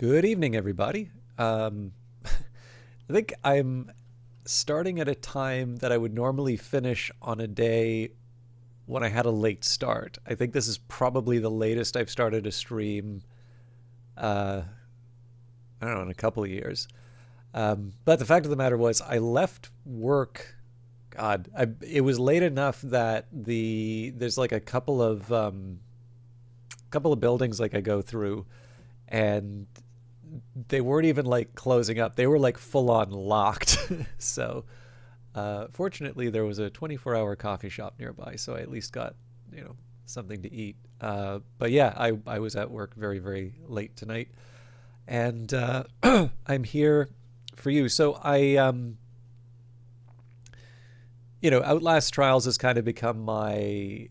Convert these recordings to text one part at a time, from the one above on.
Good evening, everybody. I think I'm starting at a time that I would normally finish on a day when I had a late start. I think this is probably the latest I've started a stream, uh, I don't know, in a couple of years. But the fact of the matter was, I left work. God, it was late enough that there's like a couple of buildings like I go through, and they weren't even like closing up. They were like full on locked. So fortunately, there was a 24-hour coffee shop nearby, so I at least got something to eat. But yeah, I was at work very very late tonight, and I'm here for you. So Outlast Trials has kind of become my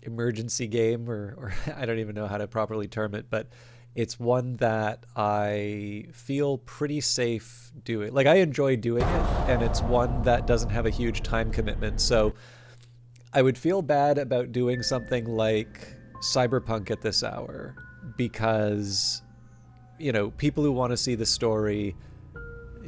emergency game, or I don't even know how to properly term it, but it's one that I feel pretty safe doing. Like, I enjoy doing it, and it's one that doesn't have a huge time commitment. So I would feel bad about doing something like Cyberpunk at this hour because, people who want to see the story,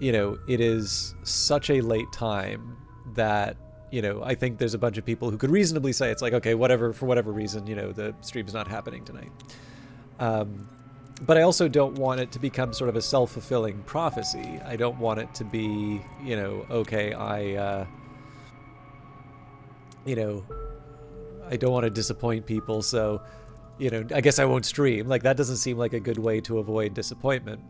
it is such a late time that I think there's a bunch of people who could reasonably say it's like, okay, whatever, for whatever reason, the stream's not happening tonight. But I also don't want it to become sort of a self-fulfilling prophecy. I don't want it to be, okay, I don't want to disappoint people, so, I guess I won't stream. Like, that doesn't seem like a good way to avoid disappointment.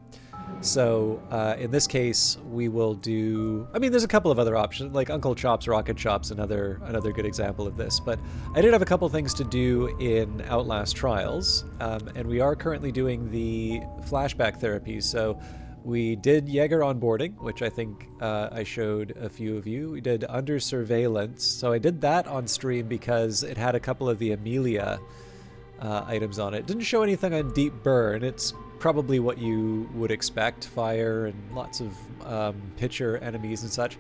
So in this case, we will do. I mean, there's a couple of other options, like Uncle Chop's Rocket Shop's another good example of this. But I did have a couple things to do in Outlast Trials, and we are currently doing the flashback therapies. So we did Jaeger onboarding, which I think I showed a few of you. We did Under Surveillance. So I did that on stream because it had a couple of the Amelia items on it. Didn't show anything on Deep Burn. It's probably what you would expect, fire and lots of pitcher enemies and such.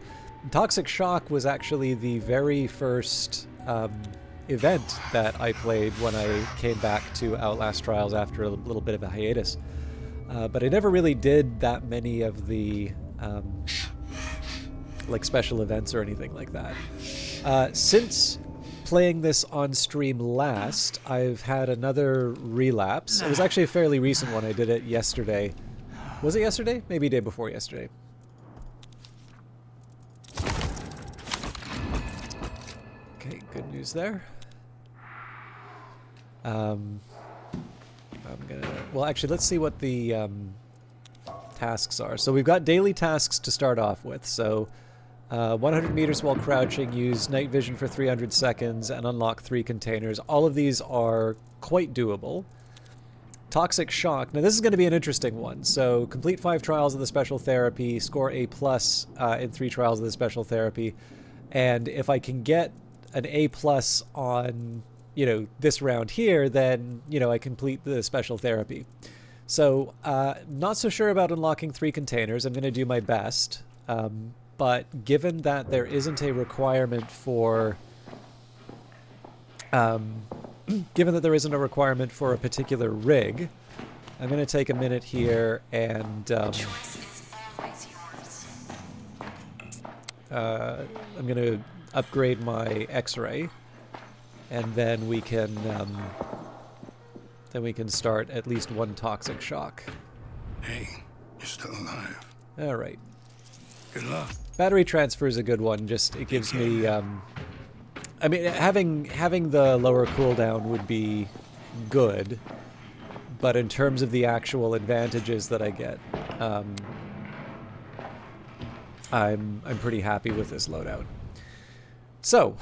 Toxic Shock was actually the very first event that I played when I came back to Outlast Trials after a little bit of a hiatus. But I never really did that many of the like special events or anything like that. Since playing this on stream last, I've had another relapse. It was actually a fairly recent one. I did it yesterday. Was it yesterday? Maybe day before yesterday. Okay, good news there. Well, actually, let's see what the tasks are. So we've got daily tasks to start off with. So 100 meters while crouching, use night vision for 300 seconds, and unlock 3 containers. All of these are quite doable. Toxic Shock. Now, this is going to be an interesting one. So, complete 5 trials of the special therapy, score A+ in 3 trials of the special therapy. And if I can get an A+ on, this round here, then, I complete the special therapy. So, not so sure about unlocking 3 containers. I'm going to do my best. But given that there isn't a requirement for, a particular rig, I'm going to take a minute here and I'm going to upgrade my X-ray, and then we can start at least one Toxic Shock. Hey, you're still alive. All right. Good luck. Battery transfer is a good one. Just it gives me. I mean, having the lower cooldown would be good, but in terms of the actual advantages that I get, I'm pretty happy with this loadout. So,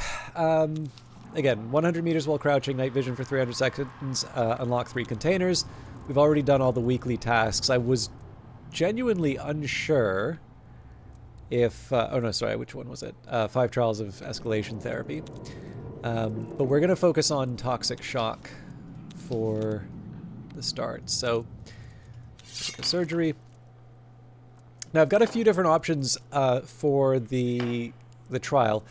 again, 100 meters while crouching, night vision for 300 seconds, unlock 3 containers. We've already done all the weekly tasks. I was genuinely unsure if oh no, sorry, which one was it? 5 trials of escalation therapy. But we're going to focus on Toxic Shock for the start. So, surgery. Now, I've got a few different options for the trial.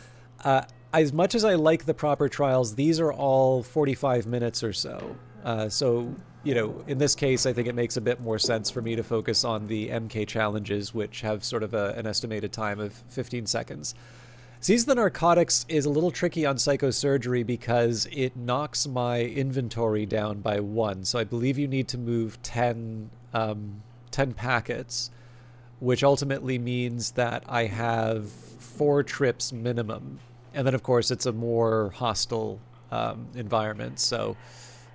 As much as I like the proper trials, these are all 45 minutes or so. So, you know, in this case, I think it makes a bit more sense for me to focus on the MK challenges, which have sort of an estimated time of 15 seconds. Seize the Narcotics is a little tricky on Psychosurgery because it knocks my inventory down by 1. So I believe you need to move 10 packets, which ultimately means that I have 4 trips minimum. And then, of course, it's a more hostile environment, so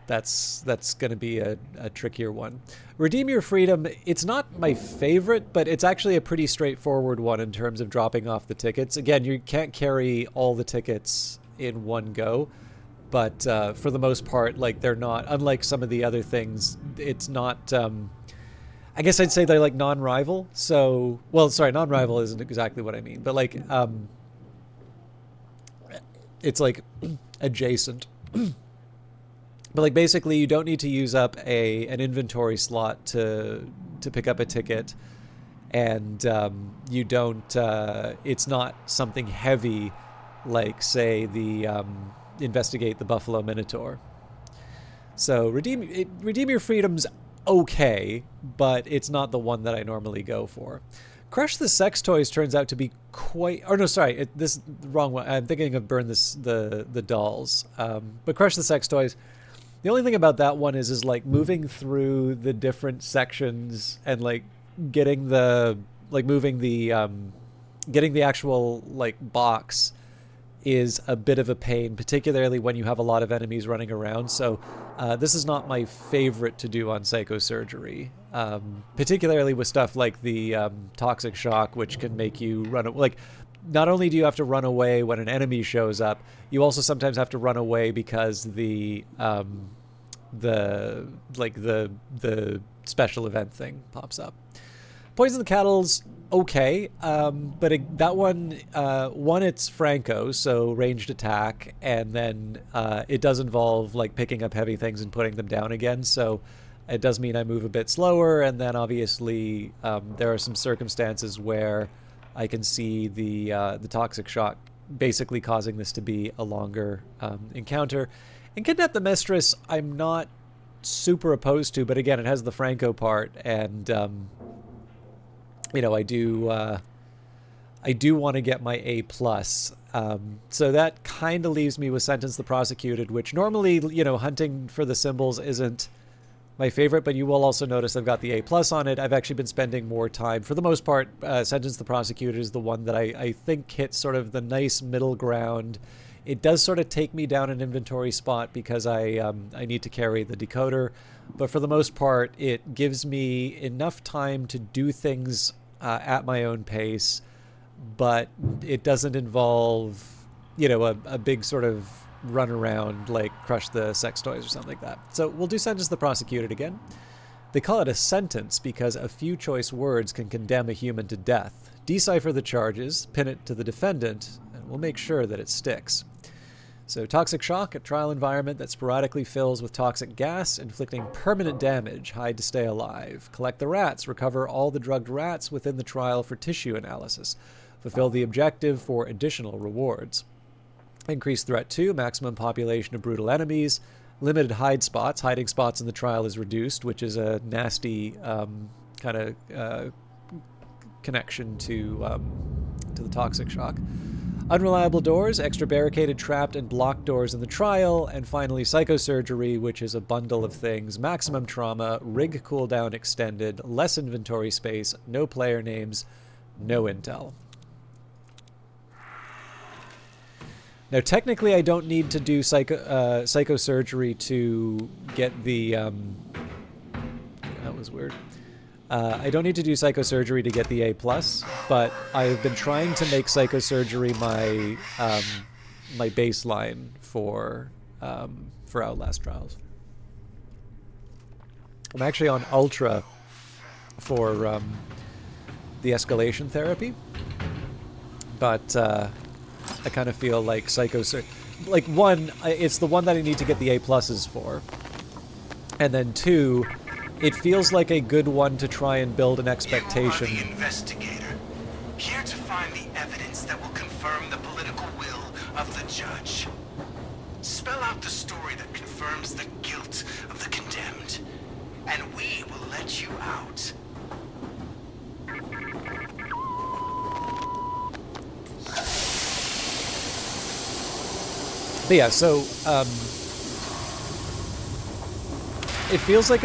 that's going to be a trickier one. Redeem Your Freedom, it's not my favorite, but it's actually a pretty straightforward one in terms of dropping off the tickets. Again, you can't carry all the tickets in one go, but for the most part, like, they're not, unlike some of the other things, it's not, I guess I'd say they're like non-rival. So, well, sorry, non-rival isn't exactly what I mean, but like, it's like adjacent. But like basically you don't need to use up an inventory slot to pick up a ticket, and you don't it's not something heavy like, say, the investigate the Buffalo Minotaur. So Redeem Your Freedom's okay, but it's not the one that I normally go for. Crush the Sex Toys turns out to be quite... Or no, sorry, this is the wrong one. I'm thinking of Burn the Dolls. But Crush the Sex Toys, the only thing about that one is like moving through the different sections and like getting the... like moving the... getting the actual like box is a bit of a pain, particularly when you have a lot of enemies running around. So this is not my favorite to do on Psychosurgery, particularly with stuff like the Toxic Shock, which can make you run... like, not only do you have to run away when an enemy shows up, you also sometimes have to run away because the special event thing pops up. Poison the Cattle's okay, but that one, it's Franco, so ranged attack, and then it does involve like picking up heavy things and putting them down again, so it does mean I move a bit slower, and then obviously there are some circumstances where I can see the Toxic Shock basically causing this to be a longer encounter. And Kidnap the Mistress, I'm not super opposed to, but again, it has the Franco part, and you know, I do want to get my A+. So that kind of leaves me with Sentence the Prosecuted, which normally, you know, hunting for the symbols isn't my favorite, but you will also notice I've got the A+ on it. I've actually been spending more time. For the most part, Sentence the Prosecuted is the one that I think hits sort of the nice middle ground. It does sort of take me down an inventory spot because I need to carry the decoder, but for the most part, it gives me enough time to do things at my own pace, but it doesn't involve, you know, a big sort of run around like Crush the Sex Toys or something like that. So we'll do Sentence the Prosecuted again. They call it a sentence because a few choice words can condemn a human to death. Decipher the charges, pin it to the defendant, and we'll make sure that it sticks. So Toxic Shock, a trial environment that sporadically fills with toxic gas, inflicting permanent damage. Hide to stay alive. Collect the rats. Recover all the drugged rats within the trial for tissue analysis. Fulfill the objective for additional rewards. Increased threat 2, maximum population of brutal enemies. Limited hide spots. Hiding spots in the trial is reduced, which is a nasty kind of connection to the Toxic Shock. Unreliable doors, extra barricaded, trapped, and blocked doors in the trial, and finally Psychosurgery, which is a bundle of things. Maximum trauma, rig cooldown extended, less inventory space, no player names, no intel. Now technically I don't need to do Psychosurgery to get the... that was weird. I don't need to do Psychosurgery to get the A+, but I've been trying to make Psychosurgery my my baseline for Outlast Trials. I'm actually on Ultra for the escalation therapy, but I kind of feel like Psychosurgery... like, one, it's the one that I need to get the A+ for, and then 2... it feels like a good one to try and build an expectation. You are the investigator, here to find the evidence that will confirm the political will of the judge. Spell out the story that confirms the guilt of the condemned, and we will let you out. But yeah, so it feels like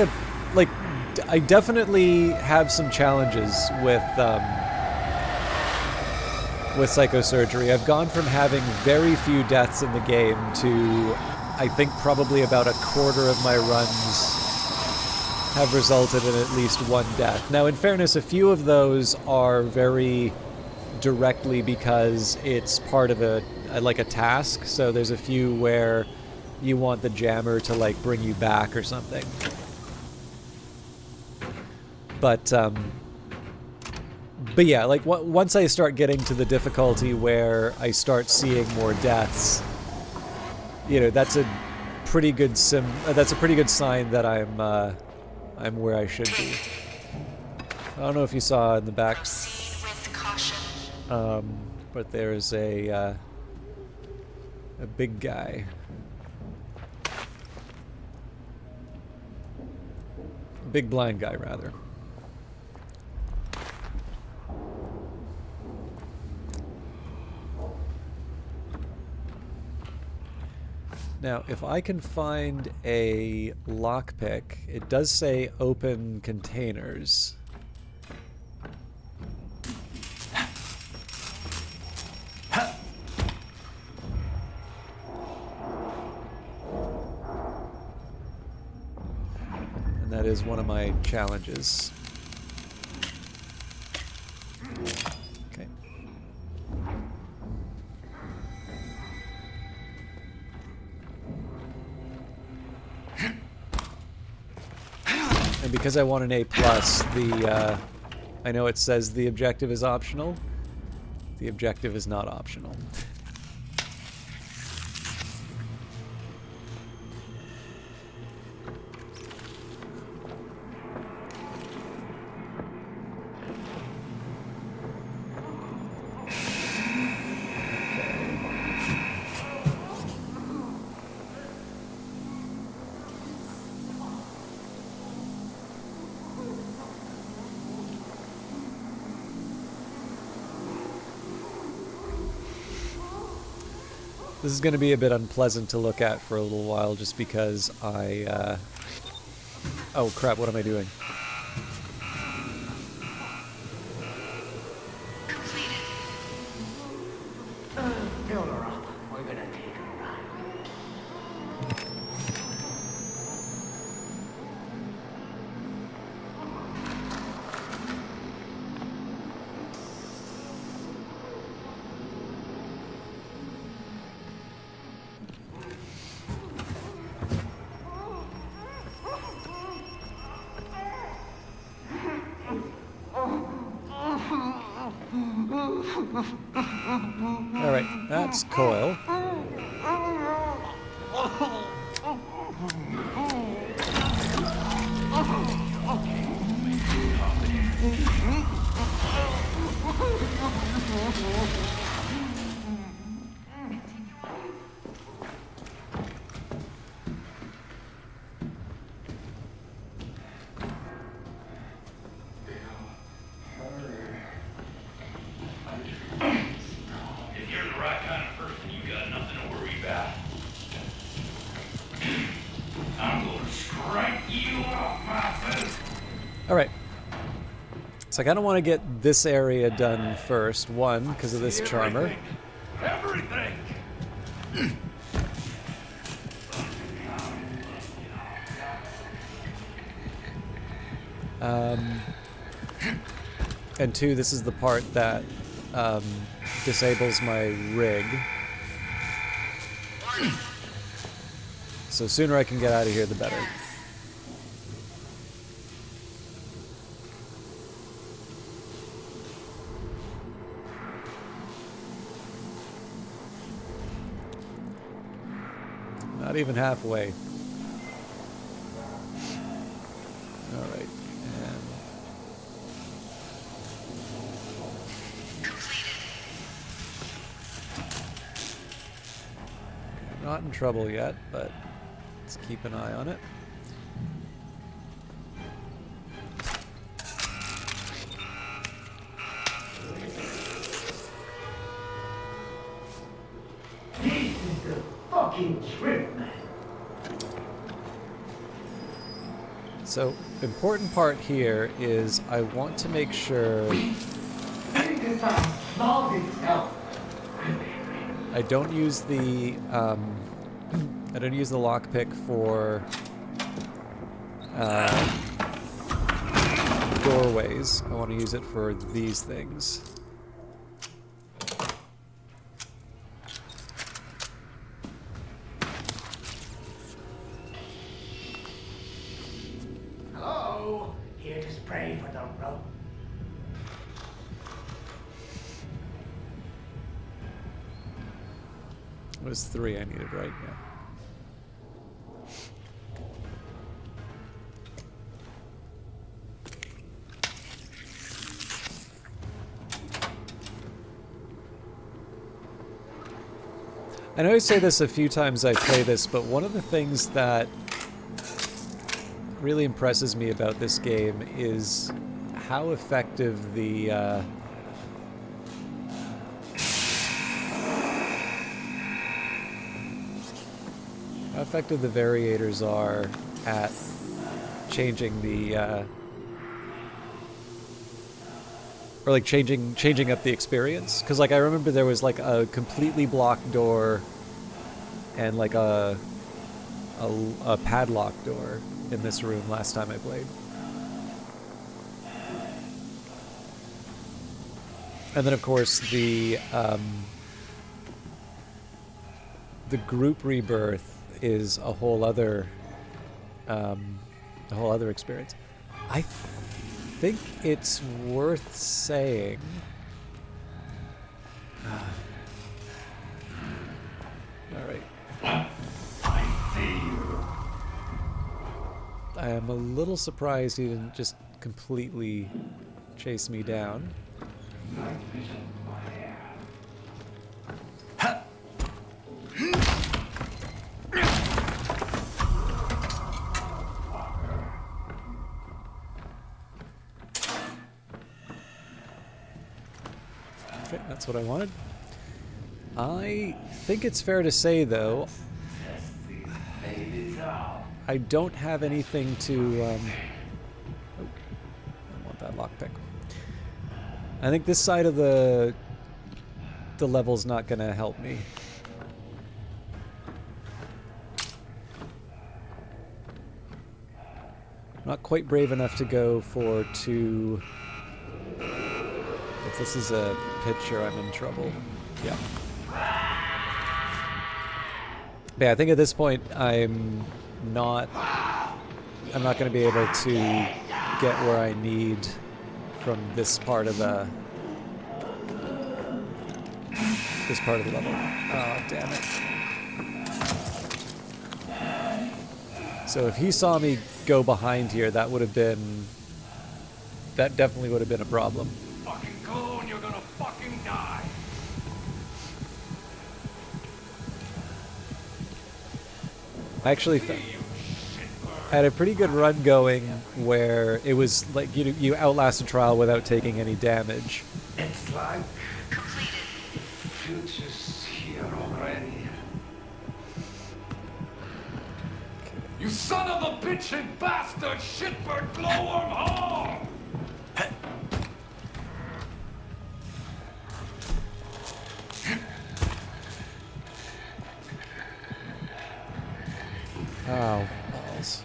I definitely have some challenges with psychosurgery. I've gone from having very few deaths in the game to, I think, probably about a quarter of my runs have resulted in at least one death. Now, in fairness, a few of those are very directly because it's part of a task. So there's a few where you want the jammer to like bring you back or something. But yeah, like once I start getting to the difficulty where I start seeing more deaths, you know, that's a pretty good sign that I'm where I should be. I don't know if you saw in the back, but there's a big guy. A big blind guy, rather. Now, if I can find a lockpick, it does say open containers. And that is one of my challenges. Okay. And because I want an A+, I know it says the objective is optional. The objective is not optional. This is going to be a bit unpleasant to look at for a little while just because I... Oh crap, what am I doing? Fill her up. We're gonna take a ride. Alright, that's Coil. Alright. So I kind of want to get this area done first. One, because of this charmer. Everything! And two, this is the part that disables my rig. So sooner I can get out of here, the better. Not even halfway. All right. And not in trouble yet, but let's keep an eye on it. So, important part here is I want to make sure I don't use the lockpick for doorways. I want to use it for these things. Hello? Here to spray for the rope. It was 3 I needed, right? Yeah. I know I say this a few times I play this, but one of the things that really impresses me about this game is how effective the variators are at changing the or like changing up the experience. Because like I remember there was like a completely blocked door and like a padlock door in this room last time I played. And then of course the group rebirth is a whole other experience. I think it's worth saying all right. I am a little surprised he didn't just completely chase me down. Okay, that's what I wanted. I think it's fair to say, though, I don't have anything to... oh, I want that lockpick. I think this side of the level's not going to help me. Not quite brave enough to go for 2... If this is a picture, I'm in trouble. Yeah. But yeah, I think at this point I'm not going to be able to get where I need from this part of the level. Oh, damn it. So if he saw me go behind here, that definitely would have been a problem. Fucking go and you're gonna fucking die. I actually had a pretty good run going where it was like you outlasted trial without taking any damage. It's like Completed. future's here already. You son of a bitchin' bastard! Shitbird glowworm hall! Oh, balls.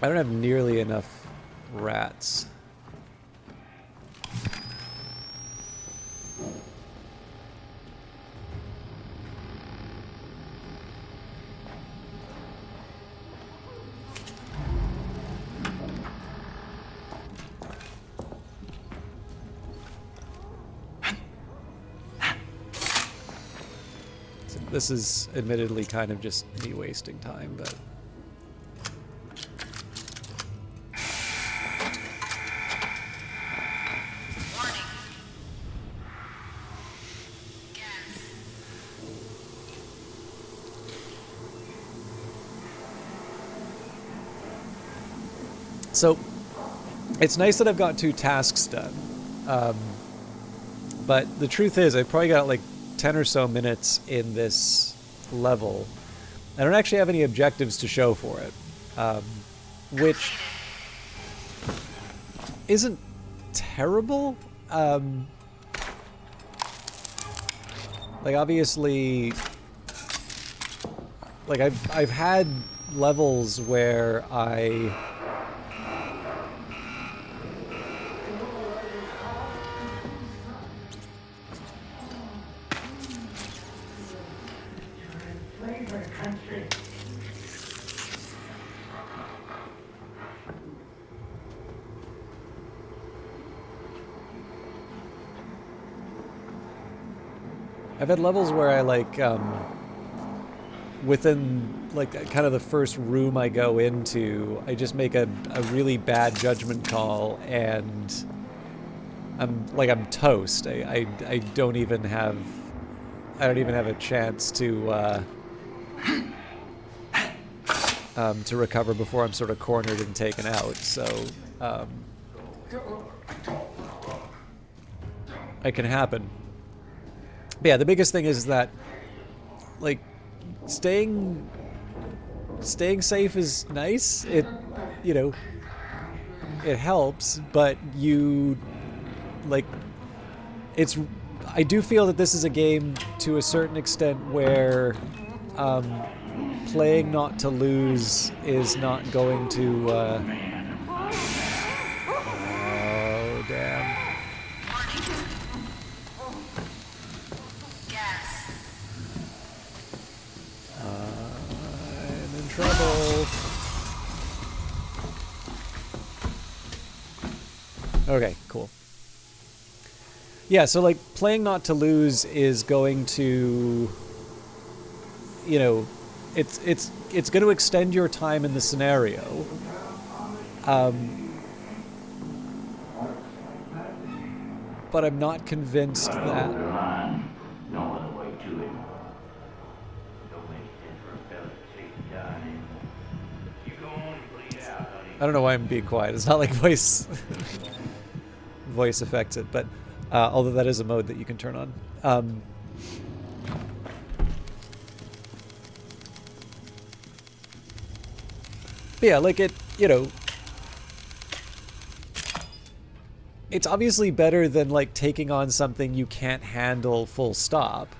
I don't have nearly enough rats. So this is admittedly kind of just me wasting time, but... So, it's nice that I've got 2 tasks done, but the truth is I've probably got like 10 or so minutes in this level. I don't actually have any objectives to show for it, which isn't terrible. Like obviously, like I've had levels where I've had levels where I like, within like kind of the first room I go into, I just make a really bad judgment call and I'm toast. I don't even have a chance to recover before I'm sort of cornered and taken out. So it can happen. But yeah, the biggest thing is that, like, staying safe is nice. It, you know, it helps, but you, like, it's, I do feel that this is a game to a certain extent where playing not to lose is not going to, oh, damn. Trouble. Okay, cool. Yeah, so like playing not to lose is going to, you know, it's going to extend your time in the scenario. But I'm not convinced that. I don't know why I'm being quiet. It's not like voice affects it, but although that is a mode that you can turn on. But yeah, like it, you know, it's obviously better than like taking on something you can't handle full stop.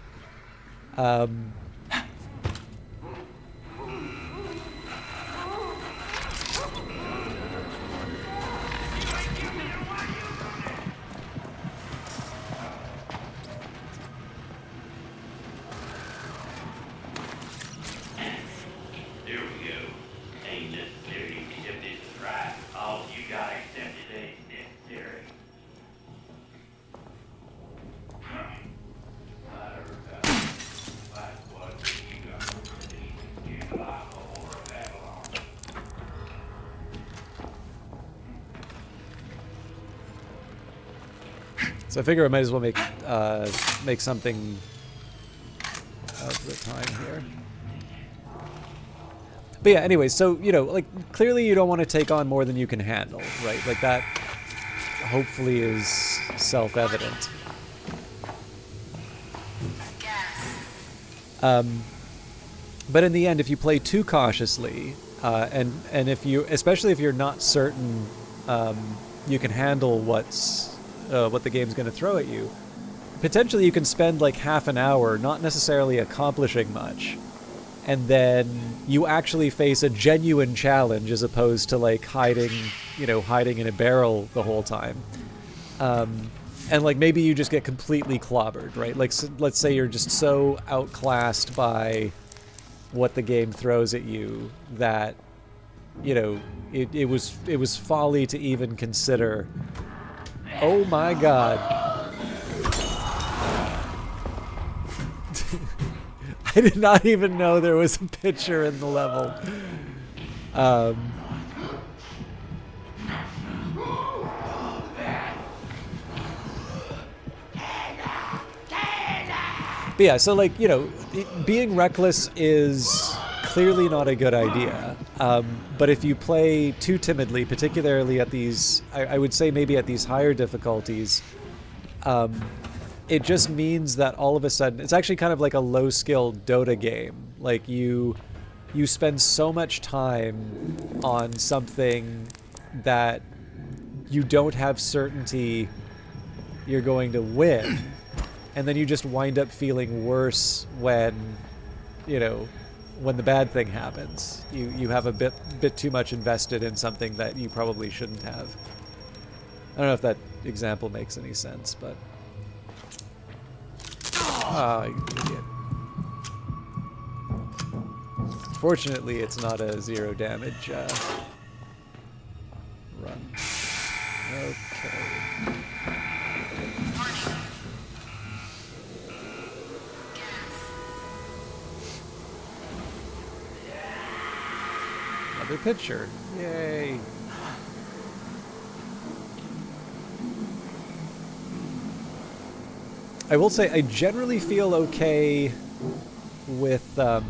So I figure I might as well make something of the time here. But yeah, anyway, so, you know, like, clearly you don't want to take on more than you can handle, right? Like, that hopefully is self-evident. But in the end, if you play too cautiously, and if you, especially if you're not certain you can handle what the game's going to throw at you, potentially you can spend like half an hour not necessarily accomplishing much, and then you actually face a genuine challenge as opposed to like hiding in a barrel the whole time. And like maybe you just get completely clobbered, right? Like let's say you're just so outclassed by what the game throws at you that, you know, it was folly to even consider. Oh my god. I did not even know there was a picture in the level. But yeah, so like, you know, being reckless is clearly not a good idea. But if you play too timidly, particularly at these, I would say maybe at these higher difficulties, it just means that all of a sudden, it's actually kind of like a low-skill Dota game. Like you spend so much time on something that you don't have certainty you're going to win. And then you just wind up feeling worse when, you know, when the bad thing happens. You have a bit too much invested in something that you probably shouldn't have. I don't know if that example makes any sense, but... Ah, you idiot. Fortunately, it's not a 0 damage run. Okay. Another picture. Yay. I will say I generally feel okay with I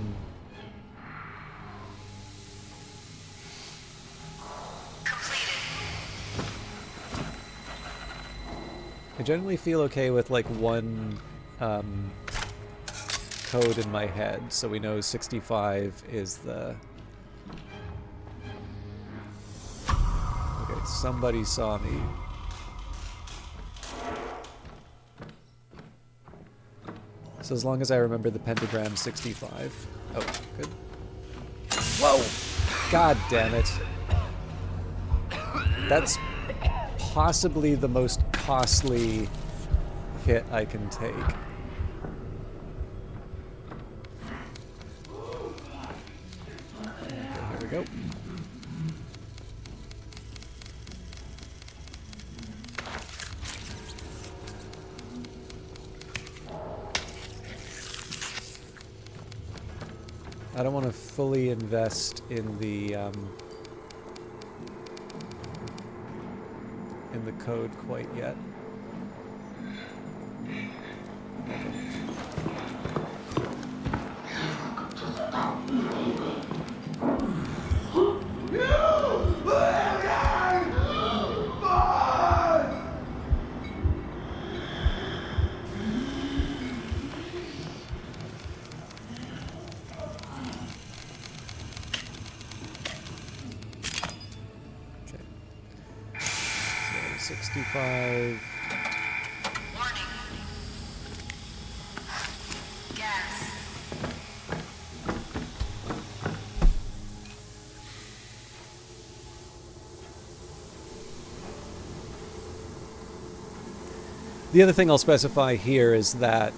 generally feel okay with like one code in my head, so we know 65 is the... Okay, somebody saw me. So as long as I remember the pentagram 65. Oh, good. Whoa! God damn it. That's possibly the most costly hit I can take. Okay, here we go. I don't want to fully invest in the code quite yet. Okay. So 65. Warning. Gas. The other thing I'll specify here is that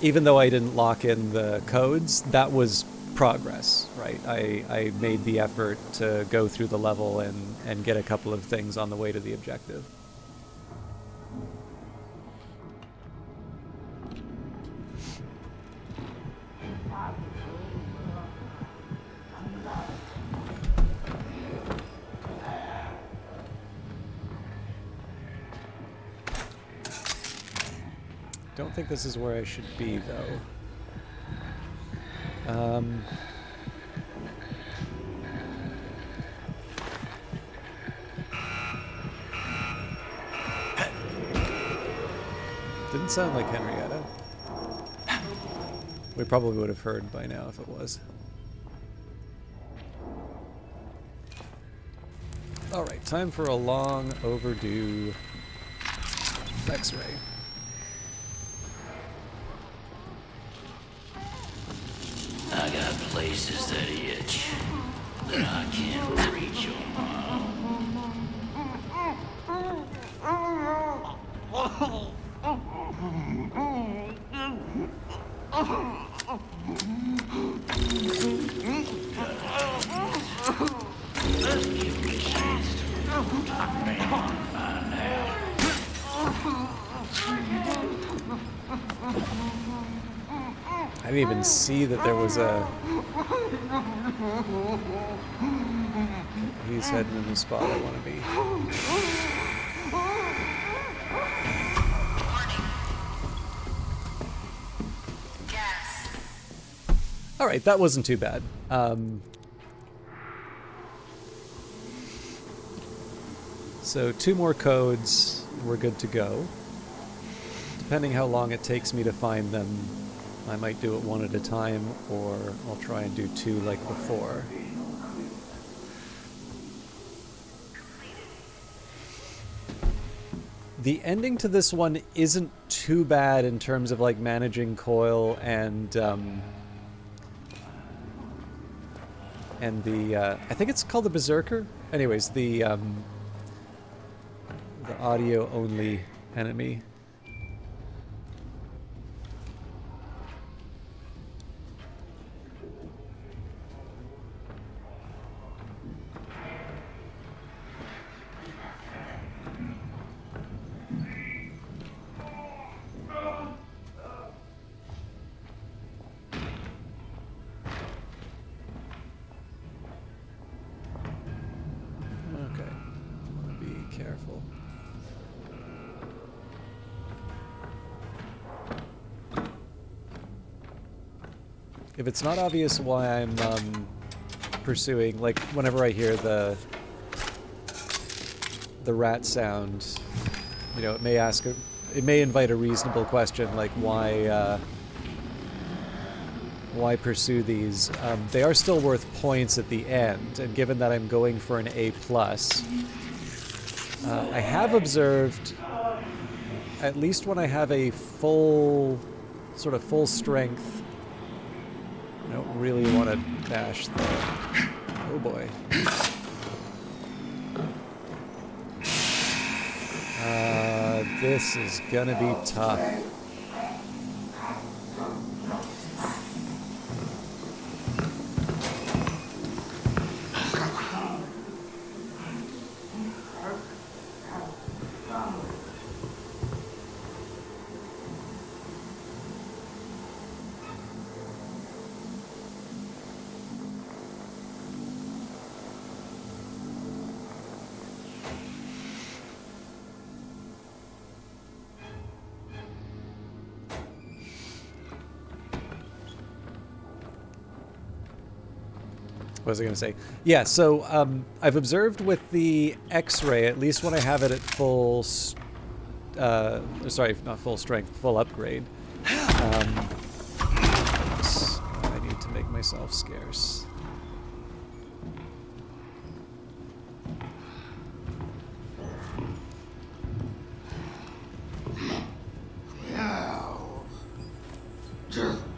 even though I didn't lock in the codes, that was progress, right? I made the effort to go through the level and get a couple of things on the way to the objective. Don't think this is where I should be, though. Didn't sound like Henrietta. We probably would have heard by now if it was. Alright, time for a long overdue X-ray. I got places that itch that I can't reach Give me a chance to talk me on find out. I didn't even see that there was a... He's heading in the spot I want to be. Alright, that wasn't too bad. So 2 more codes, we're good to go. Depending how long it takes me to find them, I might do it 1 at a time, or I'll try and do 2 like before. The ending to this one isn't too bad in terms of like managing Coil and the I think it's called the Berserker. Anyways, the audio only enemy. If it's not obvious why I'm pursuing, like whenever I hear the rat sound, you know, it may invite a reasonable question, like why pursue these? They are still worth points at the end, and given that I'm going for an A+, I have observed, at least when I have a full strength. I don't really want to dash the... Oh boy. This is gonna be tough. What was I going to say? Yeah, so I've observed with the X-ray, at least when I have it at full... sorry, not full strength, full upgrade. I need to make myself scarce.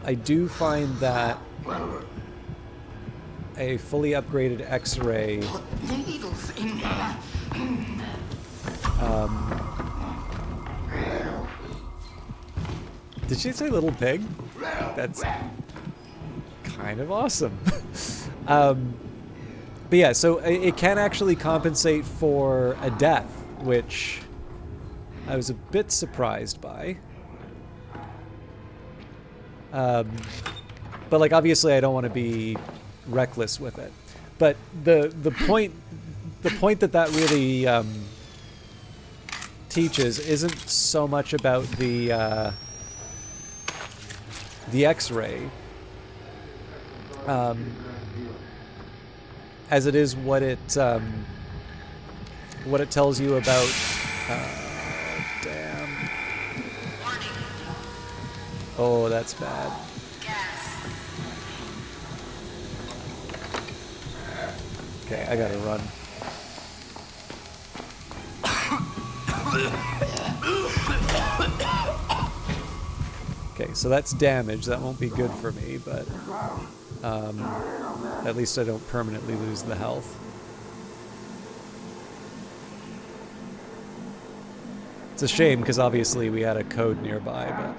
I do find that a fully upgraded X-ray did she say little pig? That's kind of awesome. But yeah, so it can actually compensate for a death, which I was a bit surprised by. But like obviously I don't want to be reckless with it, but the point that really teaches isn't so much about the X-ray as it is what it tells you about damn. Oh, that's bad. Okay, I gotta run. Okay, so that's damage. That won't be good for me, but at least I don't permanently lose the health. It's a shame, because obviously we had a code nearby, but...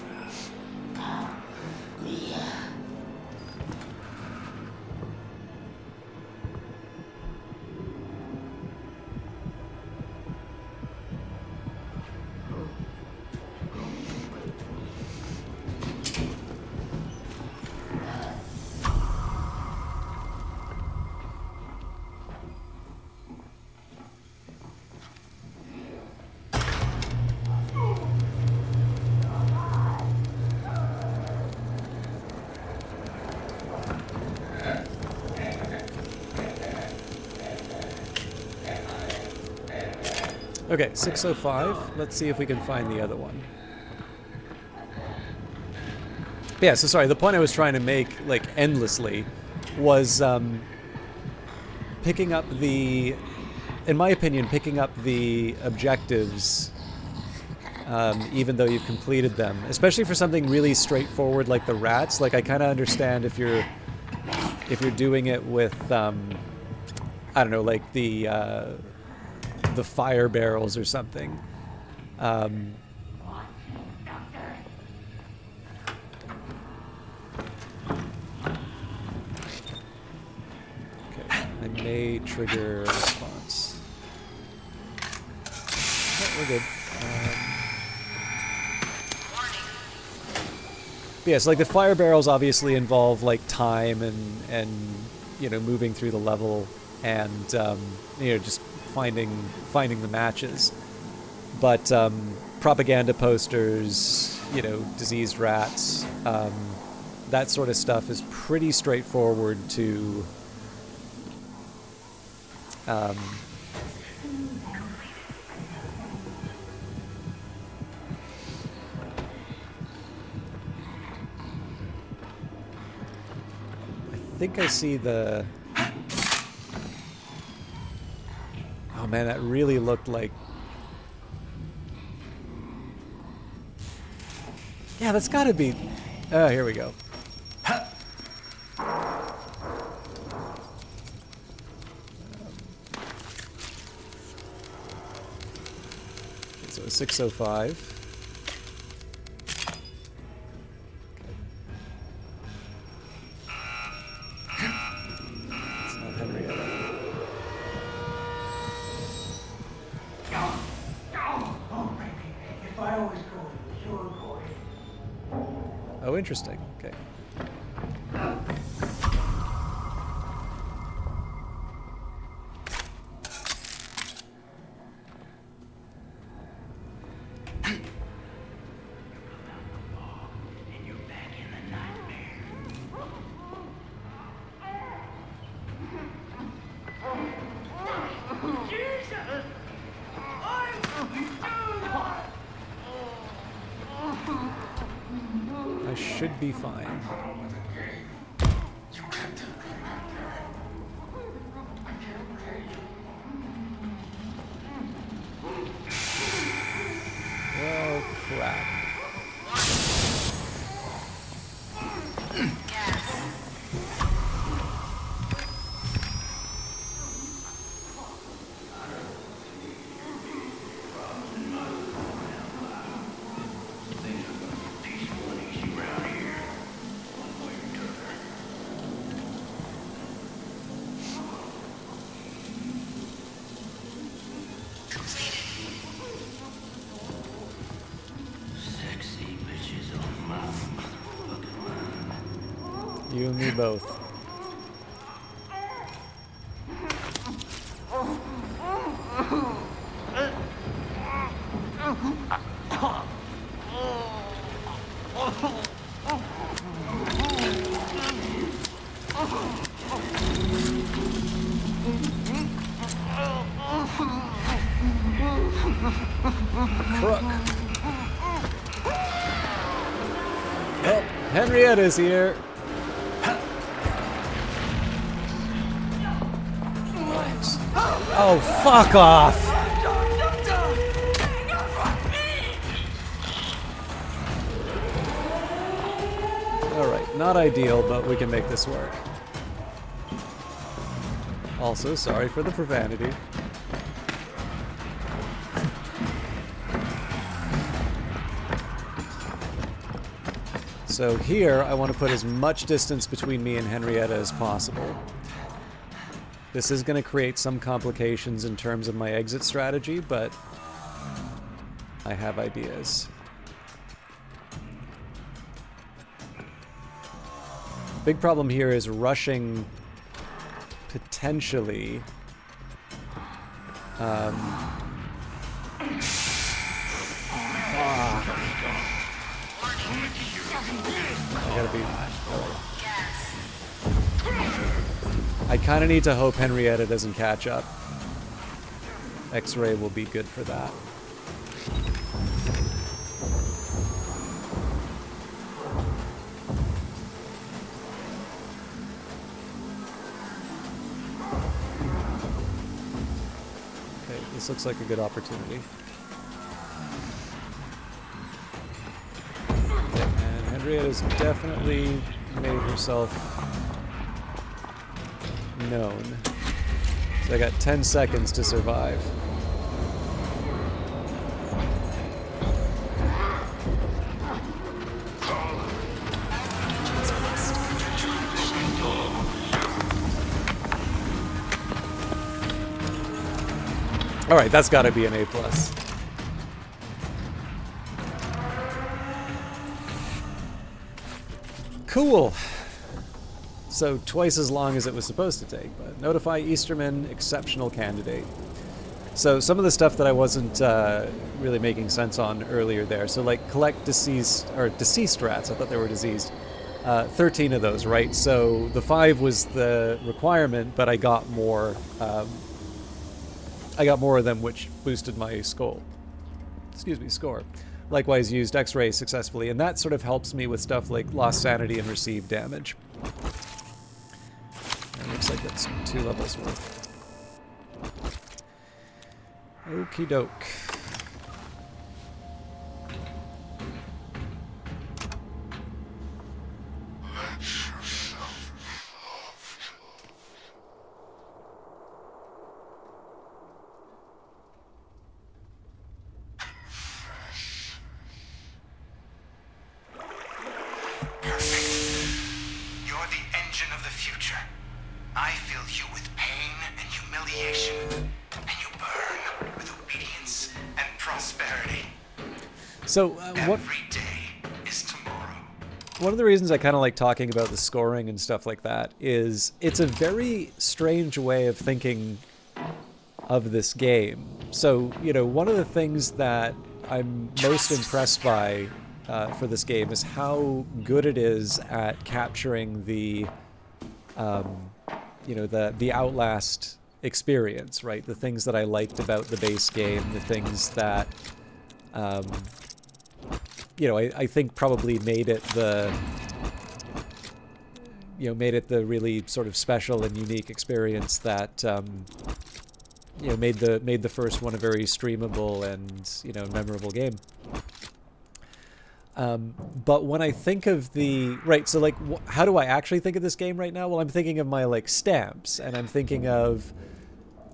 Okay, 605. Let's see if we can find the other one. Yeah, so sorry, the point I was trying to make, like, endlessly was picking up the, in my opinion, picking up the objectives even though you've completed them, especially for something really straightforward like the rats. Like, I kind of understand if you're doing it with I don't know, like the fire barrels or something. Okay, I may trigger a response. Oh, we're good. Yeah, so like the fire barrels obviously involve like time and you know, moving through the level and you know, just finding the matches. But propaganda posters, you know, diseased rats, that sort of stuff is pretty straightforward to I think I see the... Oh man, that really looked like... Yeah, that's gotta be... Oh, here we go. So 605. Oh, interesting. Okay. I should be fine. Well, crap. You and me both. Crook. Oh, Henrietta's here. Oh, fuck off! Alright, not ideal, but we can make this work. Also, sorry for the profanity. So here, I want to put as much distance between me and Henrietta as possible. This is going to create some complications in terms of my exit strategy, but I have ideas. Big problem here is rushing potentially. I gotta be... I kind of need to hope Henrietta doesn't catch up. X-ray will be good for that. Okay, this looks like a good opportunity. Okay, and Henrietta's definitely made herself known. So I got 10 seconds to survive. All right, that's got to be an A+. Cool. So twice as long as it was supposed to take, but notify Easterman, exceptional candidate. So some of the stuff that I wasn't really making sense on earlier there. So like collect deceased rats. I thought they were diseased. 13 of those, right? So the 5 was the requirement, but I got more. I got more of them, which boosted my score. Score. Likewise, used X-ray successfully, and that sort of helps me with stuff like lost sanity and received damage. It looks like that's 2 levels worth. Okie doke. So one of the reasons I kind of like talking about the scoring and stuff like that is it's a very strange way of thinking of this game. So, you know, one of the things that I'm most impressed by for this game is how good it is at capturing the, you know, the Outlast experience, right? The things that I liked about the base game, the things that, you know, I think probably made it the, you know, made it the really sort of special and unique experience that, you know, made the first one a very streamable and, you know, memorable game. But when I think of the, right, so like, how do I actually think of this game right now? Well, I'm thinking of my like stamps, and I'm thinking of,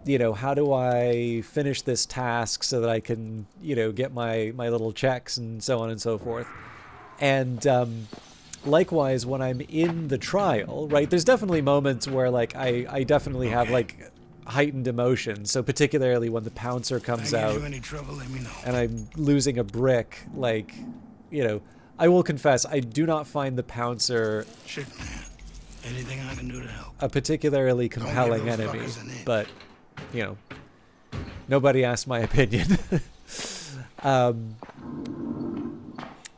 you know, how do I finish this task so that I can, you know, get my little checks and so on and so forth. And likewise, when I'm in the trial, right, there's definitely moments where like I definitely have like heightened emotion. So particularly when the pouncer comes out any trouble, let me know. and I'm losing a brick, like, you know, I will confess, I do not find the pouncer Shit, man. Anything I can do to help. a particularly compelling those enemy, fuckers an inch. but, you know, nobody asked my opinion. But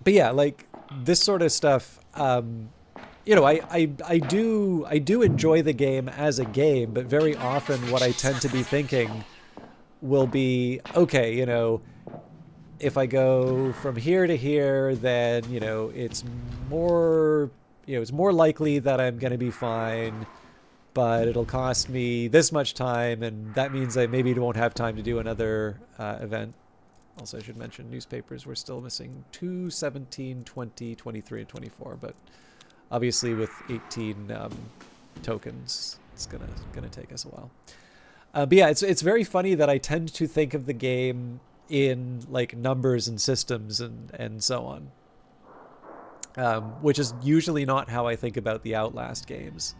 yeah, like this sort of stuff, you know, I do enjoy the game as a game, but very often what I tend to be thinking will be, okay, you know, if I go from here to here, then, you know, it's more likely that I'm going to be fine, but it'll cost me this much time, and that means I maybe won't have time to do another event. Also, I should mention newspapers. We're still missing 2, 17, 20, 23, and 24, but obviously with 18 tokens, it's gonna take us a while. But yeah, it's very funny that I tend to think of the game in like numbers and systems and so on, which is usually not how I think about the Outlast games.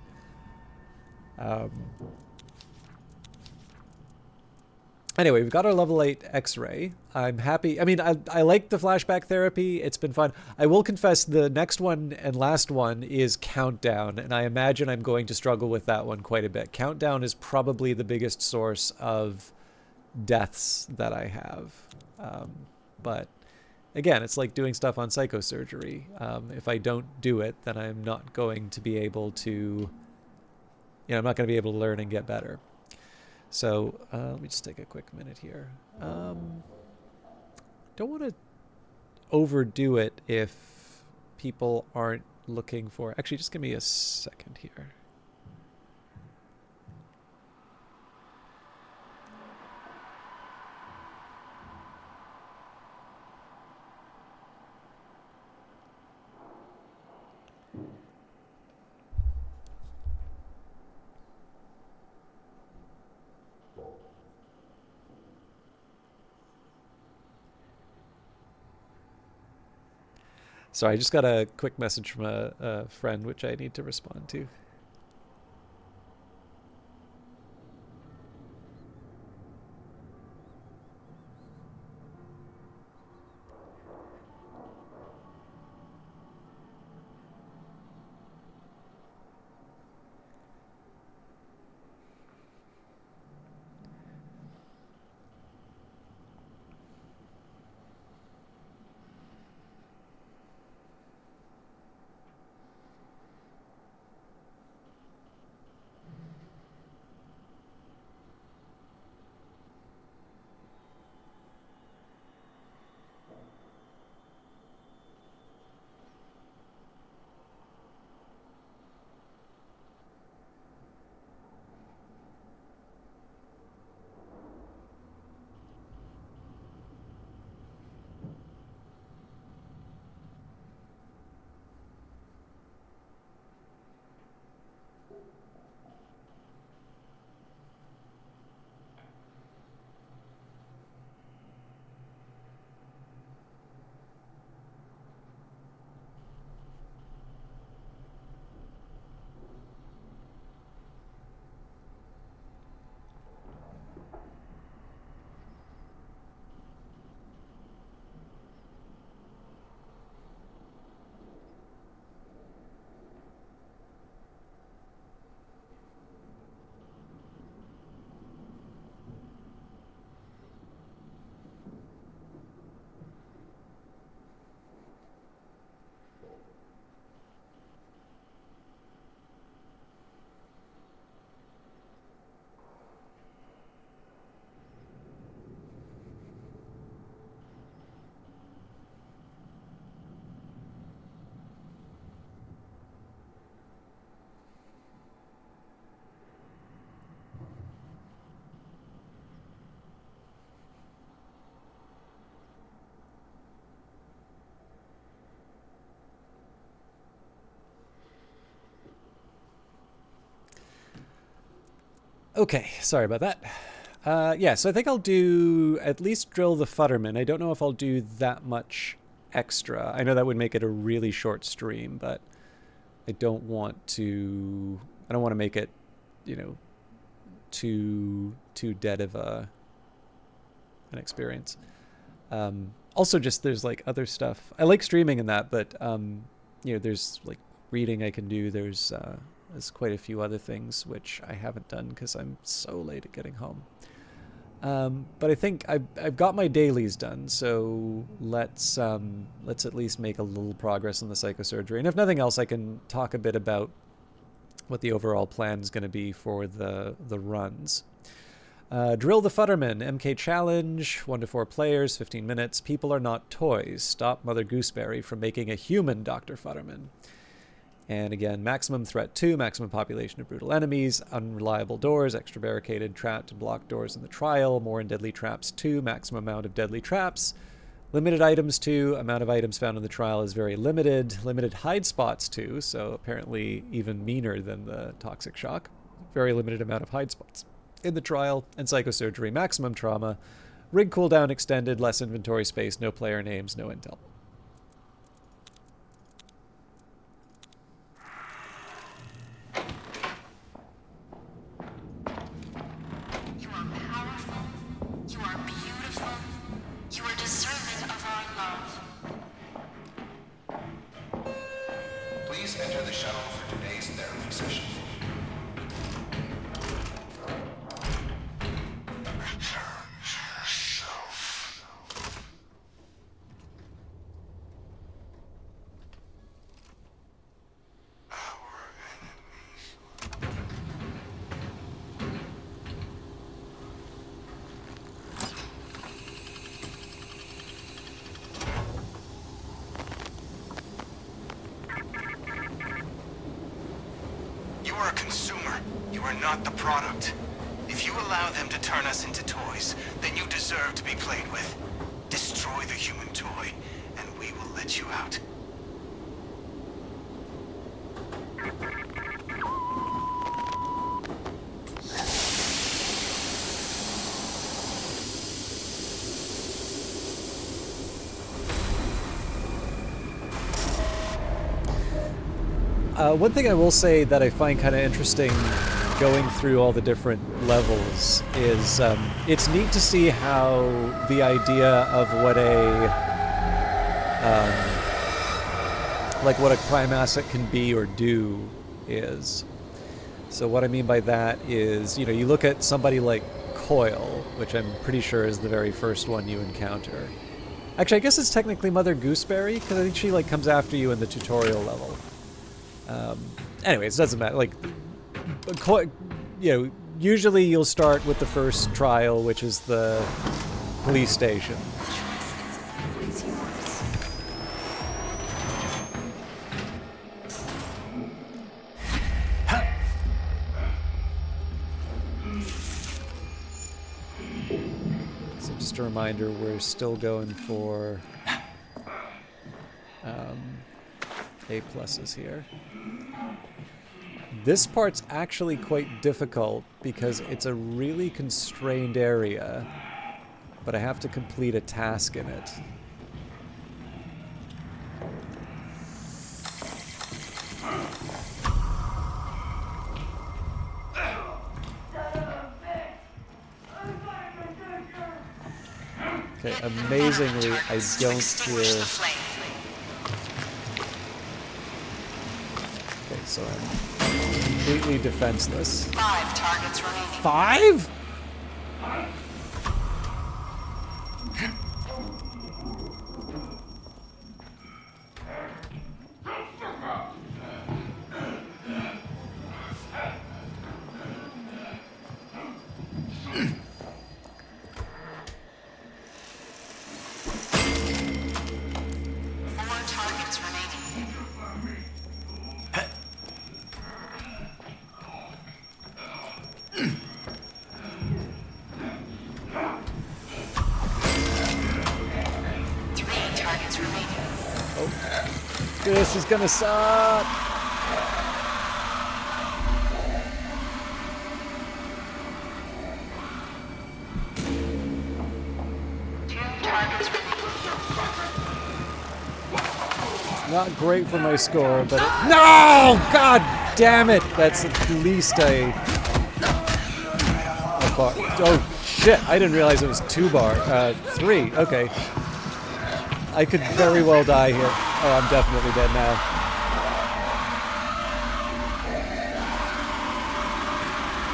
Anyway, we've got our level 8 X-ray. I'm happy. I mean, I like the flashback therapy. It's been fun. I will confess the next one and last one is Countdown, and I imagine I'm going to struggle with that one quite a bit. Countdown is probably the biggest source of deaths that I have. But again, it's like doing stuff on psychosurgery. If I don't do it, then I'm not going to be able to, you know, I'm not going to be able to learn and get better. So let me just take a quick minute here. Don't want to overdo it if people aren't looking for... Actually, just give me a second here. Sorry, I just got a quick message from a friend, which I need to respond to. Okay, sorry about that. Yeah, so I think I'll do at least drill the Futterman. I don't know if I'll do that much extra. I know that would make it a really short stream, but I don't want to make it, you know, too dead of an experience. Also, just there's like other stuff. I like streaming and that, but you know, there's like reading I can do. There's quite a few other things which I haven't done because I'm so late at getting home. But I think I've got my dailies done, so let's at least make a little progress in the psychosurgery. And if nothing else, I can talk a bit about what the overall plan is going to be for the runs. Drill the Futterman, MK challenge, 1 to 4 players, 15 minutes. People are not toys. Stop Mother Gooseberry from making a human Dr. Futterman. And again, maximum threat 2, maximum population of brutal enemies, unreliable doors, extra barricaded, trapped, and blocked doors in the trial, more and deadly traps 2, maximum amount of deadly traps, limited items 2, amount of items found in the trial is very limited, limited hide spots 2, so apparently even meaner than the toxic shock, very limited amount of hide spots in the trial, and psychosurgery, maximum trauma, rig cooldown extended, less inventory space, no player names, no intel. Please enter the shuttle for today's therapy session. Return to yourself. You are a consumer. You are not the product. If you allow them to turn us into toys, then you deserve to be played with. Destroy the human toy, and we will let you out. One thing I will say that I find kind of interesting going through all the different levels is it's neat to see how the idea of what what a crime asset can be or do is. So what I mean by that is, you know, you look at somebody like Coil, which I'm pretty sure is the very first one you encounter. Actually, I guess it's technically Mother Gooseberry, because I think she like comes after you in the tutorial level. Anyways, it doesn't matter. Like, you know, usually you'll start with the first trial, which is the police station. So just a reminder, we're still going for A pluses here. This part's actually quite difficult because it's a really constrained area, but I have to complete a task in it. Okay, amazingly, I don't hear... Okay, so I'm completely defenseless. 5 targets remaining. 5? This is gonna suck. Not great for my score, but no! God damn it! That's at least a bar. Oh shit! I didn't realize it was 2 bar. 3. Okay. I could very well die here. Oh, I'm definitely dead now.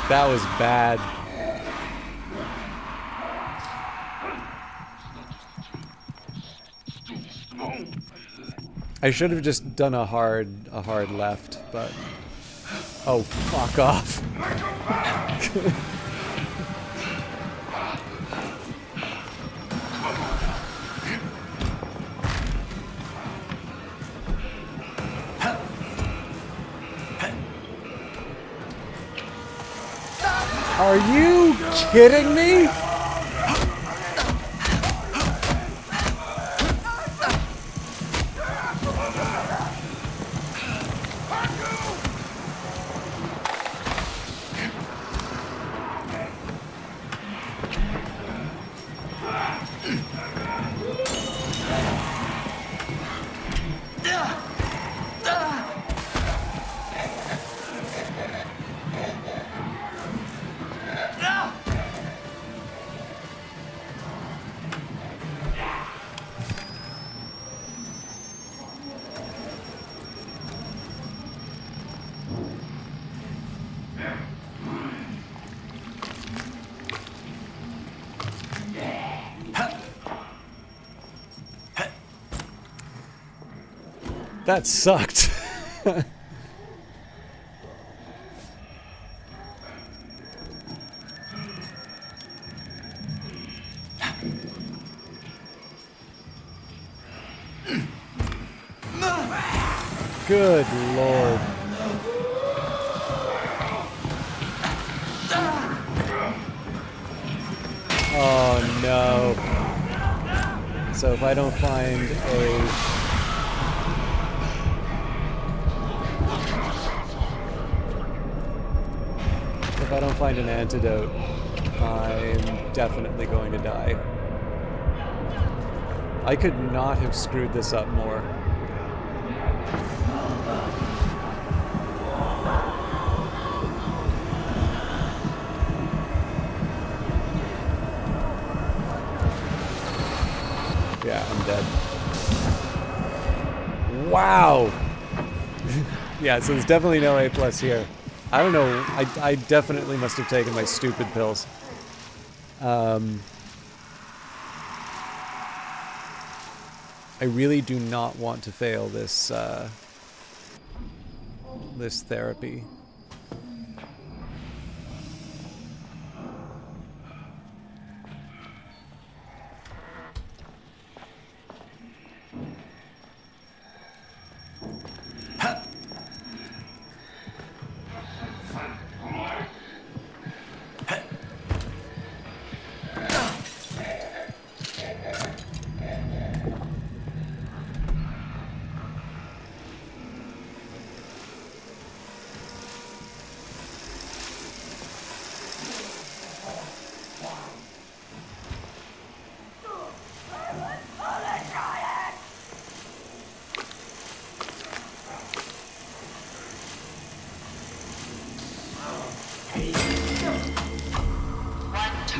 That was bad. I should have just done a hard left, but oh, fuck off. Are you kidding me? That sucked. Good Lord. Oh no. So if I don't find an antidote, I'm definitely going to die. I could not have screwed this up more. Yeah, I'm dead. Wow! Yeah, so there's definitely no A+ here. I don't know, I definitely must have taken my stupid pills. I really do not want to fail this, this therapy.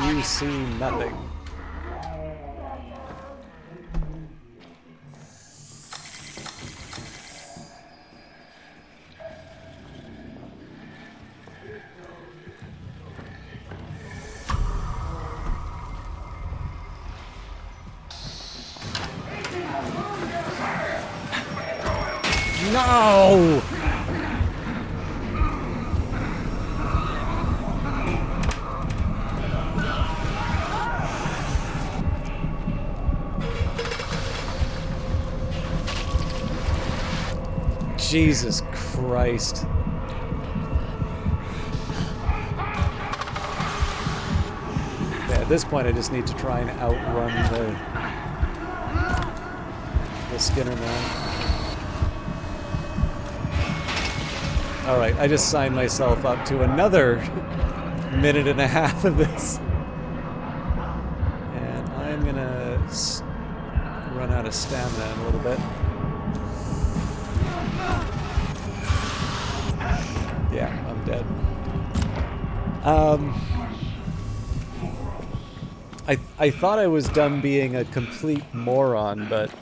You see nothing. No! Jesus Christ. Yeah, at this point I just need to try and outrun the Skinner man. Alright, I just signed myself up to another minute and a half of this. And I'm gonna run out of stamina in a little bit. Yeah, I'm dead. I thought I was done being a complete moron, but...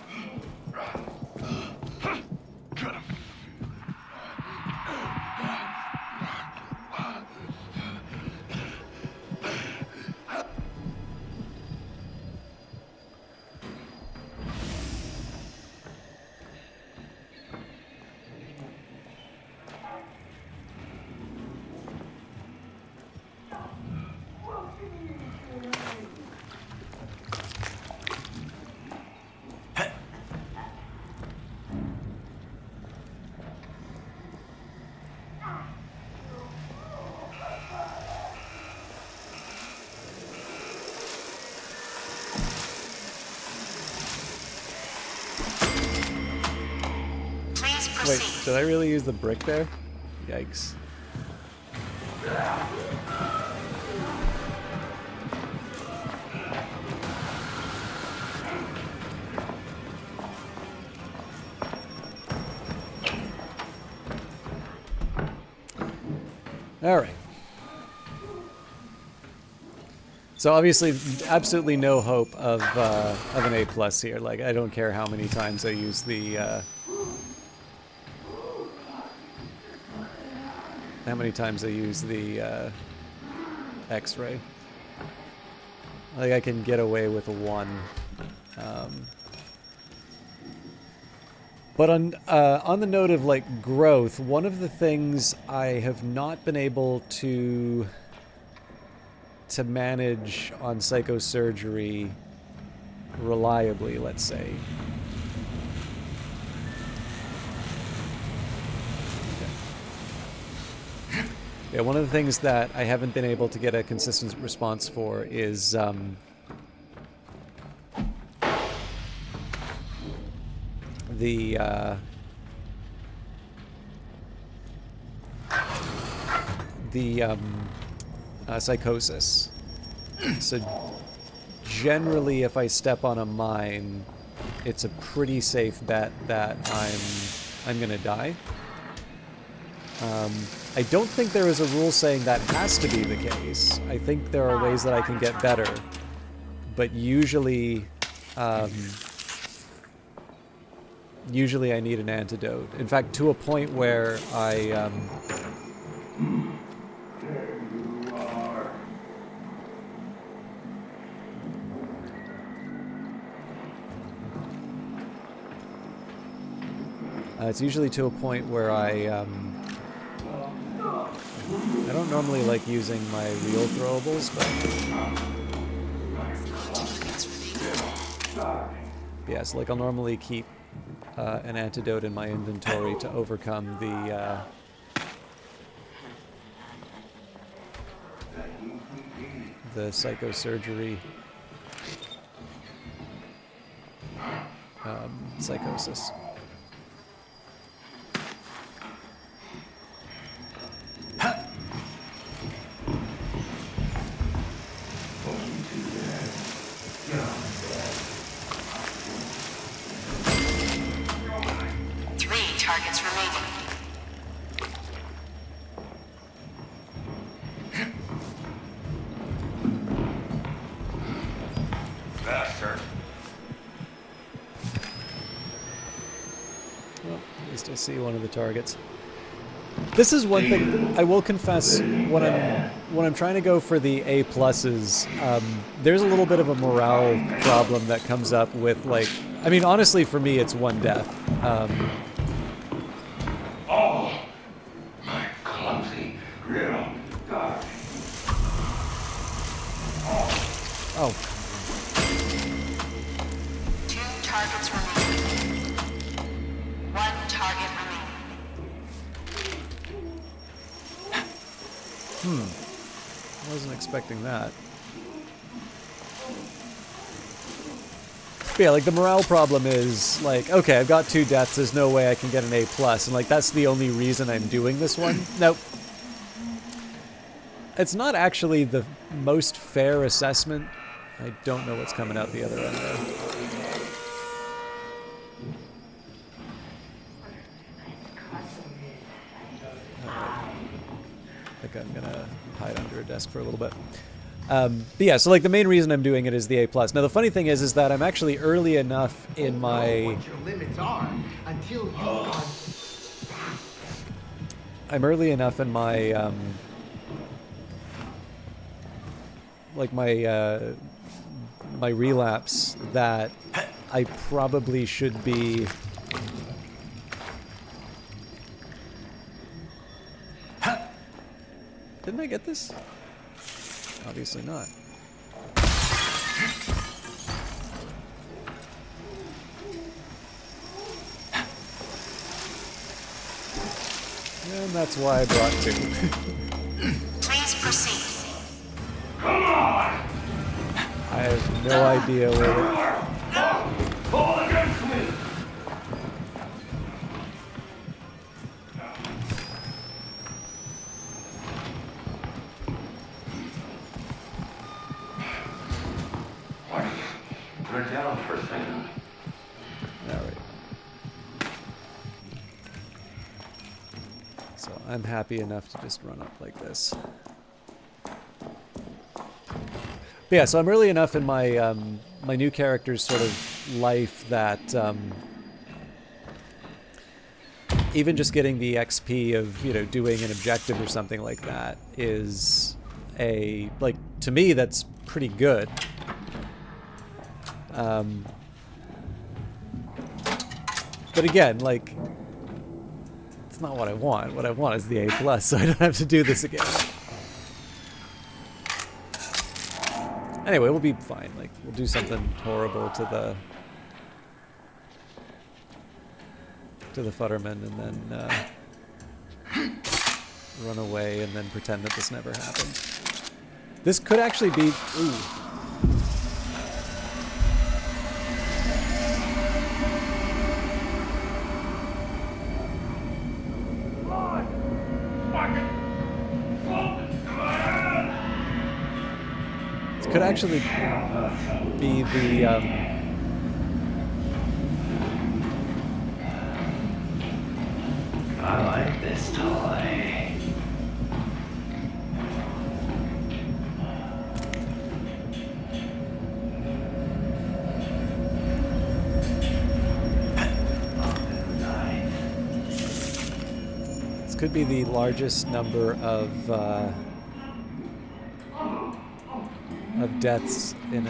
Wait, did I really use the brick there? Yikes. All right. So obviously, absolutely no hope of an A+ here. Like, I don't care how many times I use the X-ray. Like, I can get away with a 1. But on the note of, like, growth, one of the things I have not been able to manage on psychosurgery reliably, let's say. Yeah, one of the things that I haven't been able to get a consistent response for is the psychosis. So generally, if I step on a mine, it's a pretty safe bet that I'm gonna die. I don't think there is a rule saying that has to be the case. I think there are ways that I can get better, but usually usually I need an antidote. In fact, to a point where I it's usually to a point where I don't normally like using my real throwables, but yeah, so like I'll normally keep an antidote in my inventory to overcome the psychosurgery psychosis. Targets remaining. Bastard. Well, at least I see one of the targets. This is one thing I will confess, when I'm trying to go for the A pluses, there's a little bit of a morale problem that comes up with, like, I mean, honestly, for me, it's one death. Oh, my clumsy real dog. Oh. 2 targets remaining. 1 target remaining. Wasn't expecting that. But yeah, like the morale problem is like, okay, I've got 2 deaths, there's no way I can get an A+, and like that's the only reason I'm doing this one. Nope. It's not actually the most fair assessment. I don't know what's coming out the other end there. I think I'm gonna hide under a desk for a little bit. But yeah, so like the main reason I'm doing it is the A+. Now the funny thing is that I'm actually early enough in my... What your limits are until you've gone. I'm early enough in my, like my relapse that I probably should be... Didn't I get this? Obviously not. And that's why I brought 2. Please proceed. Come on! I have no idea where it... Fall against me! Put it down for a second. Alright. So I'm happy enough to just run up like this. But yeah, so I'm early enough in my my new character's sort of life that even just getting the XP of, you know, doing an objective or something like that is a, like, to me that's pretty good. But again, like, it's not what I want. What I want is the A+, so I don't have to do this again. Anyway, we'll be fine. Like, we'll do something horrible to the Futterman and then run away and then pretend that this never happened. This could actually be... Ooh. could actually be the I like this toy. this could be the largest number of deaths in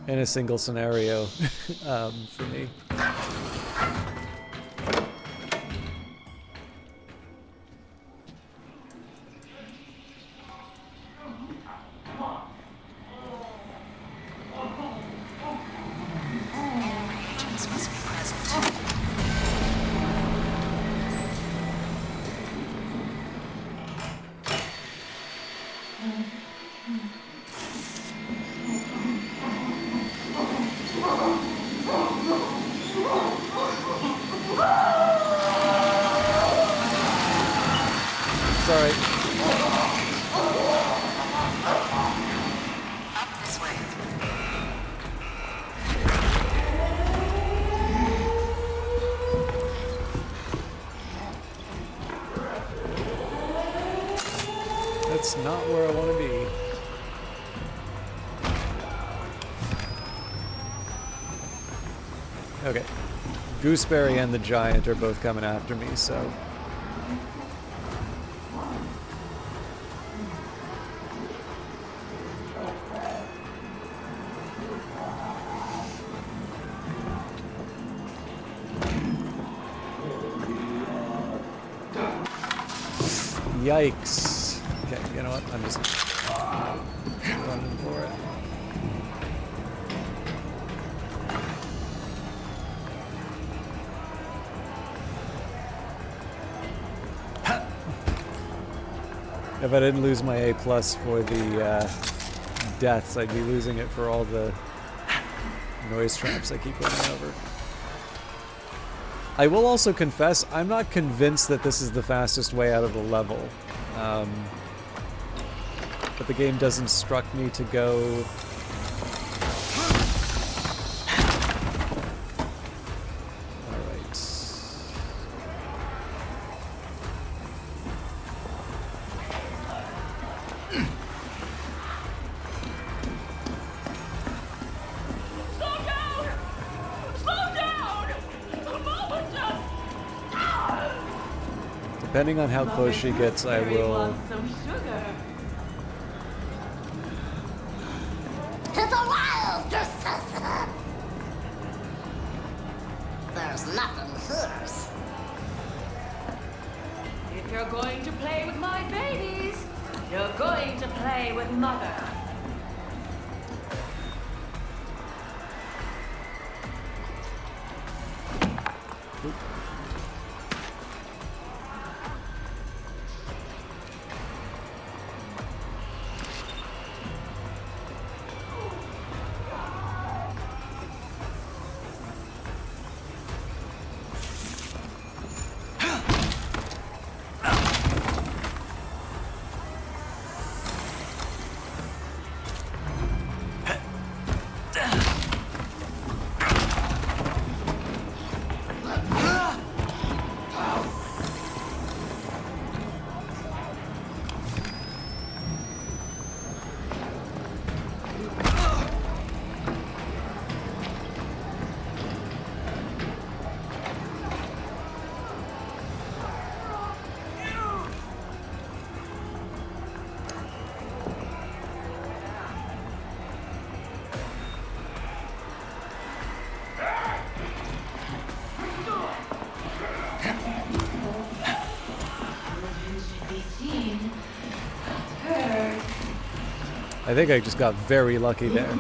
a single scenario for me. Agents must be present. Sorry. Up this way. That's not where I want to be. Okay. Gooseberry and the Giant are both coming after me, so... Yikes. Okay, you know what? I'm just running for it. If I didn't lose my A+ for the deaths, I'd be losing it for all the noise traps I keep running over. I will also confess, I'm not convinced that this is the fastest way out of the level. But the game does instruct me to go... Alright. Slow down! Slow down! Mama just... Depending on how close she gets, I will... some sugar. To the wild, Drusilla! There's nothing hers. If you're going to play with my babies, you're going to play with Mother. I think I just got very lucky there.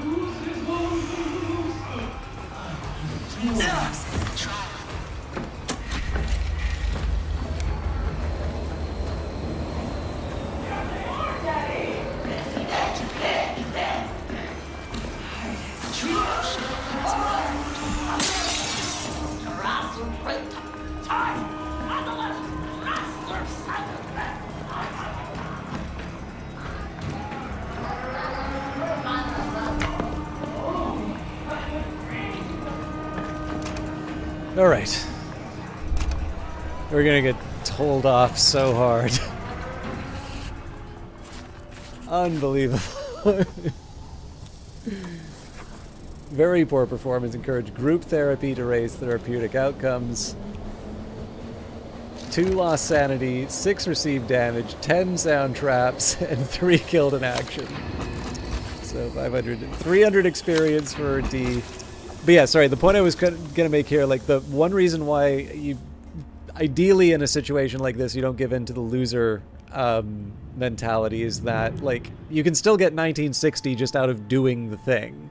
All right. We're gonna get told off so hard. Unbelievable. Very poor performance. Encourage group therapy to raise therapeutic outcomes. 2 lost sanity, 6 received damage, 10 sound traps, and 3 killed in action. So 300 experience for D. But yeah, sorry, the point I was gonna make here, like, the one reason why you, ideally in a situation like this, you don't give in to the loser mentality is that, like, you can still get 1960 just out of doing the thing.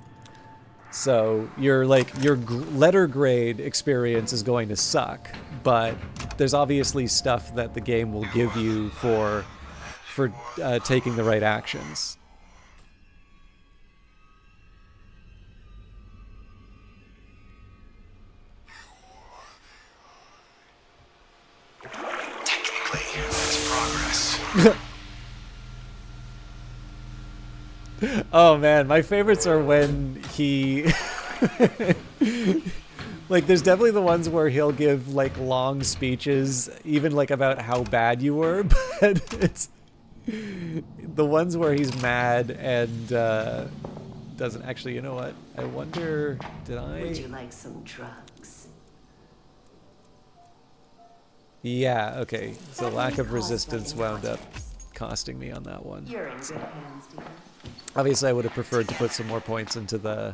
So your letter grade experience is going to suck, but there's obviously stuff that the game will give you for taking the right actions. Technically, that's progress. Oh man, my favorites are when he like, there's definitely the ones where he'll give like long speeches even like about how bad you were, but it's the ones where he's mad and doesn't actually, you know what? I wonder, Would you like some drugs? Yeah, okay. So lack of resistance wound up costing me on that one. You're in good hands, dear. Obviously, I would have preferred to put some more points into the...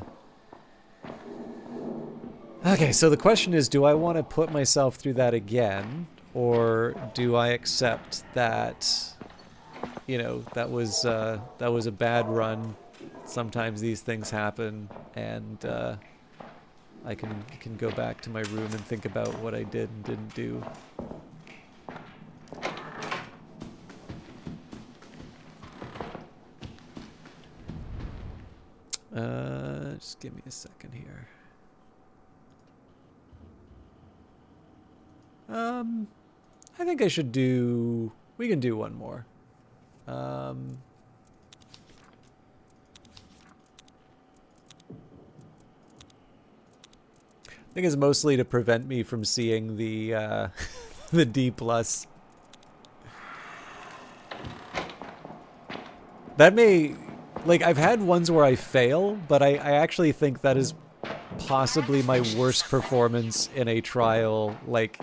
Okay, so the question is, do I want to put myself through that again? Or do I accept that, you know, that was a bad run. Sometimes these things happen, and I can go back to my room and think about what I did and didn't do. Just give me a second here. I think I should do... We can do one more. I think it's mostly to prevent me from seeing the the D+. That may... Like, I've had ones where I fail, but I actually think that is possibly my worst performance in a trial, like,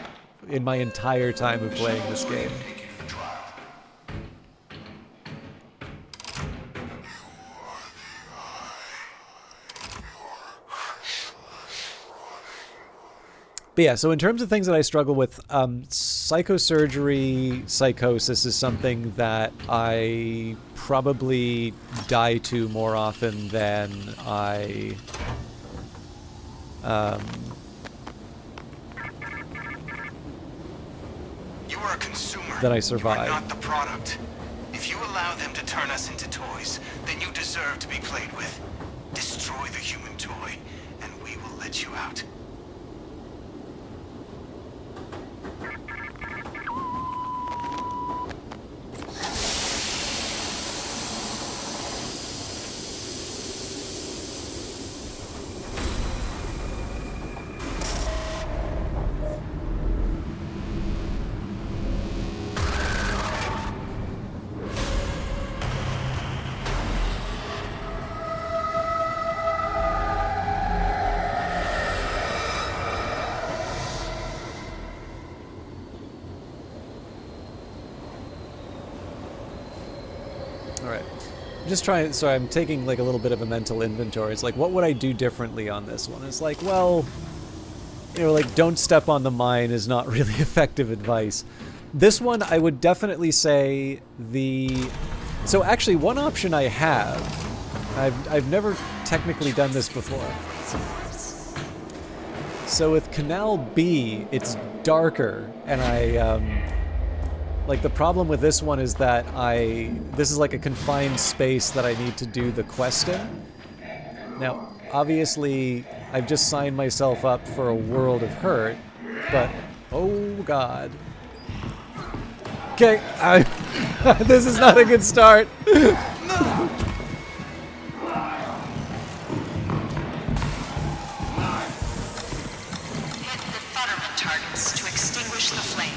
in my entire time of playing this game. But yeah, so in terms of things that I struggle with, psychosurgery, psychosis is something that I probably die to more often than I... You are a consumer. That I survive. You are not the product. If you allow them to turn us into toys, then you deserve to be played with. Destroy the human toy, and we will let you out. Just trying, so I'm taking like a little bit of a mental inventory. It's like, what would I do differently on this one? It's like, well, you know, like, don't step on the mine is not really effective advice. This one, I would definitely say so actually one option I have, I've never technically done this before. So with Canal B, it's darker, and like, the problem with this one is that this is like a confined space that I need to do the quest in. Now, obviously, I've just signed myself up for a world of hurt, but, oh god. Okay, this is not a good start. Hit the targets to extinguish the flame.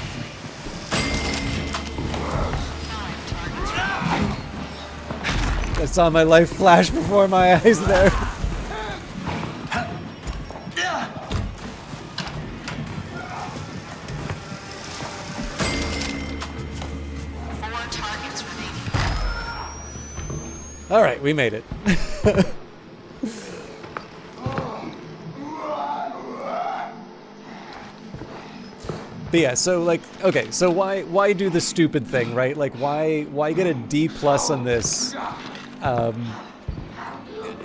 5 targets. I saw my life flash before my eyes there. 4 targets remaining. All right, we made it. But yeah, so like, okay, so why do the stupid thing, right? Like, why get a D plus on this?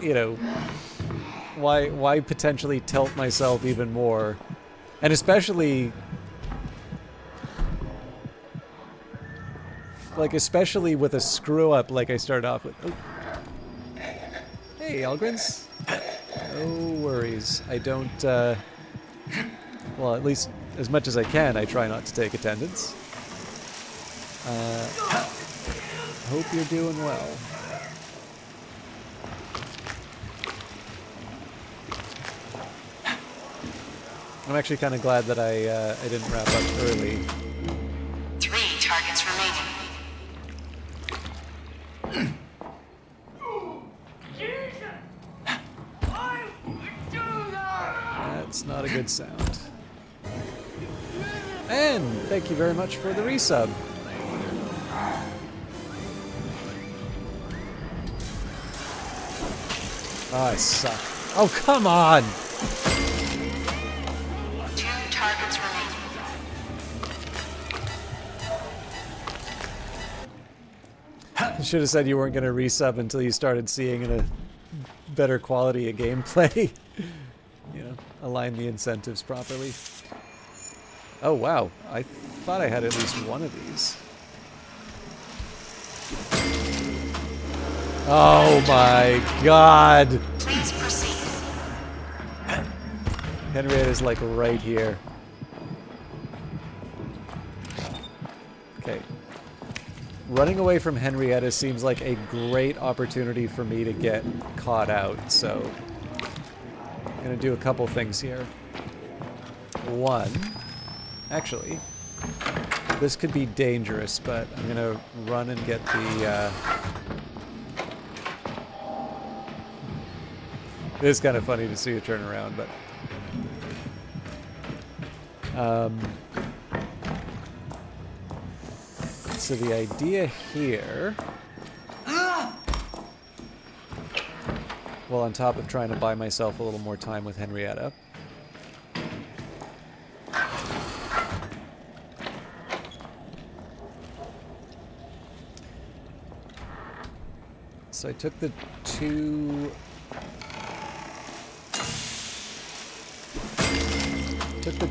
You know, why potentially tilt myself even more, and especially with a screw up like I started off with. Oh. Hey, Elgrins. No worries. I don't. Well, at least as much as I can, I try not to take attendance. Hope you're doing well. I'm actually kind of glad that I didn't wrap up early. 3 targets remaining. That's not a good sound. And thank you very much for the resub. Oh, I suck. Oh, come on! 2 targets remaining. You should have said you weren't going to resub until you started seeing a better quality of gameplay. You know, align the incentives properly. Oh, wow. I thought I had at least one of these. Oh my god! Please proceed. Henrietta's like right here. Okay. Running away from Henrietta seems like a great opportunity for me to get caught out, so I'm gonna do a couple things here. One, actually, this could be dangerous, but I'm gonna run and get the, it is kind of funny to see you turn around, but so the idea here, well, on top of trying to buy myself a little more time with Henrietta, so I took the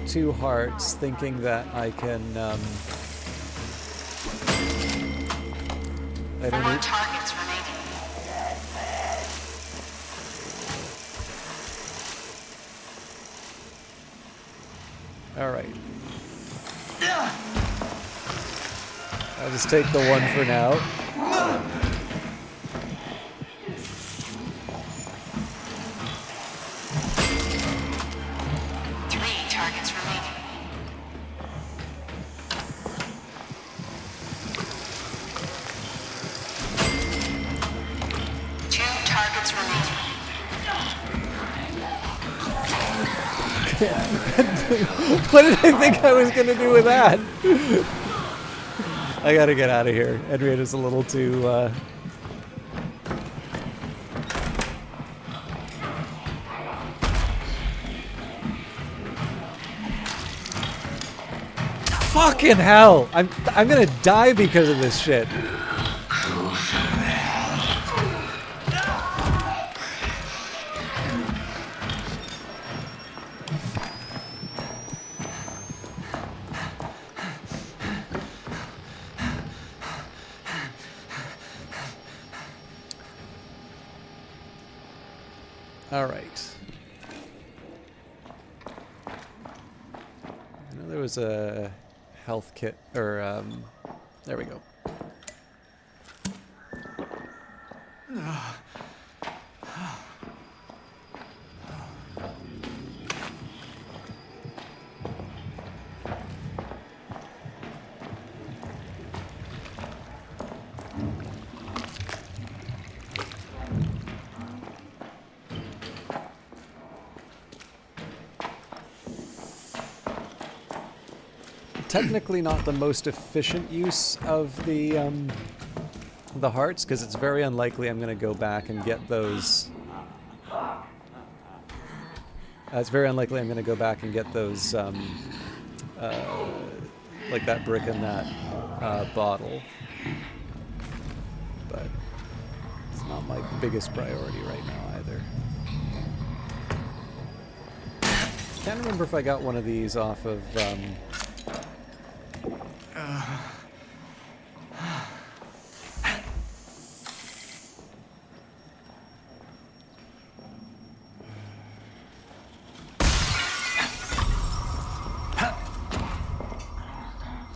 two hearts, thinking that I can, I don't 4 need, targets remaining. alright. I'll just take the one for now. 3 targets remaining. 2 targets remaining. What did I think I was gonna do with that? I gotta get out of here. Henrietta's a little too, Fucking hell! I'm gonna die because of this shit. All right. I know there was a health kit, or there we go. technically not the most efficient use of the hearts, because it's very unlikely I'm going to go back and get those. It's very unlikely I'm going to go back and get those, like that brick in that bottle. But it's not my biggest priority right now either. Can't remember if I got one of these off of.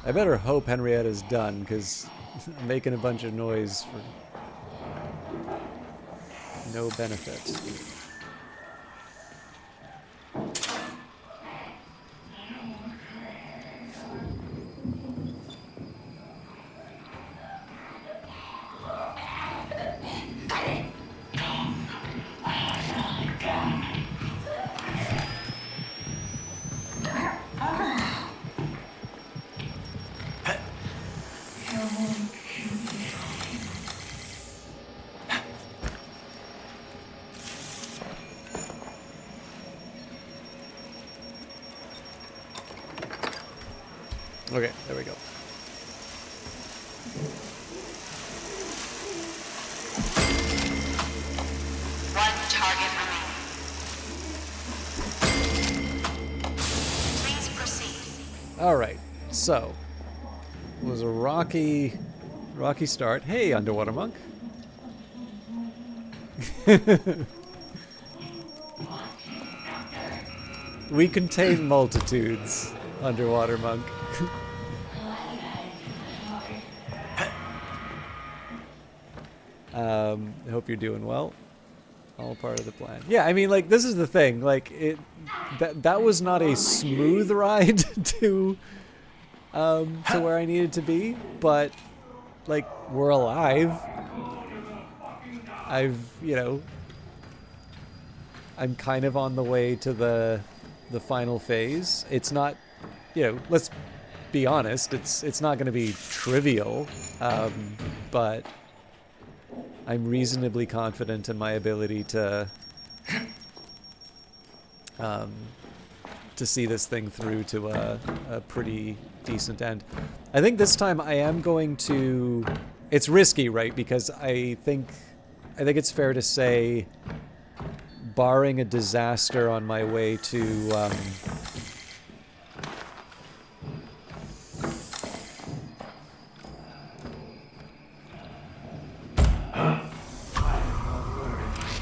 I better hope Henrietta's done, because I'm making a bunch of noise for no benefit. Okay, there we go. One target remaining. Please proceed. All right, so it was a rocky start. Hey, Underwater Monk. We contain multitudes, Underwater Monk. I hope you're doing well. All part of the plan. Yeah, I mean, like, this is the thing. Like, that was not a smooth ride to where I needed to be, but like, we're alive. I'm kind of on the way to the final phase. It's not, let's be honest, it's not going to be trivial, but I'm reasonably confident in my ability to see this thing through to a pretty decent end. I think this time I am going to. It's risky, right? Because I think it's fair to say, barring a disaster on my way to.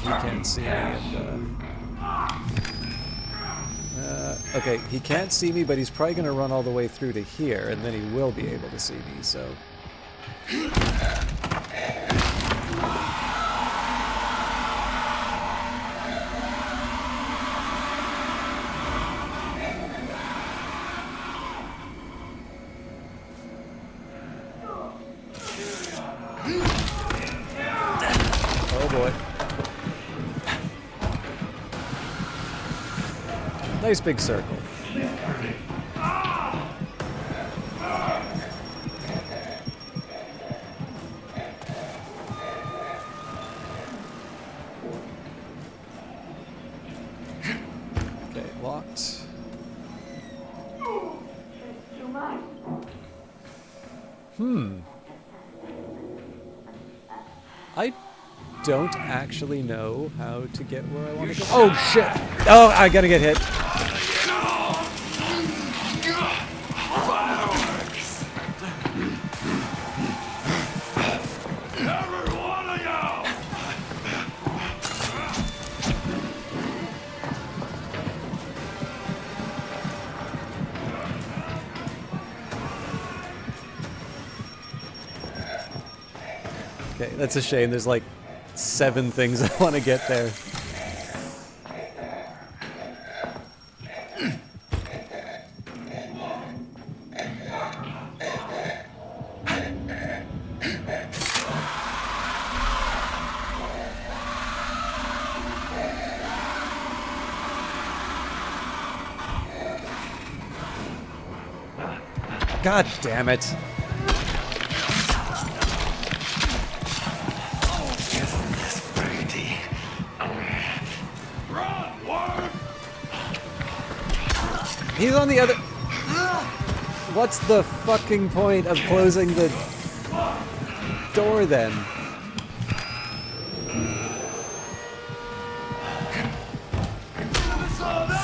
He can't see me, and okay, he can't see me, but he's probably going to run all the way through to here, and then he will be able to see me, so. Oh boy. Nice big circle. Okay, locked. I don't actually know how to get where I want to go. Oh shit! Oh, I gotta get hit. Every one of you! Okay, that's a shame. There's like 7 things I want to get there. God damn it. Run, worm! He's on the other... What's the fucking point of closing the door then?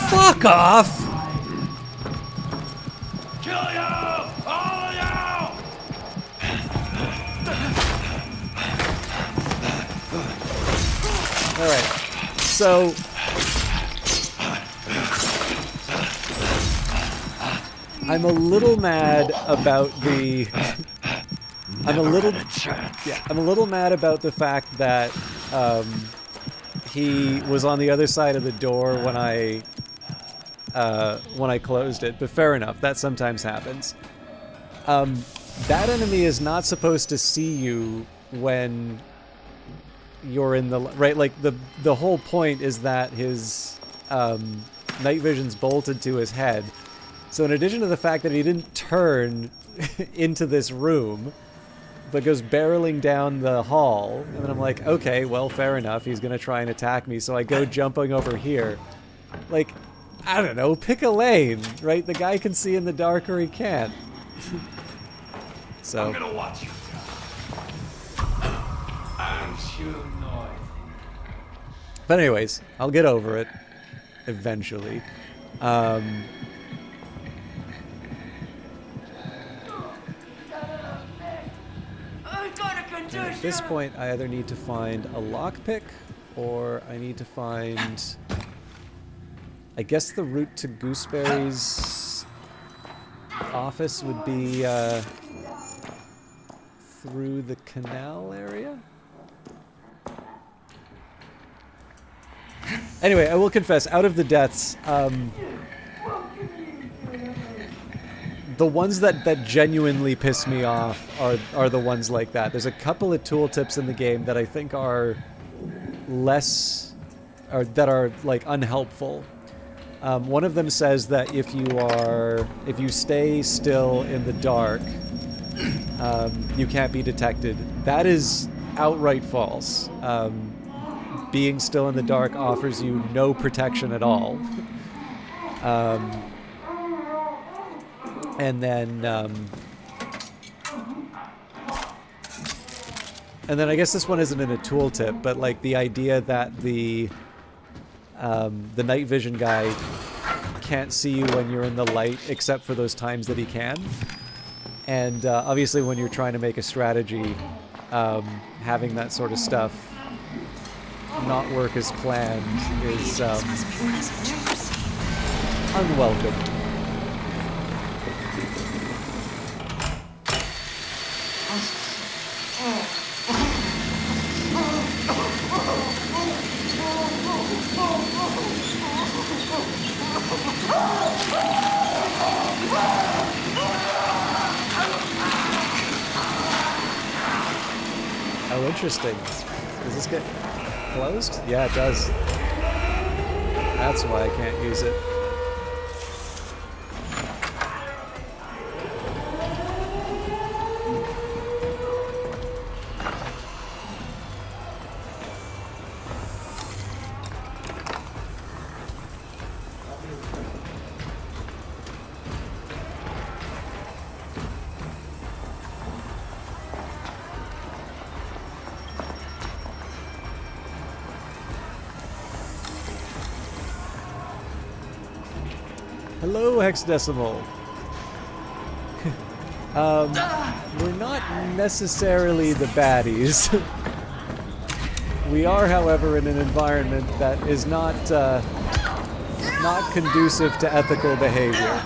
Fuck off! Kill you! All of you! Alright, so... I'm a little mad about the... I'm a little mad about the fact that he was on the other side of the door when I closed it, but fair enough, that sometimes happens. That enemy is not supposed to see you when you're in the... Right, like, the whole point is that his night vision's bolted to his head. So in addition to the fact that he didn't turn into this room, but goes barreling down the hall, and then I'm like, okay, well, fair enough, he's gonna try and attack me, so I go jumping over here. Like, I don't know, pick a lane, right? The guy can see in the dark or he can't. So... I'm gonna watch you die. And you know it. But anyways, I'll get over it. Eventually. At this point, I either need to find a lockpick, or I need to find... I guess the route to Gooseberry's office would be through the canal area? Anyway, I will confess, out of the deaths, the ones that genuinely piss me off are the ones like that. There's a couple of tooltips in the game that I think are less... or that are, like, unhelpful. One of them says that if you stay still in the dark, you can't be detected. That is outright false. Being still in the dark offers you no protection at all. And then I guess this one isn't in a tooltip, but like the idea that the night vision guy can't see you when you're in the light, except for those times that he can. And obviously, when you're trying to make a strategy, having that sort of stuff not work as planned is unwelcome. Oh, interesting. Does this get closed? Yeah, it does. That's why I can't use it. Hello, Hexadecimal. We're not necessarily the baddies. We are, however, in an environment that is not conducive to ethical behavior.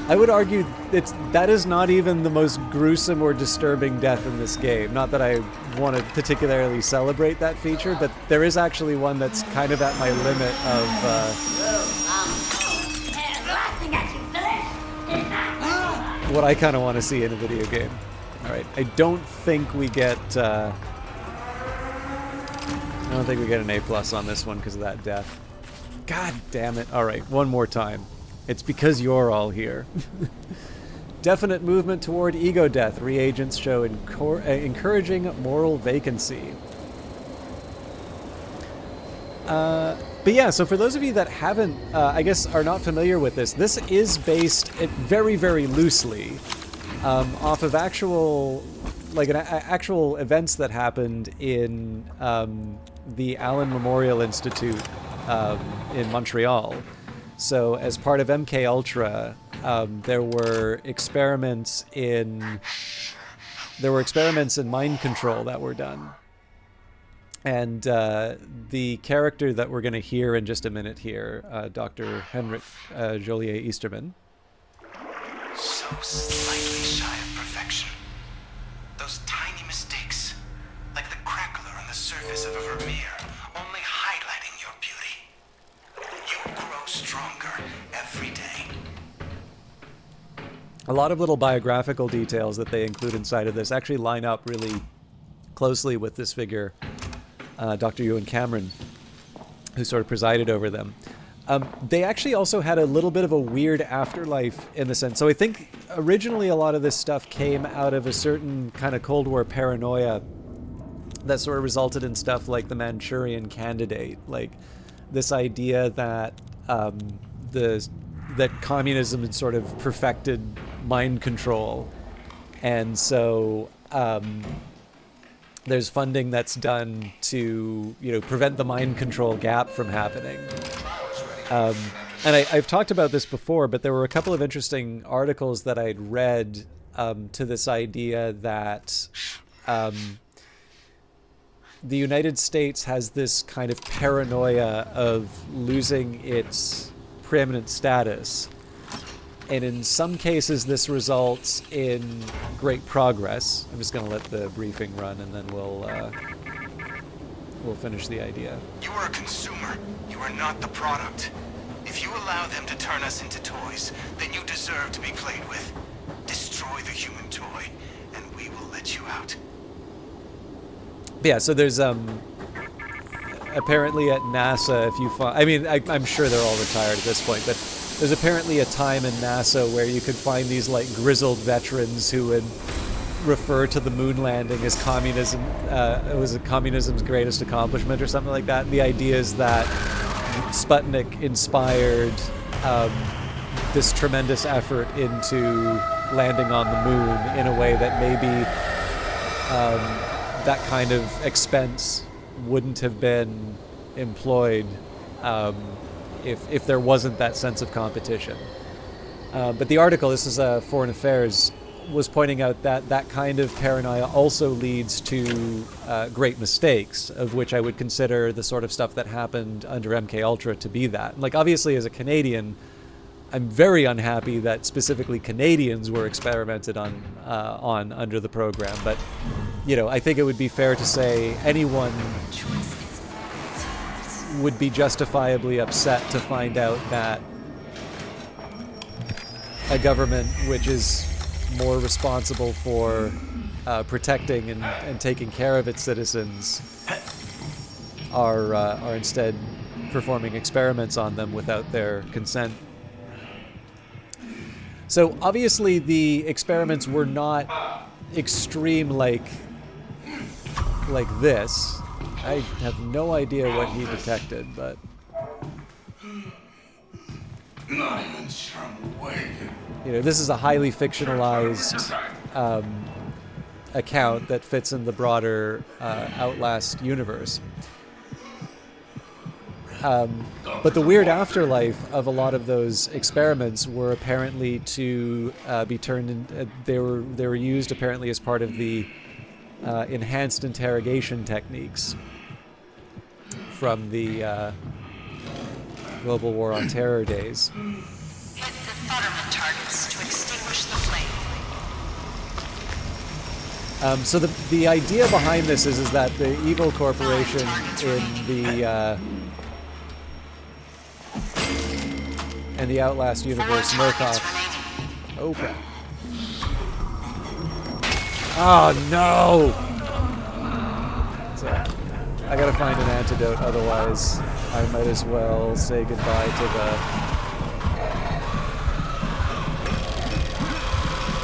I would argue that is not even the most gruesome or disturbing death in this game. Not that I want to particularly celebrate that feature, but there is actually one that's kind of at my limit of what I kind of want to see in a video game. Alright, I don't think we get an A+ on this one because of that death. God damn it. All right, one more time. It's because you're all here. Definite movement toward ego death. Reagents show encouraging moral vacancy. But yeah, so for those of you that haven't, I guess, are not familiar with this, this is based very, very loosely off of actual, like, actual events that happened in the Allen Memorial Institute in Montreal. So as part of MK Ultra, there were experiments in mind control that were done. And the character that we're going to hear in just a minute here, Dr. Henrik Joliet Easterman. So slightly shy of perfection. Those tiny mistakes, like the crackler on the surface of a Vermeer, only highlighting your beauty. You grow stronger every day. A lot of little biographical details that they include inside of this actually line up really closely with this figure. Dr. Ewan Cameron, who sort of presided over them. They actually also had a little bit of a weird afterlife in the sense. So I think originally a lot of this stuff came out of a certain kind of Cold War paranoia that sort of resulted in stuff like the Manchurian Candidate, like this idea that that communism had sort of perfected mind control, and so there's funding that's done to, prevent the mind control gap from happening. And I've talked about this before, but there were a couple of interesting articles that I'd read to this idea that the United States has this kind of paranoia of losing its preeminent status. And in some cases, this results in great progress. I'm just going to let the briefing run, and then we'll finish the idea. You are a consumer. You are not the product. If you allow them to turn us into toys, then you deserve to be played with. Destroy the human toy, and we will let you out. Yeah, so there's apparently at NASA, if you find, I mean, I'm sure they're all retired at this point, but there's apparently a time in NASA where you could find these like grizzled veterans who would refer to the moon landing as communism. It was communism's greatest accomplishment or something like that. And the idea is that Sputnik inspired this tremendous effort into landing on the moon in a way that maybe that kind of expense wouldn't have been employed if there wasn't that sense of competition. But the article, this is Foreign Affairs, was pointing out that that kind of paranoia also leads to great mistakes, of which I would consider the sort of stuff that happened under MK Ultra to be that. Like, obviously, as a Canadian, I'm very unhappy that specifically Canadians were experimented on under the program. But, I think it would be fair to say anyone would be justifiably upset to find out that a government which is more responsible for protecting and taking care of its citizens are instead performing experiments on them without their consent. So obviously the experiments were not extreme like this. I have no idea what he detected, but... Not even some way. This is a highly fictionalized account that fits in the broader Outlast universe. But the weird afterlife of a lot of those experiments were apparently to be turned in... They were used apparently as part of the enhanced interrogation techniques from the Global War on Terror days. Hit the Futterman targets to extinguish the flame. So the idea behind this is that the evil corporation in the Outlast universe, Murkoff. Okay. Oh no! So, I gotta find an antidote, otherwise I might as well say goodbye to the...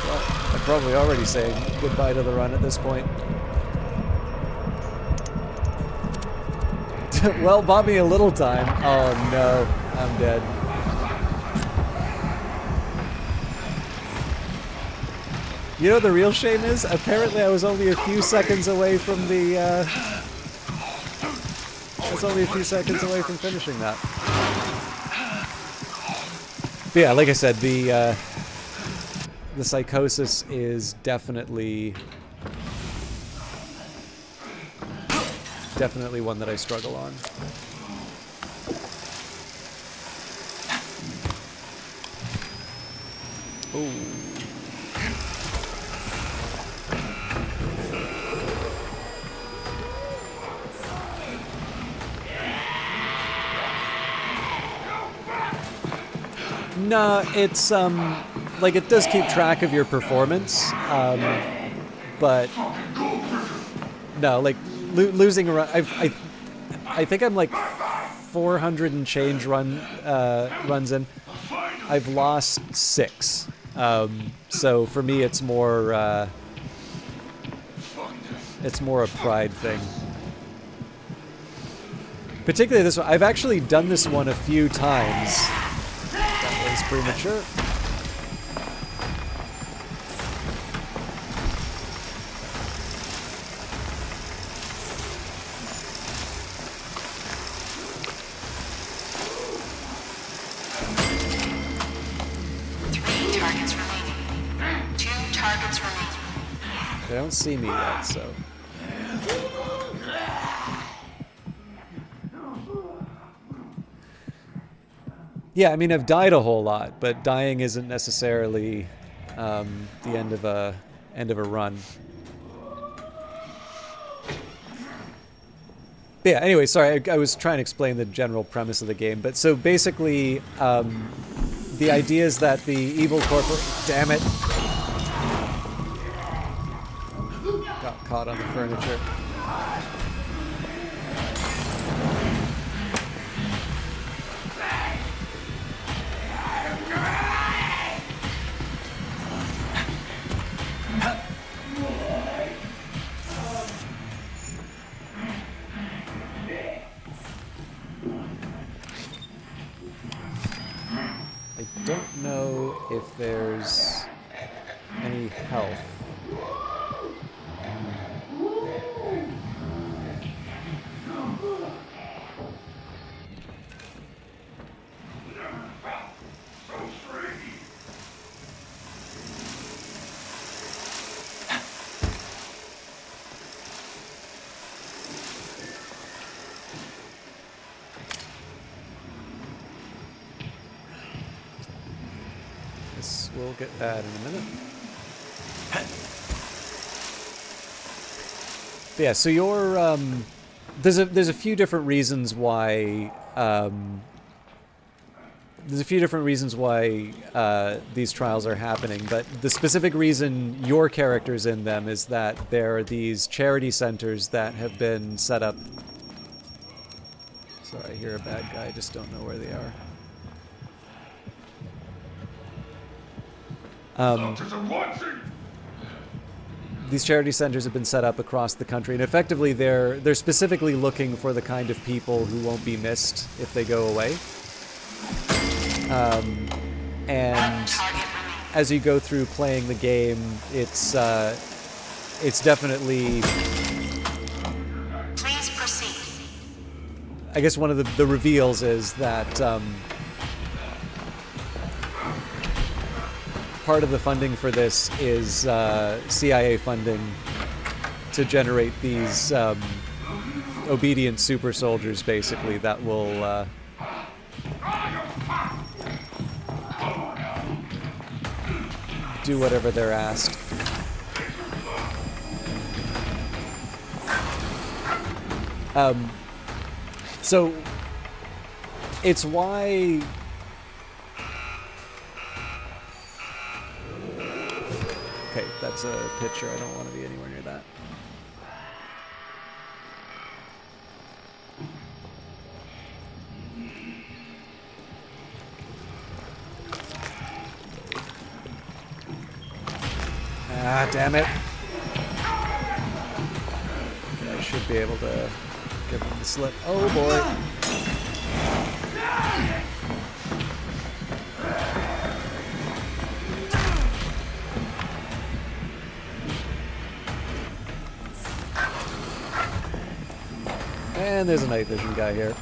Well, I'm probably already saying goodbye to the run at this point. Well, bought me a little time. Oh no, I'm dead. You know what the real shame is? Apparently I was only a few seconds away from the, I was only a few seconds away from finishing that. But yeah, like I said, the psychosis is definitely one that I struggle on. Ooh. No, it's like it does keep track of your performance, but no, like losing a run. I think I'm like 400 and change runs in. I've lost 6, so for me it's more a pride thing. Particularly this one. I've actually done this one a few times. That was premature. They don't see me yet, so... Yeah, I mean, I've died a whole lot, but dying isn't necessarily the end of a run. But yeah, anyway, sorry, I was trying to explain the general premise of the game. But so basically, the idea is that the evil damn it! Got caught on the furniture. I don't know if there's any health. This will get bad in a minute. But yeah, so you're there's a few different reasons why these trials are happening, but the specific reason your character's in them is that there are these charity centers that have been set up. Sorry, I hear a bad guy, I just don't know where they are. These charity centers have been set up across the country, and effectively they're specifically looking for the kind of people who won't be missed if they go away. And as you go through playing the game, it's definitely... Please proceed. I guess one of the reveals is that part of the funding for this is CIA funding to generate these obedient super soldiers, basically, that will do whatever they're asked. So it's why... Okay, that's a picture. I don't want to be anywhere near that. Ah, damn it. Okay, I should be able to give him the slip. Oh boy. And there's a night vision guy here.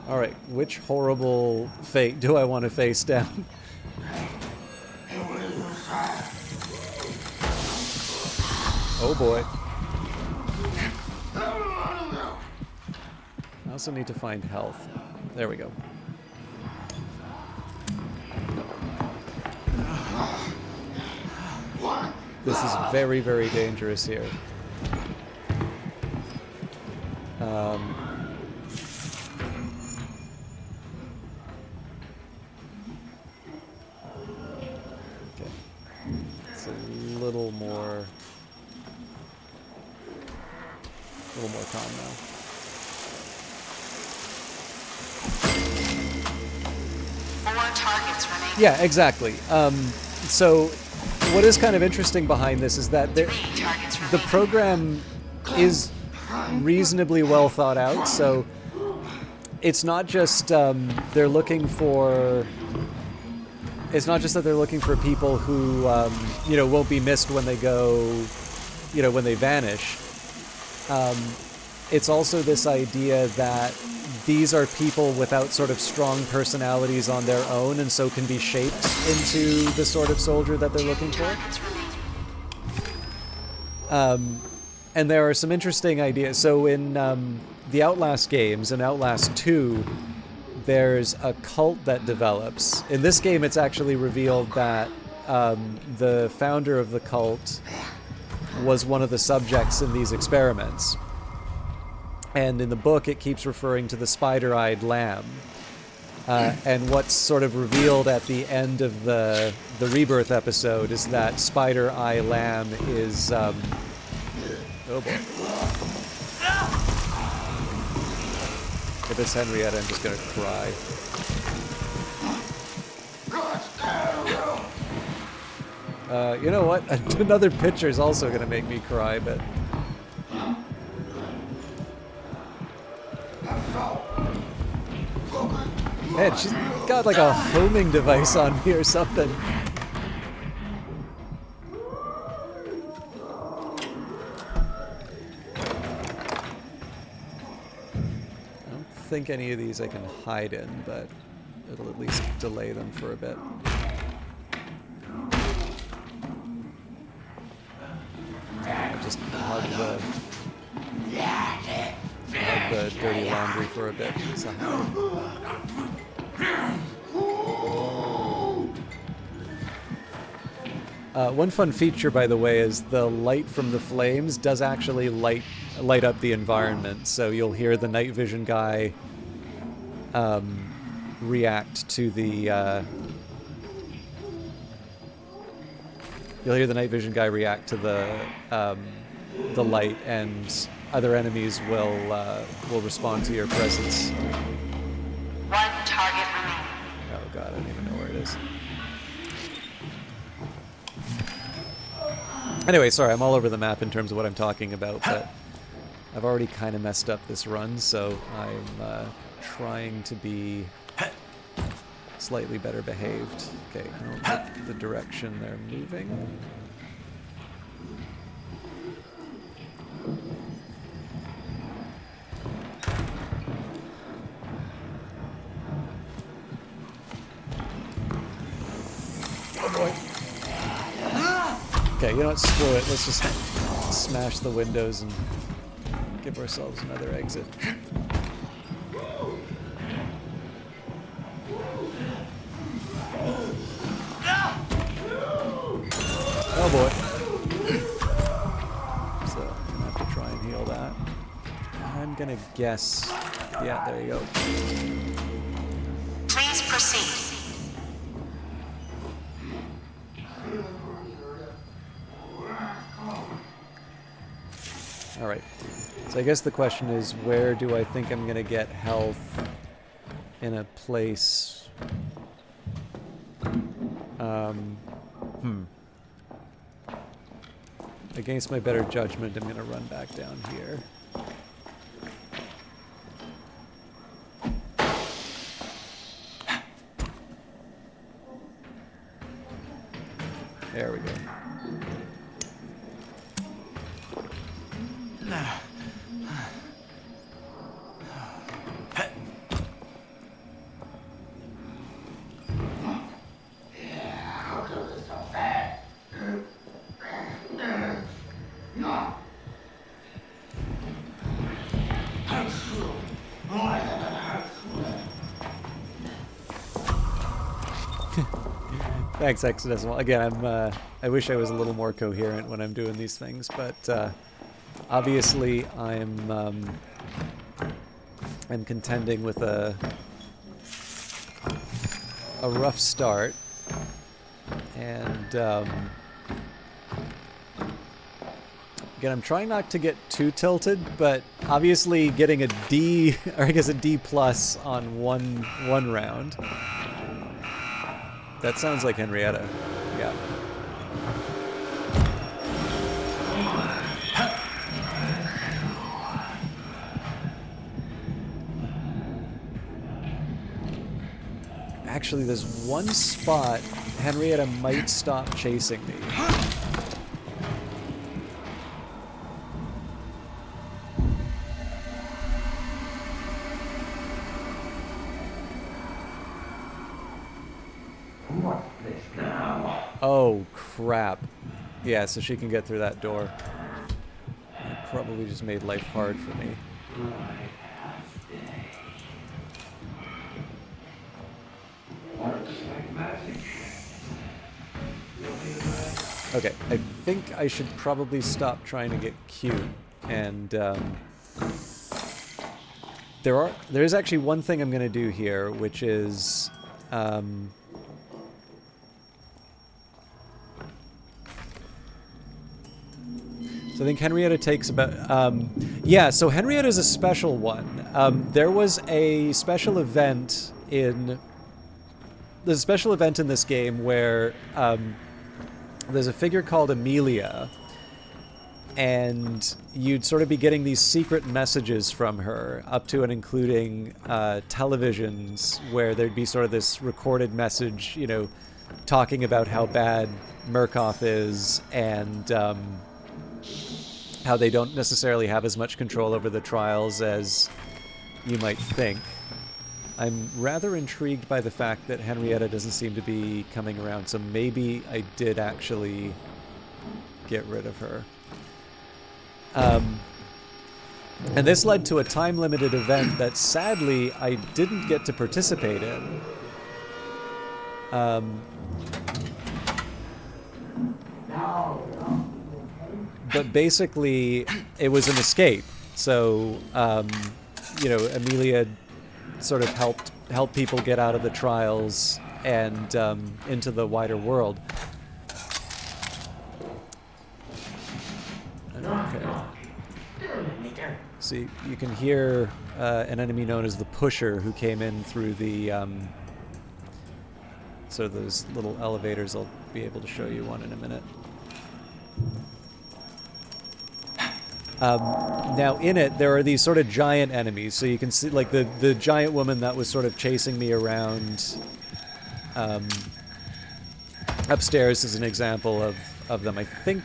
Alright, which horrible fate do I want to face down? Oh boy. I also need to find health. There we go. This is very, very dangerous here. Okay. It's a little more calm now. Targets remaining. Yeah, exactly. So what is kind of interesting behind this is that the program is reasonably well thought out. So it's not just they're looking for. It's not just that they're looking for people who won't be missed when they go, when they vanish. It's also this idea that these are people without sort of strong personalities on their own, and so can be shaped into the sort of soldier that they're looking for. And there are some interesting ideas. So in the Outlast games, in Outlast 2, there's a cult that develops. In this game, it's actually revealed that the founder of the cult was one of the subjects in these experiments. And in the book, it keeps referring to the spider-eyed lamb. And what's sort of revealed at the end of the Rebirth episode is that Spider-Eye Lamb is... oh boy. If it's Henrietta, I'm just gonna cry. You know what? Another picture is also gonna make me cry, but... Man, she's got like a homing device on me or something. I don't think any of these I can hide in, but it'll at least delay them for a bit. I'll just hug the dirty laundry for a bit. One fun feature, by the way, is the light from the flames does actually light up the environment. So you'll hear the night vision guy react to the. You'll hear the night vision guy react to the light, and other enemies will respond to your presence. One target remaining. Oh god, I don't even know where it is. Anyway, sorry, I'm all over the map in terms of what I'm talking about, but I've already kind of messed up this run, so I'm trying to be slightly better behaved. Okay, I don't like the direction they're moving. Okay, you know what, screw it. Let's just smash the windows and give ourselves another exit. Oh boy. So, I'm gonna have to try and heal that. I'm gonna guess... Yeah, there you go. Please proceed. Alright. So I guess the question is, where do I think I'm gonna get health in a place... Against my better judgment, I'm gonna run back down here. There we go. Thanks, Hexadecimal. Again, I wish I was a little more coherent when I'm doing these things, but obviously I'm contending with a rough start, and again, I'm trying not to get too tilted, but obviously getting a D, or I guess a D plus on one round. That sounds like Henrietta. Yeah. Actually, there's one spot Henrietta might stop chasing me. Oh, crap. Yeah, so she can get through that door. It probably just made life hard for me. Okay, I think I should probably stop trying to get cute, and there is actually one thing I'm going to do here, which is so I think Henrietta takes about... yeah, so Henrietta's a special one. There was a special event in... There's a special event in this game where there's a figure called Amelia, and you'd sort of be getting these secret messages from her, up to and including televisions, where there'd be sort of this recorded message, you know, talking about how bad Murkoff is, and... how they don't necessarily have as much control over the trials as you might think. I'm rather intrigued by the fact that Henrietta doesn't seem to be coming around, so maybe I did actually get rid of her. And this led to a time-limited event that sadly I didn't get to participate in. But basically, it was an escape. So, you know, Amelia sort of helped people get out of the trials and into the wider world. Okay. So you can hear an enemy known as the Pusher, who came in through the sort of those little elevators. I'll be able to show you one in a minute. Now in it, there are these sort of giant enemies. So you can see, like, the giant woman that was sort of chasing me around upstairs is an example of them. I think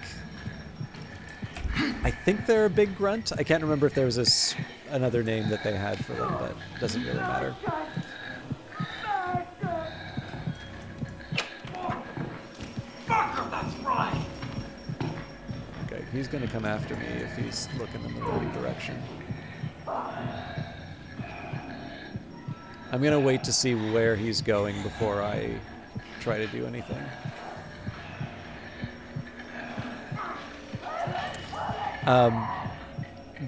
they're a big grunt. I can't remember if there was another name that they had for them, but it doesn't really matter. Okay, he's gonna come after me if he's looking in the wrong direction. I'm gonna wait to see where he's going before I try to do anything.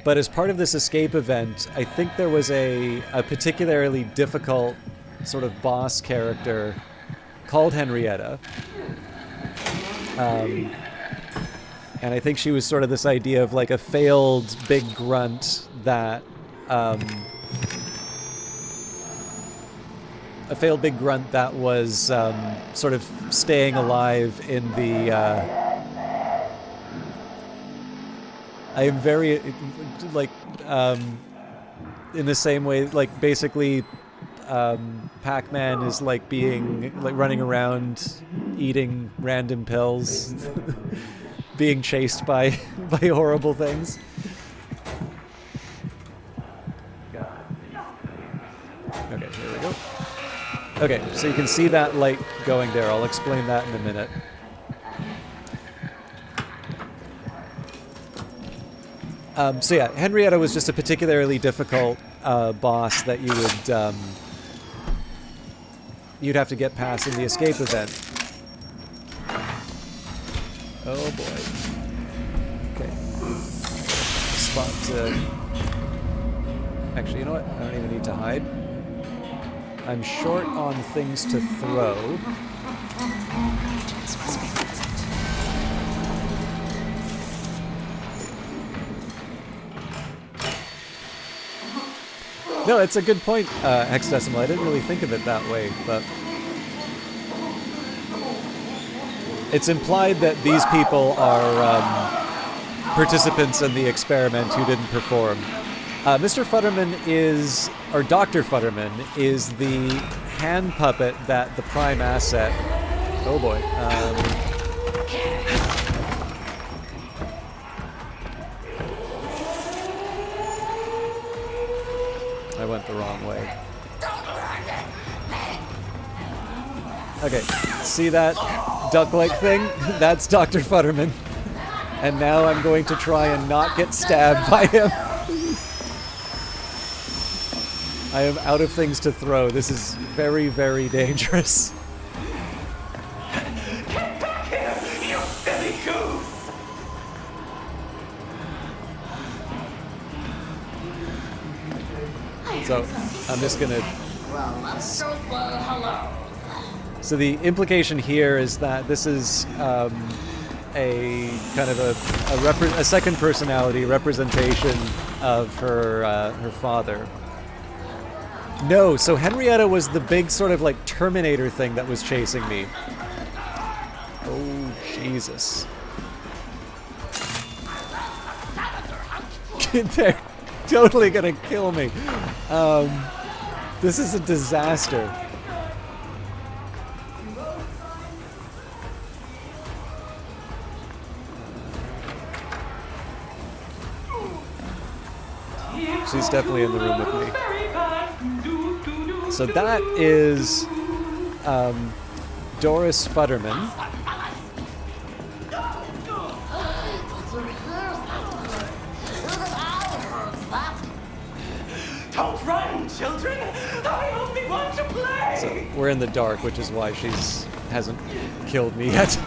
But as part of this escape event, I think there was a particularly difficult sort of boss character called Henrietta. And I think she was sort of this idea of like a failed big grunt that was sort of staying alive in the I am very like in the same way, like basically Pac-Man is like running around eating random pills being chased by horrible things. Okay, here we go. Okay, so you can see that light going there. I'll explain that in a minute. So yeah, Henrietta was just a particularly difficult boss that you would you'd have to get past in the escape event. Oh boy. Okay. Spot. Actually, you know what? I don't even need to hide. I'm short on things to throw. No, it's a good point, Hexadecimal. I didn't really think of it that way, but it's implied that these people are participants in the experiment who didn't perform. Mr. Futterman is, or Dr. Futterman, is the hand puppet that the Prime Asset... Oh boy. I went the wrong way. Okay, see that duck-like thing? That's Dr. Futterman. And now I'm going to try and not get stabbed by him. I am out of things to throw. This is very, very dangerous. Get back here, you silly goose! So I'm just gonna... Well, let's go say hello. So the implication here is that this is a kind of a second personality representation of her her father. No, so Henrietta was the big sort of like Terminator thing that was chasing me. Oh, Jesus. They're totally gonna kill me. This is a disaster. She's definitely in the room with me. So that is Doris Futterman. Don't run, children! I only want to play! So we're in the dark, which is why she's hasn't killed me yet.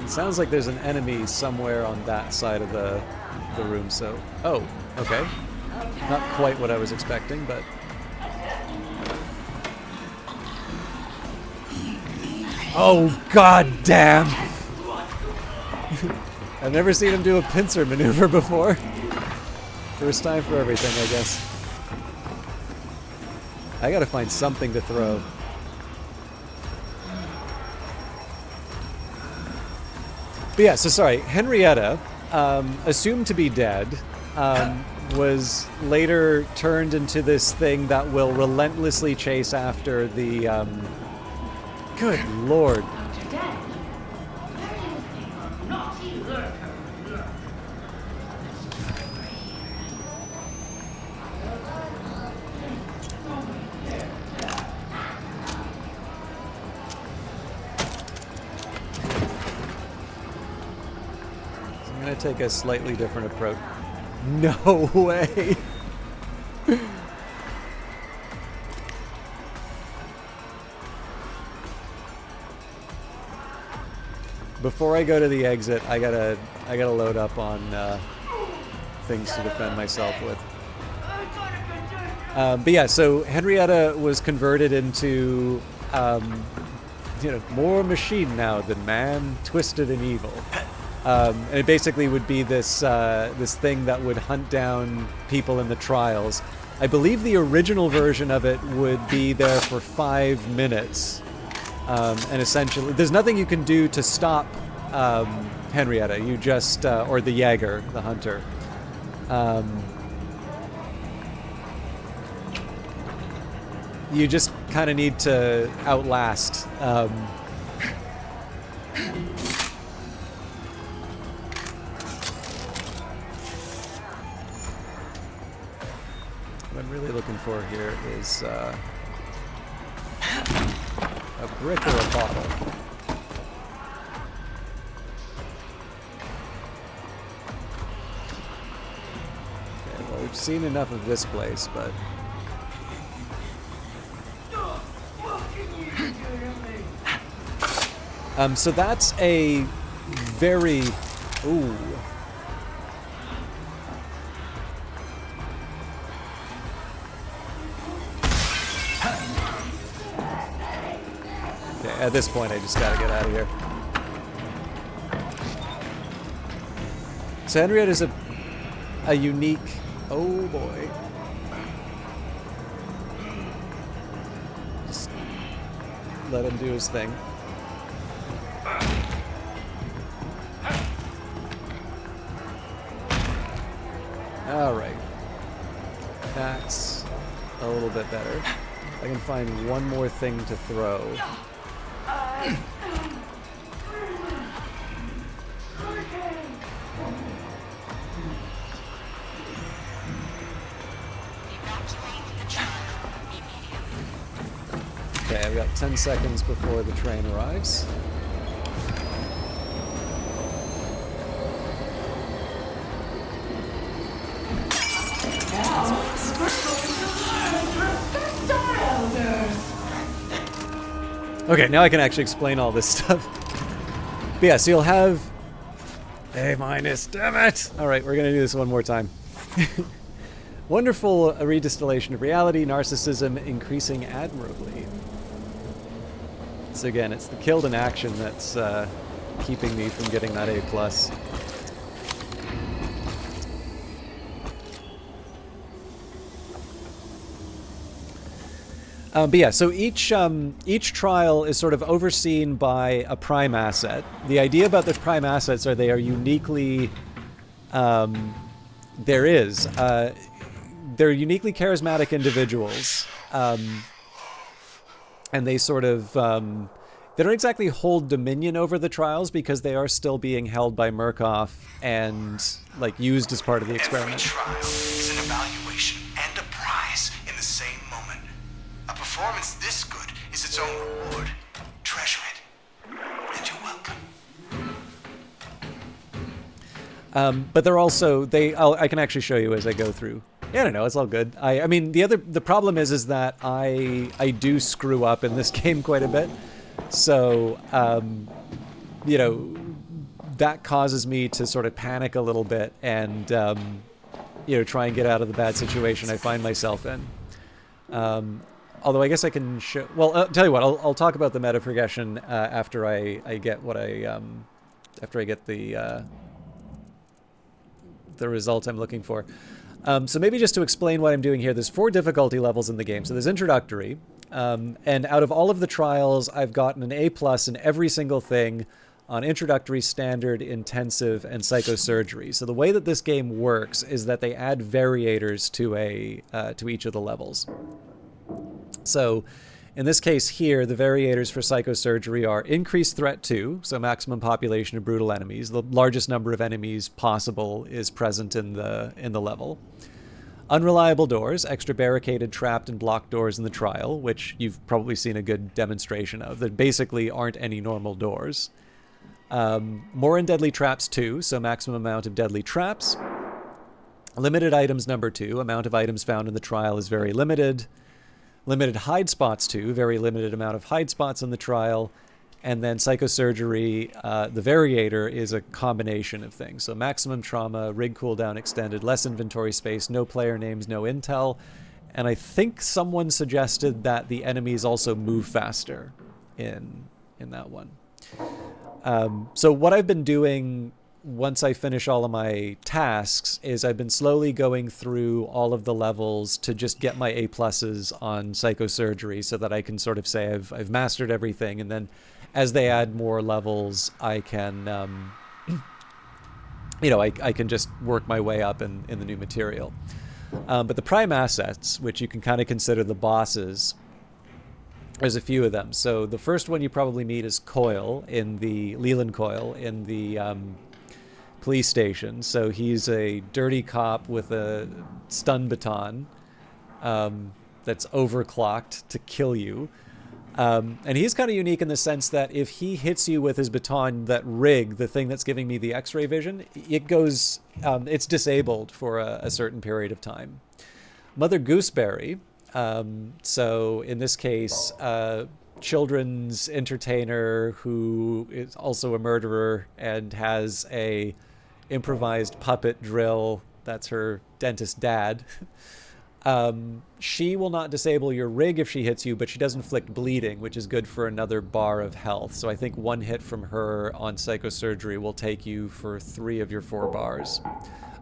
It sounds like there's an enemy somewhere on that side of the room, so... Oh, okay. Not quite what I was expecting, but... Oh, god damn! I've never seen him do a pincer maneuver before. First time for everything, I guess. I gotta find something to throw. But yeah, so sorry, Henrietta, assumed to be dead, was later turned into this thing that will relentlessly chase after the, good lord. I'm gonna take a slightly different approach. No way! Before I go to the exit, I gotta load up on things to defend myself with. But yeah, so Henrietta was converted into more machine now than man, twisted and evil. And it basically would be this this thing that would hunt down people in the trials. I believe the original version of it would be there for 5 minutes. And essentially, there's nothing you can do to stop Henrietta. You just, or the Jaeger, the hunter. You just kind of need to outlast. What I'm really looking for here is a brick or a bottle. Okay, well, we've seen enough of this place, but... so that's a very... Ooh. Okay, at this point I just gotta get out of here. So Henriette is a unique... Oh boy. Just let him do his thing. Alright. That's a little bit better. I can find one more thing to throw. Okay, I've got 10 seconds before the train arrives. Okay, now I can actually explain all this stuff. But yeah, so you'll have A minus, damn it! Alright, we're gonna do this one more time. Wonderful redistillation of reality, narcissism increasing admirably. So again, it's the killed in action that's keeping me from getting that A+. But yeah, so each trial is sort of overseen by a prime asset. The idea about the prime assets are they are uniquely, they're uniquely charismatic individuals, and they sort of, they don't exactly hold dominion over the trials because they are still being held by Murkoff and like used as part of the experiment. Every trial is an evaluation and a prize in the same moment. A performance this good is its own reward. Treasure it, and you're welcome. But they're also I can actually show you as I go through. Yeah, no, it's all good. I mean, the problem is that I do screw up in this game quite a bit, so you know, that causes me to sort of panic a little bit and you know, try and get out of the bad situation I find myself in. Although I guess I can show... Well, tell you what, I'll talk about the meta progression after I get what after I get the result I'm looking for. So maybe just to explain what I'm doing here, there's 4 difficulty levels in the game. So there's introductory, and out of all of the trials, I've gotten an A+ in every single thing on introductory, standard, intensive, and psychosurgery. So the way that this game works is that they add variators to each of the levels. So in this case here, the variators for psychosurgery are increased threat 2, so maximum population of brutal enemies. The largest number of enemies possible is present in the level. Unreliable doors, extra barricaded, trapped, and blocked doors in the trial, which you've probably seen a good demonstration of. There basically aren't any normal doors. More and deadly traps 2, so maximum amount of deadly traps. Limited items number 2, amount of items found in the trial is very limited. Limited hide spots 2, very limited amount of hide spots in the trial. And then psychosurgery, the variator is a combination of things. So maximum trauma, rig cooldown extended, less inventory space, no player names, no intel, And I think someone suggested that the enemies also move faster in that one. So what I've been doing once I finish all of my tasks is I've been slowly going through all of the levels to just get my A+ on psychosurgery so that I can sort of say I've mastered everything, and then as they add more levels I can I can just work my way up in the new material. But the prime assets, which you can kind of consider the bosses, there's a few of them. So the first one you probably meet is Leland Coyle in the police station. So he's a dirty cop with a stun baton that's overclocked to kill you. And he's kind of unique in the sense that if he hits you with his baton, that rig, the thing that's giving me the X-ray vision, it goes, it's disabled for a certain period of time. Mother Gooseberry, so in this case, children's entertainer who is also a murderer and has a improvised puppet drill. That's her dentist dad. She will not disable your rig if she hits you, but she does inflict bleeding, which is good for another bar of health. So I think one hit from her on psychosurgery will take you for 3 of your 4 bars.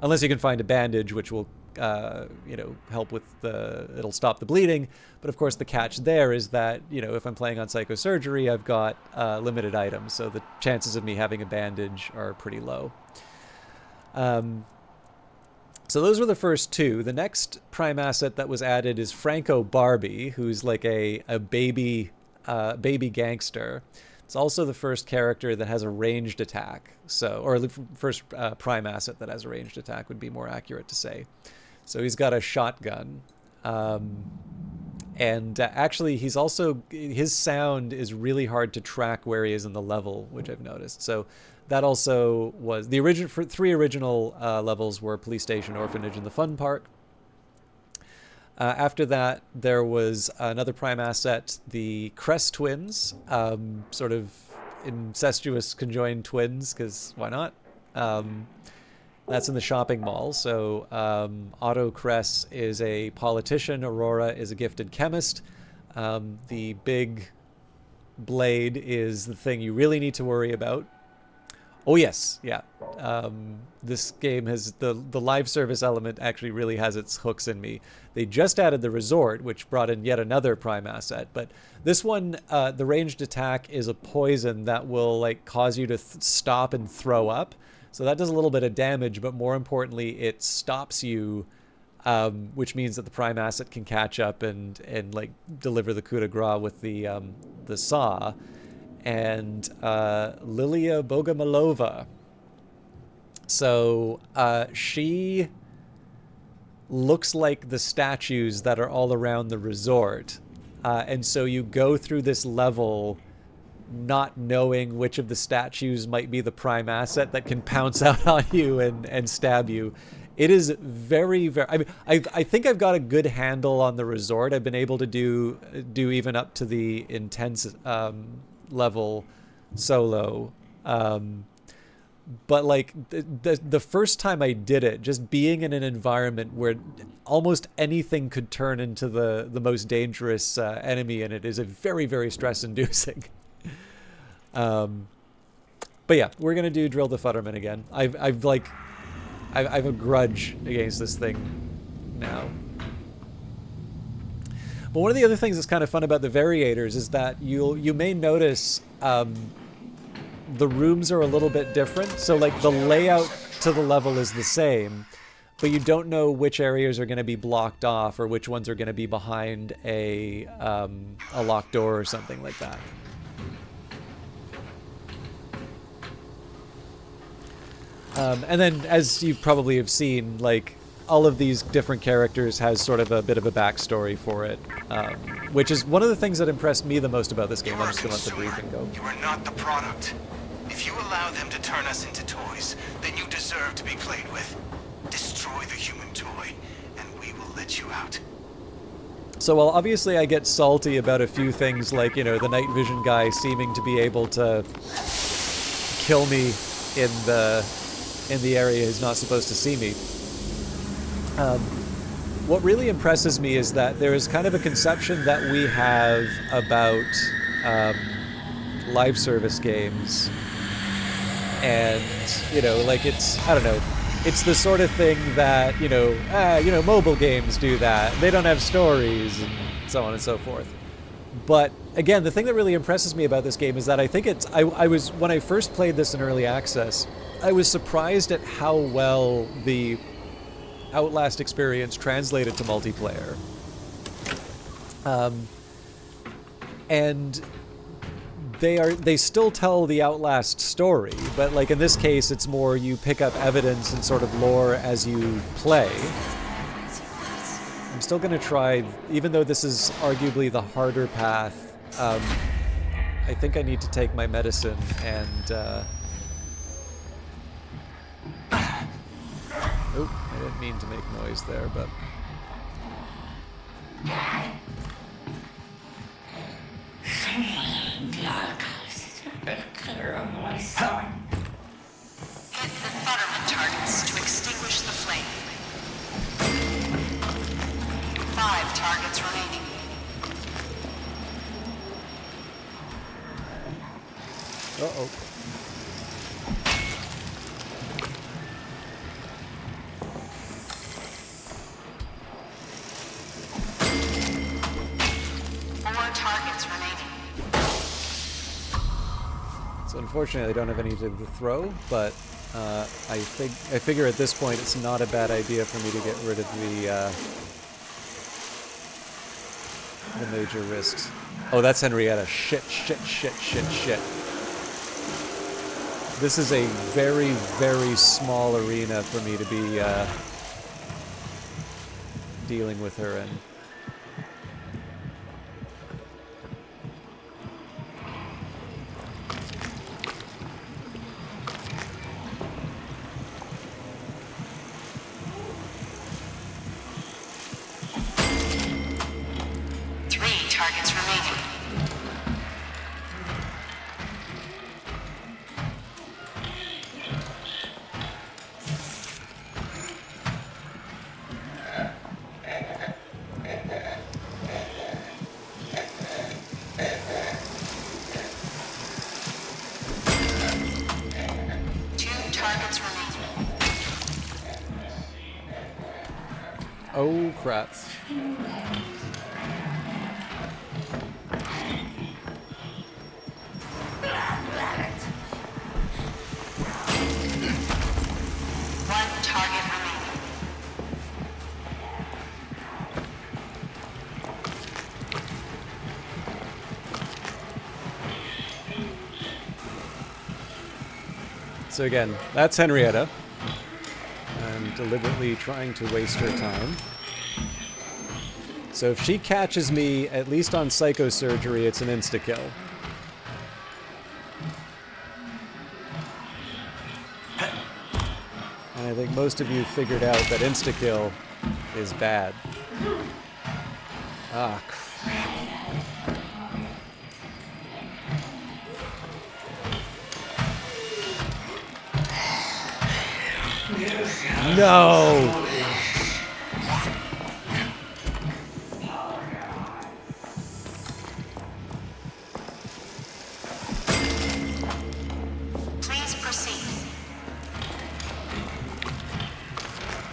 Unless you can find a bandage, which will, help with it'll stop the bleeding. But of course the catch there is that, if I'm playing on psychosurgery, I've got limited items. So the chances of me having a bandage are pretty low. So those were the first 2. The next prime asset that was added is Franco Barbie, who's like a baby gangster. It's also the first character that has a ranged attack. Or the first prime asset that has a ranged attack would be more accurate to say. So he's got a shotgun. And actually his sound is really hard to track where he is in the level, which I've noticed. So that also was the original. 3 original levels were Police Station, Orphanage, and the Fun Park. After that, there was another prime asset, the Crest twins, sort of incestuous conjoined twins, because why not? That's in the shopping mall. So Otto Kress is a politician. Aurora is a gifted chemist. The big blade is the thing you really need to worry about. Oh yes, yeah. This game has the live service element actually really has its hooks in me. They just added the resort, which brought in yet another prime asset. But this one, the ranged attack is a poison that will cause you to stop and throw up. So that does a little bit of damage, but more importantly, it stops you, which means that the prime asset can catch up and deliver the coup de grace with the saw. And Lilia Bogomolova. So she looks like the statues that are all around the resort. And so you go through this level not knowing which of the statues might be the prime asset that can pounce out on you and stab you. It is very, very... I mean, I think I've got a good handle on the resort. I've been able to do even up to the intense... level solo, but the first time I did it, just being in an environment where almost anything could turn into the most dangerous enemy in it is a very, very stress-inducing. But yeah, we're gonna do Drill the Futterman again. I've a grudge against this thing now. But one of the other things that's kind of fun about the variators is that you may notice the rooms are a little bit different. So the layout to the level is the same, but you don't know which areas are going to be blocked off or which ones are going to be behind a locked door or something like that. And then, as you probably have seen, all of these different characters has sort of a bit of a backstory for it, which is one of the things that impressed me the most about this game. I'm just going to let the briefing go. You are not the product. If you allow them to turn us into toys, then you deserve to be played with. Destroy the human toy, and we will let you out. So while obviously I get salty about a few things like, the night vision guy seeming to be able to kill me in the area he's not supposed to see me, what really impresses me is that there is kind of a conception that we have about live service games, and like it's, I don't know, it's the sort of thing that mobile games do that. They don't have stories and so on and so forth. But again, the thing that really impresses me about this game is that I think it's, I was, when I first played this in early access, I was surprised at how well the Outlast experience translated to multiplayer. And they still tell the Outlast story, but like in this case, it's more you pick up evidence and sort of lore as you play. I'm still gonna try, even though this is arguably the harder path. I think I need to take my medicine and. Oh, I didn't mean to make noise there, but. Hit the Futterman targets to extinguish the flame. 5 targets remaining. Uh-oh. So unfortunately, I don't have anything to throw, but I figure at this point it's not a bad idea for me to get rid of the major risks. Oh, that's Henrietta. Shit. This is a very, very small arena for me to be dealing with her in. Oh, crap. One target remaining. So again, that's Henrietta. I'm deliberately trying to waste her time. So if she catches me, at least on psychosurgery, it's an insta-kill. And I think most of you figured out that insta-kill is bad. Ah, crap. No! Please proceed.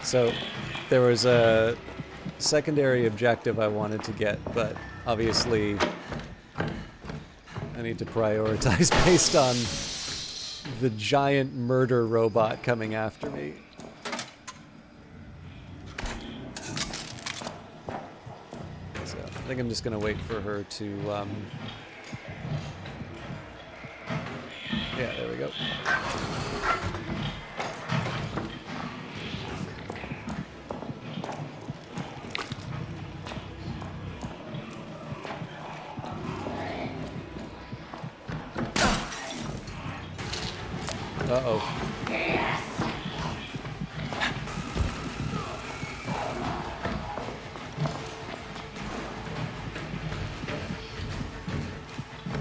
So, there was a secondary objective I wanted to get, but obviously I need to prioritize based on the giant murder robot coming after me. So I think I'm just gonna wait for her to, yeah, there we go. Uh-oh.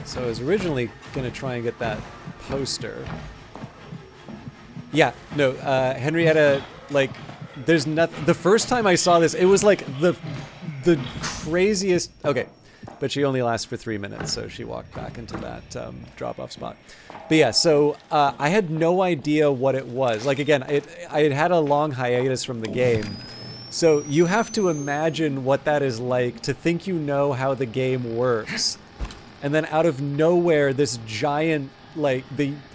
So I was originally going to try and get that poster. Yeah, no, Henrietta, like, there's nothing. The first time I saw this, it was like the craziest. Okay, but she only lasts for 3 minutes, so she walked back into that drop-off spot. But yeah, so I had no idea what it was. Like again, I had had a long hiatus from the game, so you have to imagine what that is like to think you know how the game works, and then out of nowhere, this giant like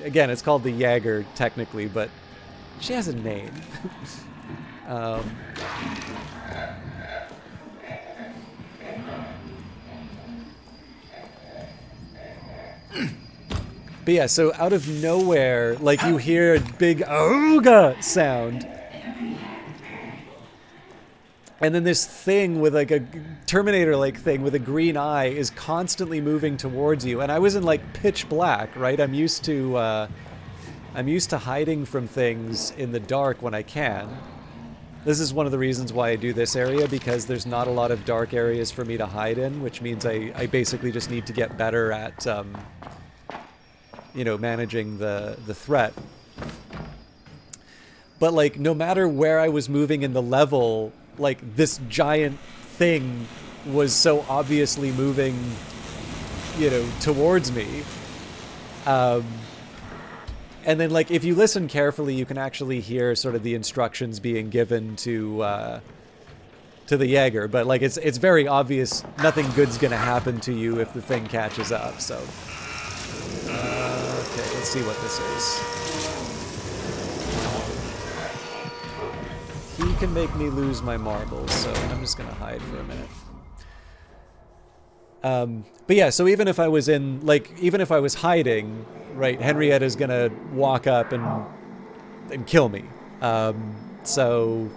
again, it's called the Jaeger technically, but she has a name. But yeah, so out of nowhere, like you hear a big "Ooga" sound. And then this thing with like a Terminator-like thing with a green eye is constantly moving towards you. And I was in like pitch black, right? I'm used to hiding from things in the dark when I can. This is one of the reasons why I do this area, because there's not a lot of dark areas for me to hide in, which means I basically just need to get better at you know, managing the threat. But like no matter where I was moving in the level, like this giant thing was so obviously moving, you know, towards me. And then like if you listen carefully, you can actually hear sort of the instructions being given to the Jaeger, but like it's very obvious nothing good's gonna happen to you if the thing catches up. So okay, let's see what this is. He can make me lose my marbles, so I'm just gonna hide for a minute. But yeah, so even if I was hiding, right, Henrietta's gonna walk up and kill me. So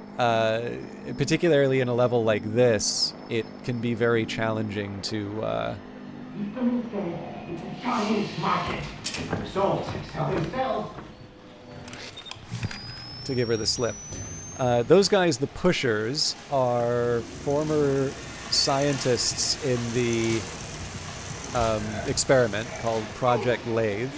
particularly in a level like this, it can be very challenging to give her the slip. Those guys, the pushers, are former scientists in the experiment called Project Lathe.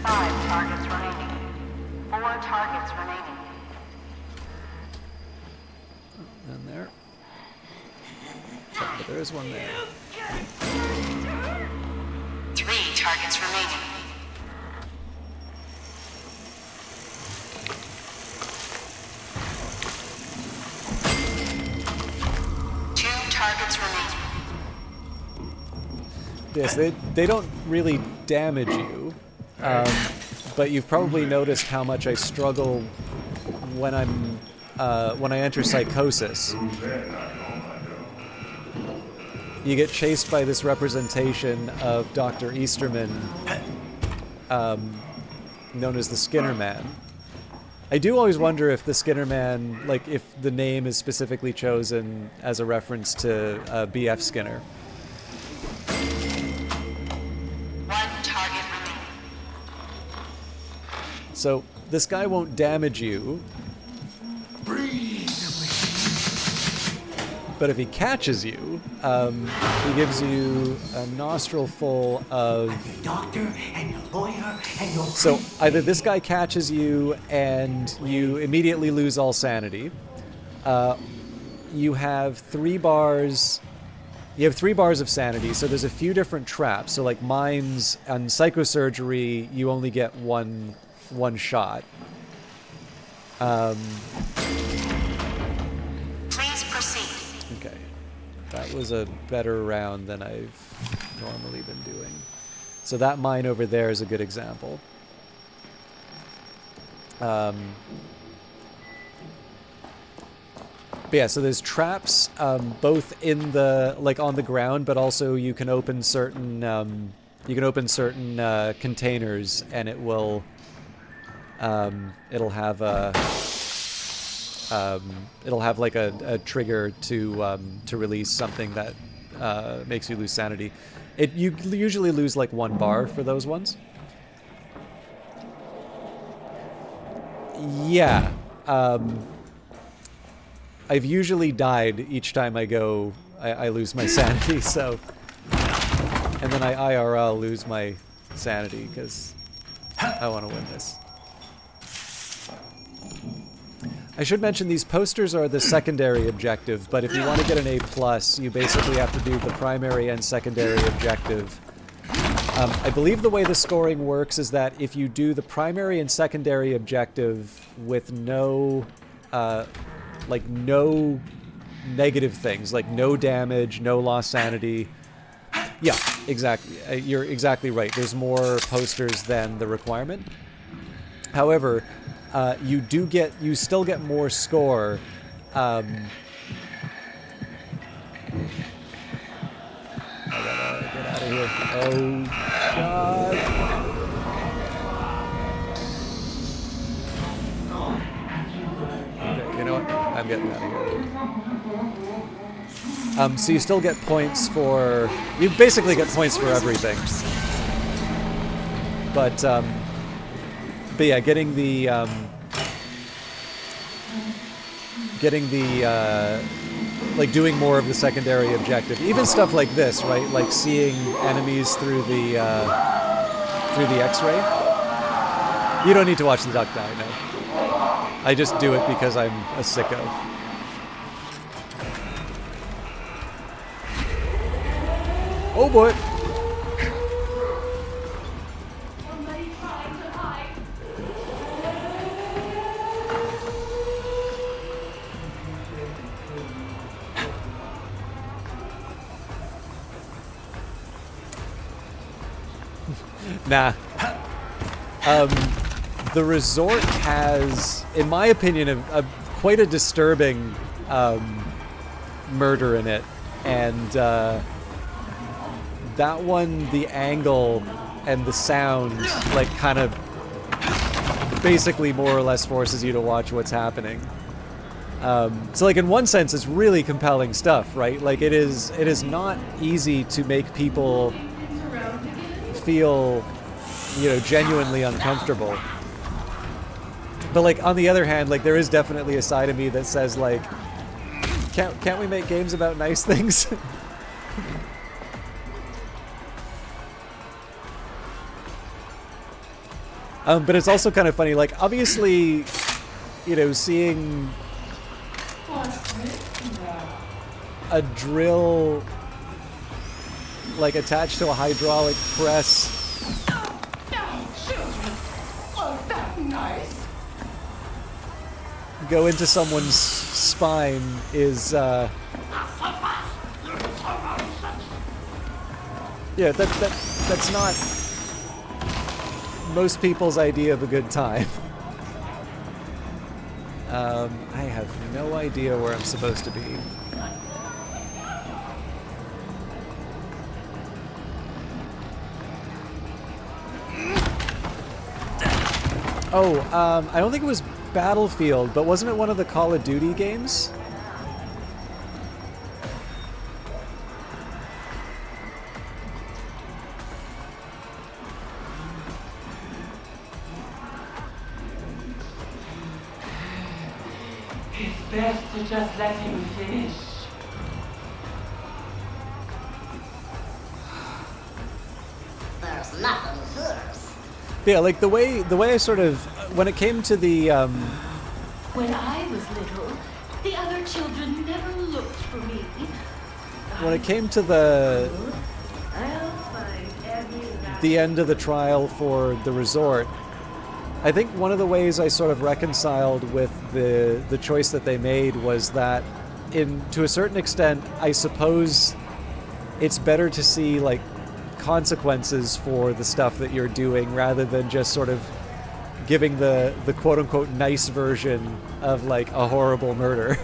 5 targets remaining. 4 targets remaining. And there. But there is one there. 3 targets remaining. 2 targets remaining. Yes, they don't really damage you, but you've probably noticed how much I struggle when I enter psychosis. You get chased by this representation of Dr. Easterman, known as the Skinner Man. I do always wonder if the Skinner Man, like if the name is specifically chosen as a reference to B.F. Skinner. 1 target remaining. So this guy won't damage you, but if he catches you, he gives you a nostril full of... Doctor and your lawyer and your... So either this guy catches you and you immediately lose all sanity. You have 3 bars... You have 3 bars of sanity, so there's a few different traps. So like mines on psychosurgery, you only get one shot. Please proceed. Okay. That was a better round than I've normally been doing. So that mine over there is a good example. But yeah, so there's traps both in the on the ground, but also you can open certain containers, and it will it'll have like a trigger to release something that makes you lose sanity. You usually lose like 1 bar for those ones. Yeah. I've usually died each time I go. I lose my sanity, so, and then I IRL lose my sanity because I want to win this. I should mention these posters are the secondary objective, but if you want to get an A+, you basically have to do the primary and secondary objective. I believe the way the scoring works is that if you do the primary and secondary objective with no, like no negative things, like no damage, no lost sanity. Yeah, exactly. You're exactly right. There's more posters than the requirement. However, you still get more score. I gotta get out of here. Oh, God. Okay, you know what? I'm getting out of here. So you still get points for... You basically get points for everything. But yeah, getting the like doing more of the secondary objective, even stuff like this, right? Like seeing enemies through the X-ray. You don't need to watch the duck die, no. I just do it because I'm a sicko. Oh boy. Nah. The resort has, in my opinion, quite a disturbing murder in it, and that one, the angle and the sound, like, kind of basically more or less forces you to watch what's happening. So, like, in one sense, it's really compelling stuff, right? Like, it is not easy to make people feel, you know, genuinely uncomfortable. But, like, on the other hand, like, there is definitely a side of me that says, like, can't we make games about nice things? But it's also kind of funny, like, obviously, you know, seeing a drill, like, attached to a hydraulic press go into someone's spine is, yeah, that's not most people's idea of a good time. I have no idea where I'm supposed to be. Oh, I don't think it was Battlefield, but wasn't it one of the Call of Duty games? It's best to just let him finish. There's nothing first. Yeah, like the way I sort of, when it came to the When I was little, the other children never looked for me. when it came to the I'll find the end of the trial for the resort, I think one of the ways I sort of reconciled with the choice that they made was that, to a certain extent, I suppose it's better to see, like, consequences for the stuff that you're doing rather than just sort of giving the quote-unquote nice version of, like, a horrible murder.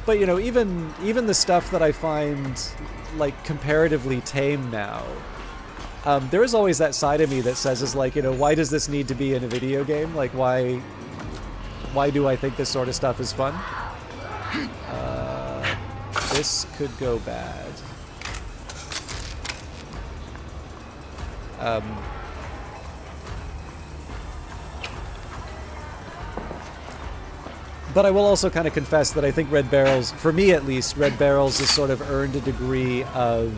But, you know, even the stuff that I find, like, comparatively tame now, there is always that side of me that says, is like, you know, why does this need to be in a video game? Like, why do I think this sort of stuff is fun? This could go bad. But I will also kind of confess that I think Red Barrels, for me at least, Red Barrels has sort of earned a degree of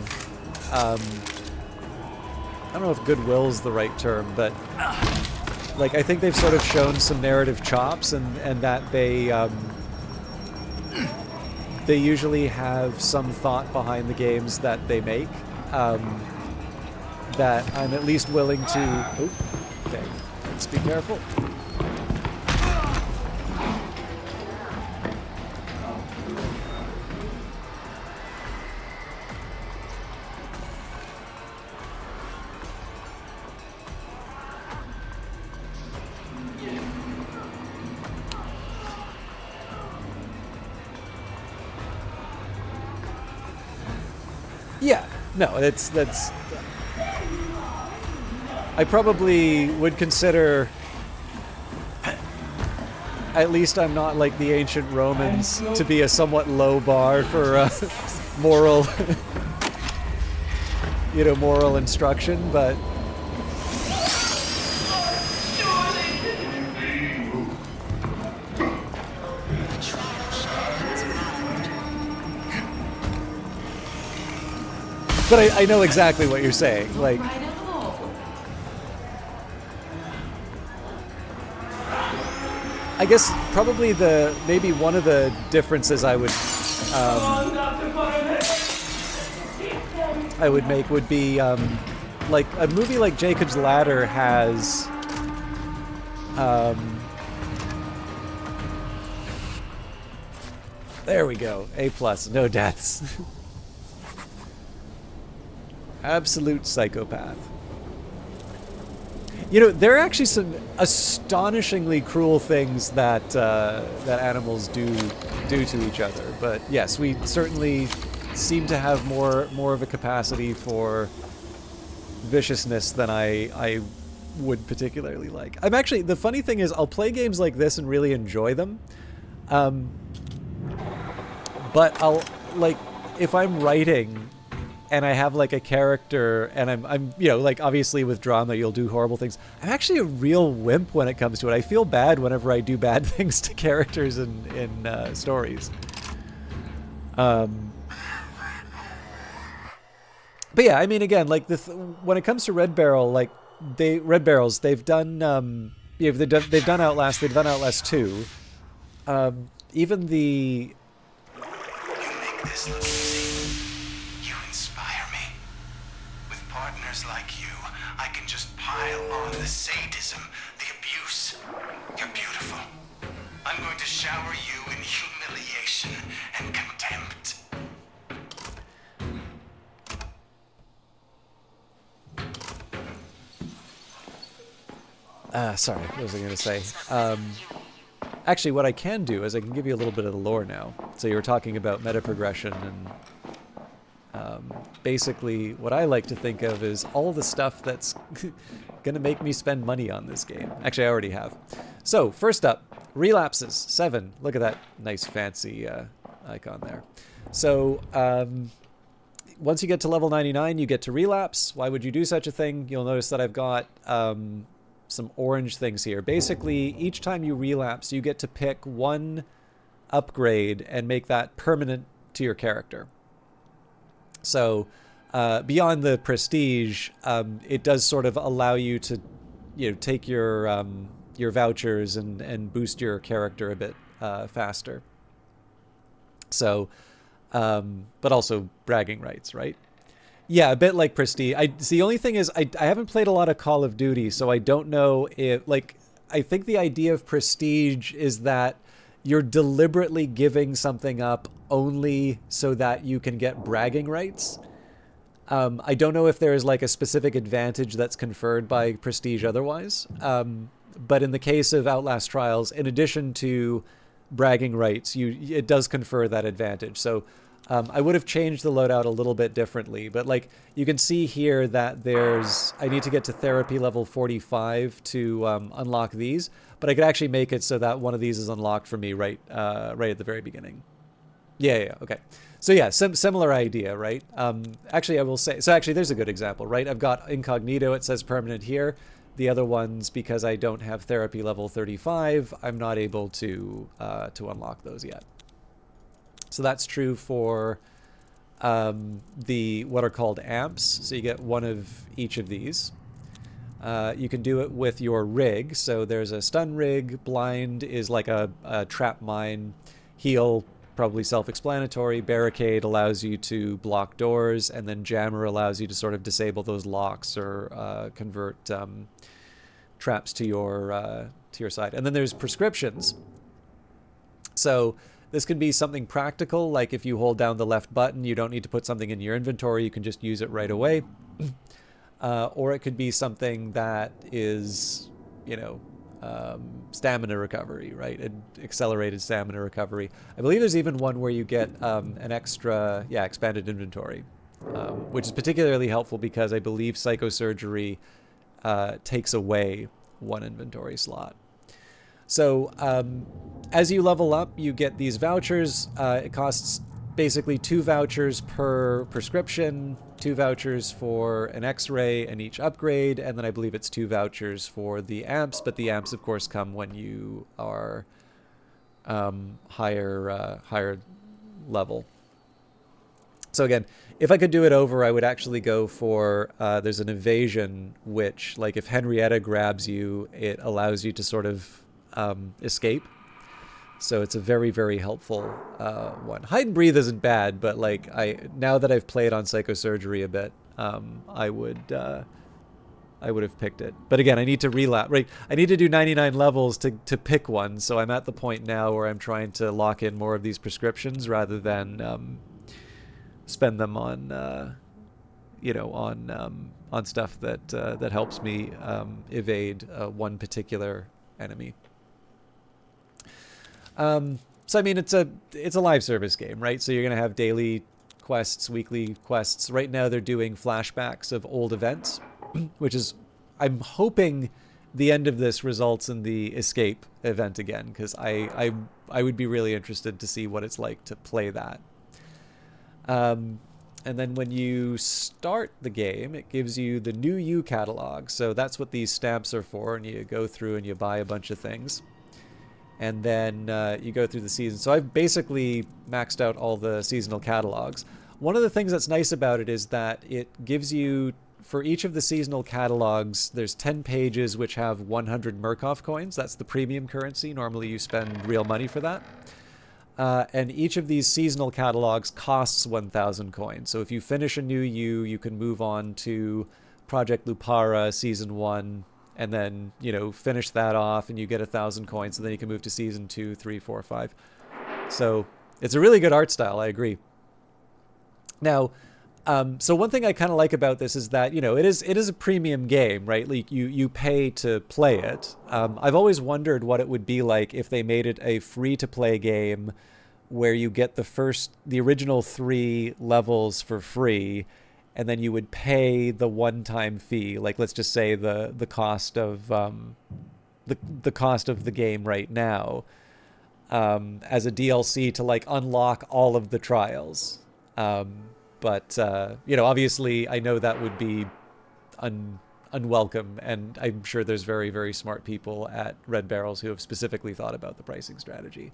don't know if goodwill's the right term, but like I think they've sort of shown some narrative chops, and that they usually have some thought behind the games that they make, that I'm at least willing to... Oh, okay, let's be careful. Yeah, no, that's I probably would consider, at least I'm not like the ancient Romans, to be a somewhat low bar for moral, moral instruction, but I know exactly what you're saying. Like, I guess probably maybe one of the differences I would make would be like a movie like Jacob's Ladder has there we go, A+, no deaths. Absolute psychopath. There are actually some astonishingly cruel things that that animals do to each other. But yes, we certainly seem to have more of a capacity for viciousness than I would particularly like. I'm actually, the funny thing is, I'll play games like this and really enjoy them. But I'll, like, if I'm writing and I have like a character and I'm like, obviously with drama you'll do horrible things. I'm actually a real wimp when it comes to it. I feel bad whenever I do bad things to characters in stories. But yeah, I mean, again, like when it comes to Red Barrel, like Red Barrels, they've done they've done Outlast, they've done Outlast 2. Even the You make this look easy. You inspire me. With partners like you, I can just pile on the sadism, the abuse. You're beautiful. I'm going to shower you in humiliation and contempt. Sorry, what was I going to say? Actually, what I can do is I can give you a little bit of the lore now. So you were talking about meta progression, and basically what I like to think of is all the stuff that's going to make me spend money on this game. Actually, I already have. So, first up, relapses, 7. Look at that nice fancy icon there. So, once you get to level 99, you get to relapse. Why would you do such a thing? You'll notice that I've got some orange things here. Basically, each time you relapse, you get to pick one upgrade and make that permanent to your character. So, beyond the prestige, it does sort of allow you to, take your vouchers and boost your character a bit faster. So, but also bragging rights, right? Yeah, a bit like Prestige. The only thing is, I haven't played a lot of Call of Duty, so I don't know if, like, I think the idea of Prestige is that you're deliberately giving something up only so that you can get bragging rights. I don't know if there is, like, a specific advantage that's conferred by Prestige otherwise. But in the case of Outlast Trials, in addition to bragging rights, it does confer that advantage. So I would have changed the loadout a little bit differently, but like you can see here that I need to get to therapy level 45 to unlock these, but I could actually make it so that one of these is unlocked for me right at the very beginning. Yeah, okay. So yeah, similar idea, right? Actually, I will say, so actually there's a good example, right? I've got incognito, it says permanent here. The other ones, because I don't have therapy level 35, I'm not able to unlock those yet. So that's true for the what are called amps. So you get one of each of these. You can do it with your rig. So there's a stun rig. Blind is like a trap mine. Heal, probably self-explanatory. Barricade allows you to block doors, and then jammer allows you to sort of disable those locks or convert traps to your side. And then there's prescriptions. So this can be something practical, like if you hold down the left button, you don't need to put something in your inventory, you can just use it right away. Or it could be something that is, you know, stamina recovery, right? Accelerated stamina recovery. I believe there's even one where you get an extra, expanded inventory, which is particularly helpful because I believe psychosurgery takes away one inventory slot. So as you level up, you get these vouchers. It costs basically 2 vouchers per prescription, 2 vouchers for an X-ray and each upgrade, and then I believe it's 2 vouchers for the amps, but the amps, of course, come when you are higher level. So again, if I could do it over, I would actually go for, there's an evasion, which, like, if Henrietta grabs you, it allows you to sort of escape. So it's a very, very helpful one. Hide and breathe isn't bad, but like now that I've played on psychosurgery a bit, I would have picked it. But again, I need to relapse. Right, I need to do 99 levels to pick one. So I'm at the point now where I'm trying to lock in more of these prescriptions rather than spend them on on stuff that helps me evade one particular enemy. So I mean, it's a live service game, right? So you're gonna have daily quests, weekly quests. Right now they're doing flashbacks of old events, which is, I'm hoping the end of this results in the escape event again, because I would be really interested to see what it's like to play that. And then when you start the game, it gives you the New You catalog. So that's what these stamps are for, and you go through and you buy a bunch of things. And then you go through the season. So I've basically maxed out all the seasonal catalogs. One of the things that's nice about it is that it gives you, for each of the seasonal catalogs, there's 10 pages which have 100 Murkoff coins. That's the premium currency. Normally you spend real money for that. And each of these seasonal catalogs costs 1,000 coins. So if you finish a New You, you can move on to Project Lupara Season 1, and then, you know, finish that off and you get 1,000 coins, and then you can move to season 2, 3, 4, 5. So it's a really good art style, I agree. Now, so one thing I kind of like about this is that, you know, it is a premium game, right? Like you pay to play it. I've always wondered what it would be like if they made it a free-to-play game where you get the original 3 levels for free, and then you would pay the one-time fee, like let's just say the cost of the cost of the game right now, as a DLC to like unlock all of the trials. But you know, obviously, I know that would be unwelcome, and I'm sure there's very, very smart people at Red Barrels who have specifically thought about the pricing strategy.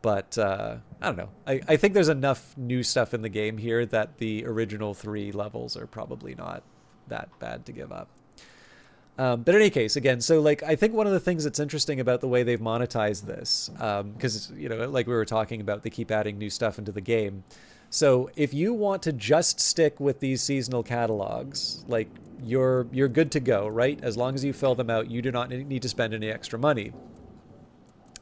But I don't know. I think there's enough new stuff in the game here that the original 3 levels are probably not that bad to give up. But in any case, again, so like I think one of the things that's interesting about the way they've monetized this, because, you know, like we were talking about, they keep adding new stuff into the game. So if you want to just stick with these seasonal catalogs, like you're good to go, right? As long as you fill them out, you do not need to spend any extra money.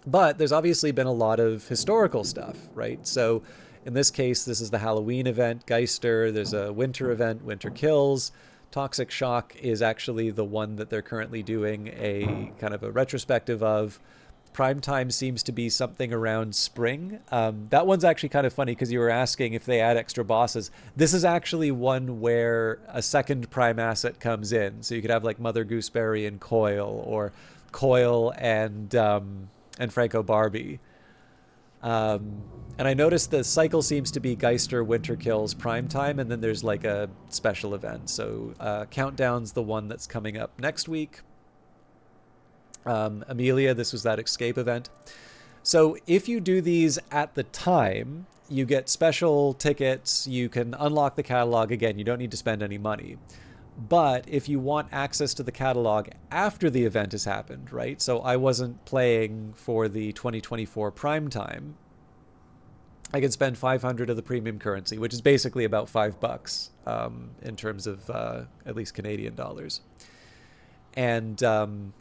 But there's obviously been a lot of historical stuff, right? So in this case, this is the Halloween event, Geister. There's a winter event, Winter Kills. Toxic Shock is actually the one that they're currently doing a kind of a retrospective of. Primetime seems to be something around spring. That one's actually kind of funny because you were asking if they add extra bosses. This is actually one where a second Prime asset comes in. So you could have like Mother Gooseberry and Coil, or Coil and Franco Barbie. And I noticed the cycle seems to be Geister, Winter Kills, Primetime, and then there's like a special event. So Countdown's the one that's coming up next week. Amelia, this was that escape event. So if you do these at the time, you get special tickets. You can unlock the catalog again. You don't need to spend any money. But if you want access to the catalog after the event has happened, right? So I wasn't playing for the 2024 prime time. I can spend 500 of the premium currency, which is basically about $5 in terms of at least Canadian dollars. And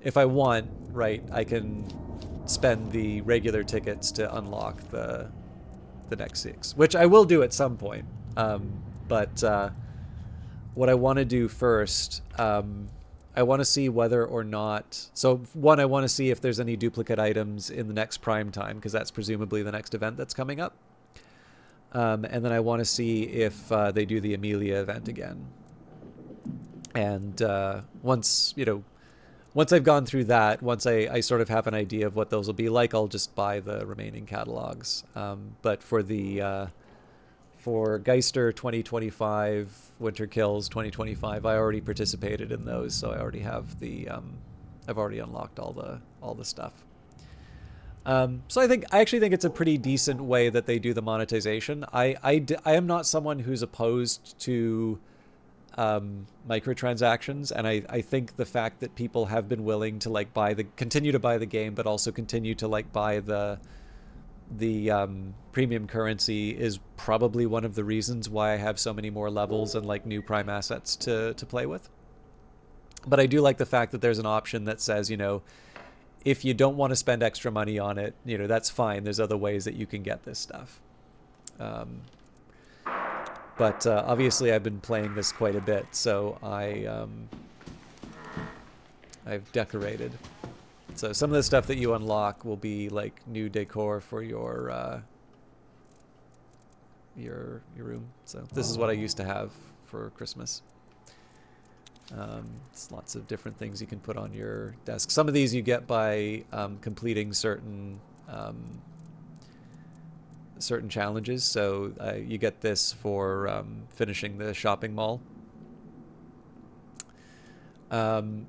if I want, right, I can spend the regular tickets to unlock the next 6, which I will do at some point. But what I want to do first, I want to see whether or not... So, one, I want to see if there's any duplicate items in the next prime time, because that's presumably the next event that's coming up. And then I want to see if they do the Amelia event again. And once I've gone through that, once I sort of have an idea of what those will be like, I'll just buy the remaining catalogs. But for the... For Geister 2025, Winter Kills 2025, I already participated in those, so I already have the, I've already unlocked all the stuff. So I actually think it's a pretty decent way that they do the monetization. I am not someone who's opposed to microtransactions, and I think the fact that people have been willing to like continue to buy the game, but also continue to like buy the premium currency is probably one of the reasons why I have so many more levels and like new prime assets to play with. But I do like the fact that there's an option that says, if you don't want to spend extra money on it, that's fine. There's other ways that you can get this stuff. But obviously I've been playing this quite a bit, so I've decorated. So some of the stuff that you unlock will be like new decor for your room. So this is what I used to have for Christmas. It's lots of different things you can put on your desk. Some of these you get by completing certain challenges. So you get this for finishing the shopping mall.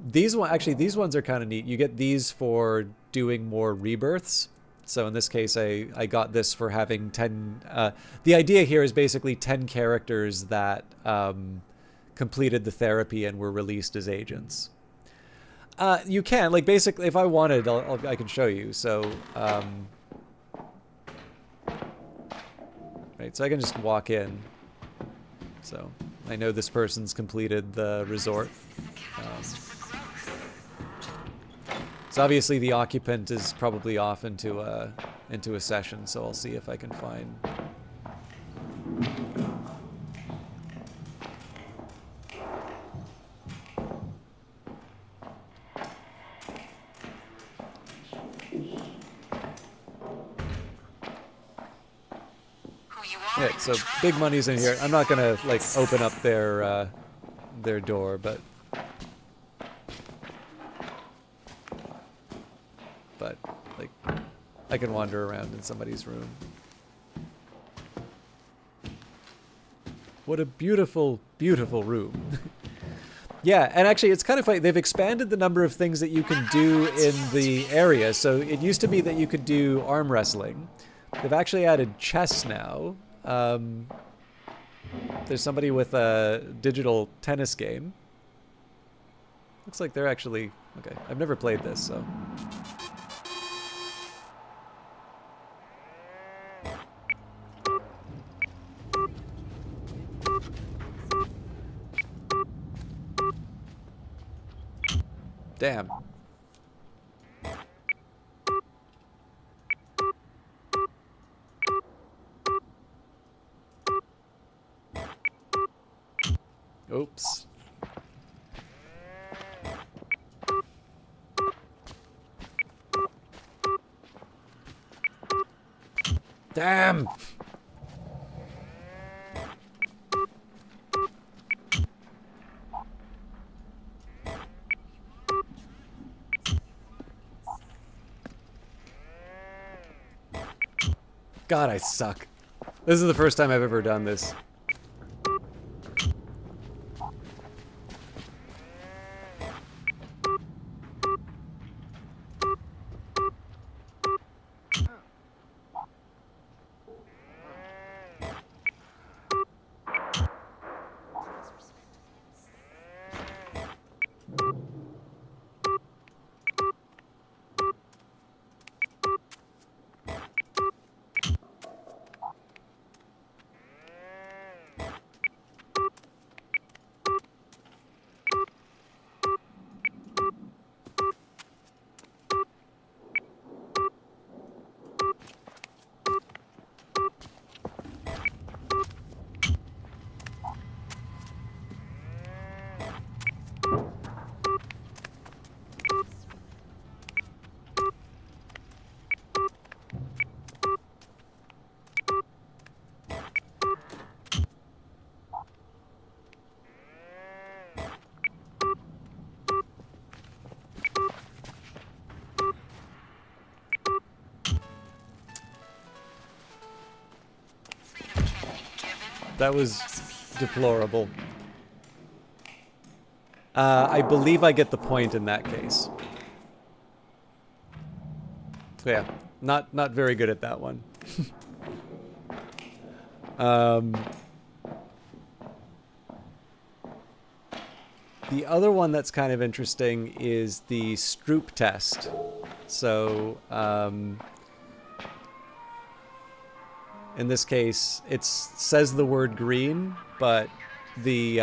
These ones are kind of neat. You get these for doing more rebirths. So in this case, I got this for having 10. The idea here is basically 10 characters that completed the therapy and were released as agents. You can, like, basically, if I wanted, I can show you. So, right, so I can just walk in. So I know this person's completed the resort. So obviously the occupant is probably off into a session, so I'll see if I can find. Yeah, so big money's in here. I'm not gonna like open up their door, but like I can wander around in somebody's room. What a beautiful, beautiful room. Yeah, and actually it's kind of funny. They've expanded the number of things that you can do in the area. So it used to be that you could do arm wrestling. They've actually added chess now. There's somebody with a digital tennis game. Looks like they're actually... Okay, I've never played this, so... Damn. Oops. Damn. God, I suck. This is the first time I've ever done this. That was deplorable. I believe I get the point in that case. Yeah, not very good at that one. The other one that's kind of interesting is the Stroop test. So, in this case, it says the word green, but the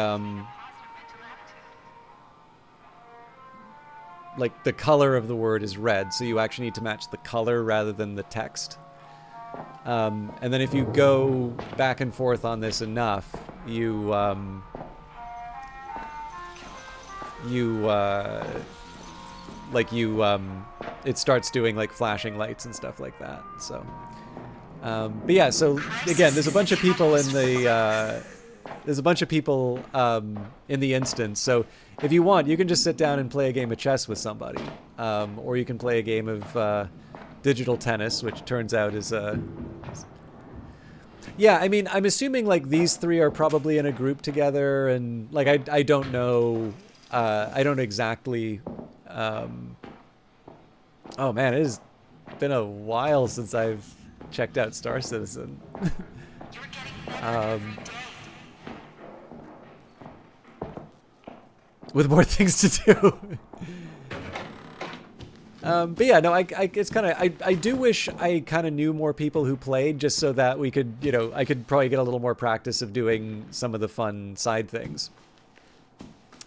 like the color of the word is red, so you actually need to match the color rather than the text. And then if you go back and forth on this enough, it starts doing like flashing lights and stuff like that. So, but yeah, so again, there's a bunch of people in the instance. So if you want, you can just sit down and play a game of chess with somebody, or you can play a game of digital tennis, which turns out is yeah, I mean, I'm assuming like these three are probably in a group together, and like I don't know, I don't exactly. Oh man, it has been a while since I've checked out Star Citizen. With more things to do. But yeah, no, it's kind of, I do wish I kind of knew more people who played, just so that we could, you know, I could probably get a little more practice of doing some of the fun side things.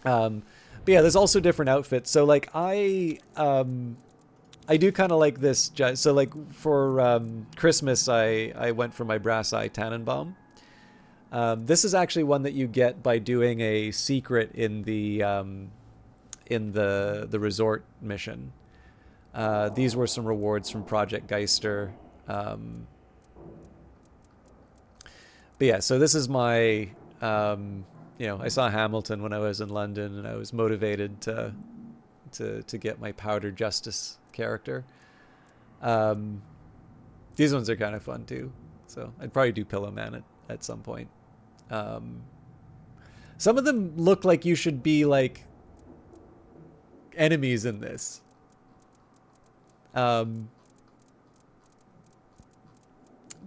But yeah, there's also different outfits. So like I do kind of like this. So like for Christmas, I went for my Brass Eye Tannenbaum. This is actually one that you get by doing a secret in the resort mission. These were some rewards from Project Geister. But yeah, so this is my, you know, I saw Hamilton when I was in London, and I was motivated to get my Powder Justice character. These ones are kind of fun too, so I'd probably do Pillow Man at some point. Some of them look like you should be like enemies in this.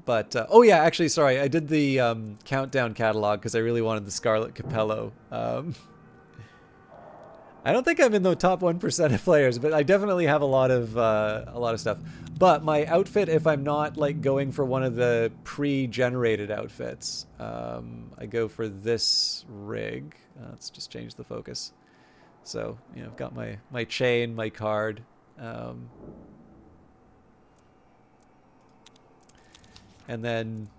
But oh yeah, actually, sorry, I did the countdown catalog because I really wanted the Scarlet Capello. I don't think I'm in the top 1% of players, but I definitely have a lot of stuff. But my outfit, if I'm not like going for one of the pre-generated outfits, I go for this rig. Let's just change the focus. So, you know, I've got my chain, my card. And then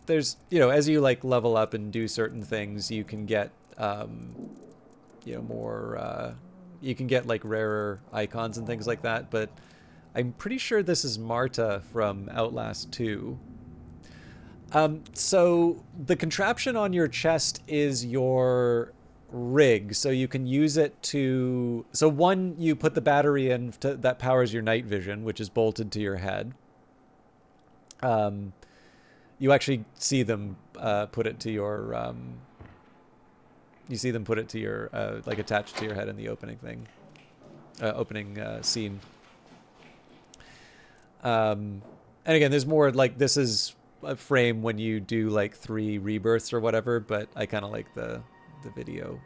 there's, you know, as you like level up and do certain things, you can get, you know, more, you can get like rarer icons and things like that. But I'm pretty sure this is Marta from Outlast 2. So the contraption on your chest is your rig. So you can use it to, so one, you put the battery in that powers your night vision, which is bolted to your head. You actually see them put it to your, you see them put it to your, like attached to your head in the opening thing, opening scene. And again, there's more like, this is a frame when you do like 3 rebirths or whatever, but I kind of like the video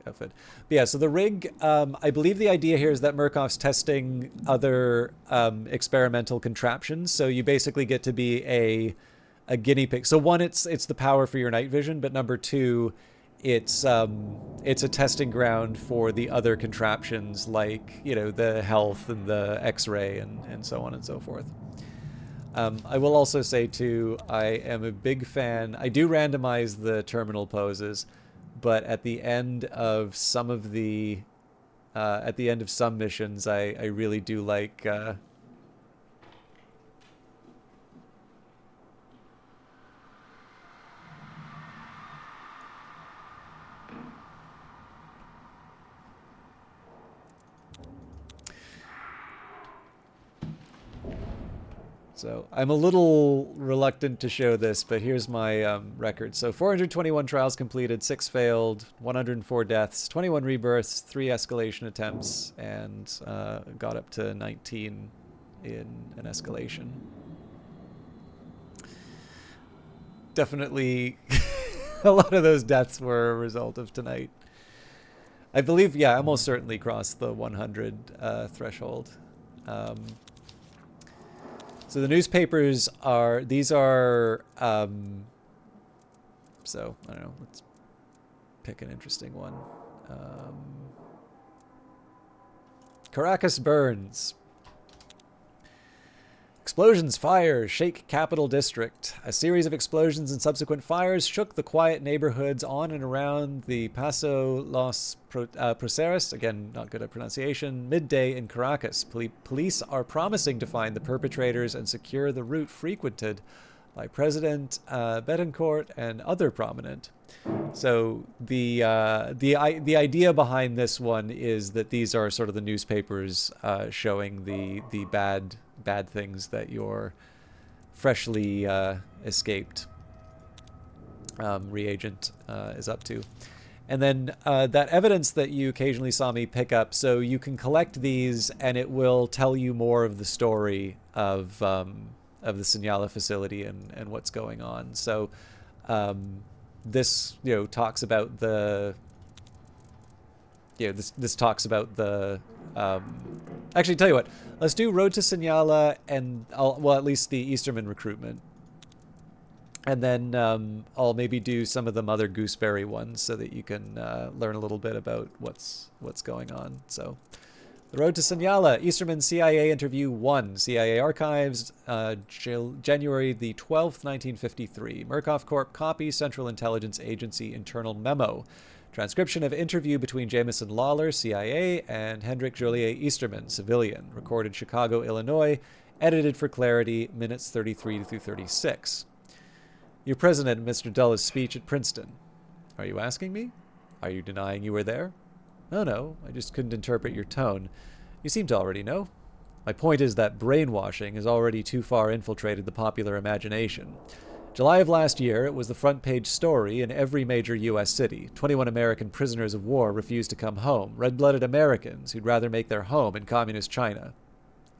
outfit. But yeah, so the rig, I believe the idea here is that Murkoff's testing other experimental contraptions. So you basically get to be a guinea pig. So one, it's the power for your night vision, but number 2, it's a testing ground for the other contraptions, like, you know, the health and the X-ray and so on and so forth. I will also say too, I am a big fan. I do randomize the terminal poses, but at the end of some of the, at the end of some missions, I really do like. So I'm a little reluctant to show this, but here's my record. So 421 trials completed, 6 failed, 104 deaths, 21 rebirths, 3 escalation attempts, and got up to 19 in an escalation. Definitely a lot of those deaths were a result of tonight. I believe, yeah, almost certainly crossed the 100 threshold. So the newspapers are, these are, so, I don't know, let's pick an interesting one. Caracas burns. Explosions, fires, shake capital district. A series of explosions and subsequent fires shook the quiet neighborhoods on and around the Paso Los Proceres, again, not good at pronunciation, midday in Caracas. Police are promising to find the perpetrators and secure the route frequented by President Betancourt and other prominent. So the idea behind this one is that these are sort of the newspapers showing the bad things that your freshly escaped reagent is up to. And then that evidence that you occasionally saw me pick up, so you can collect these and it will tell you more of the story of the Señala facility and what's going on. So this, talks about the, this talks about the, actually, tell you what, let's do Road to Señala and, at least the Easterman recruitment. And then I'll maybe do some of the Mother Gooseberry ones so that you can learn a little bit about what's going on. So, the Road to Señala, Easterman CIA Interview 1, CIA Archives, January the 12th, 1953. Murkoff Corp. Copy, Central Intelligence Agency Internal Memo. Transcription of interview between Jameson Lawler, CIA, and Hendrik Joliet Easterman, civilian. Recorded Chicago, Illinois. Edited for clarity, minutes 33 through 36. Your president, Mr. Dull's speech at Princeton. Are you asking me? Are you denying you were there? No, I just couldn't interpret your tone. You seem to already know. My point is that brainwashing has already too far infiltrated the popular imagination. July of last year, it was the front page story in every major U.S. city. 21 American prisoners of war refused to come home. Red-blooded Americans who'd rather make their home in communist China.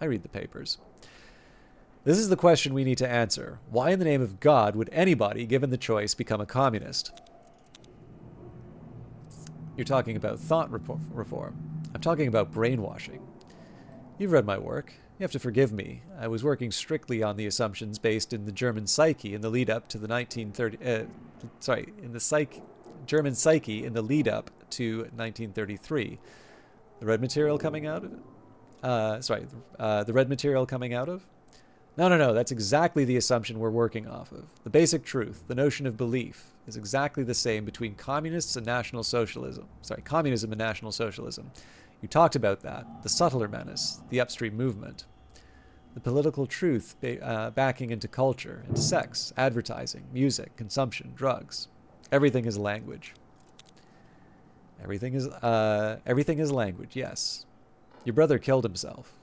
I read the papers. This is the question we need to answer. Why in the name of God would anybody, given the choice, become a communist? You're talking about thought reform. I'm talking about brainwashing. You've read my work. You have to forgive me. I was working strictly on the assumptions based in the German psyche in the lead up to the German psyche in the lead up to 1933. The red material coming out of it? The red material coming out of? No, that's exactly the assumption we're working off of. The basic truth, the notion of belief, is exactly the same between communists and National Socialism. Communism and National Socialism. You talked about that. The subtler menace, the upstream movement. The political truth backing into culture, into sex, advertising, music, consumption, drugs. Everything is language. Everything is language, yes. Your brother killed himself.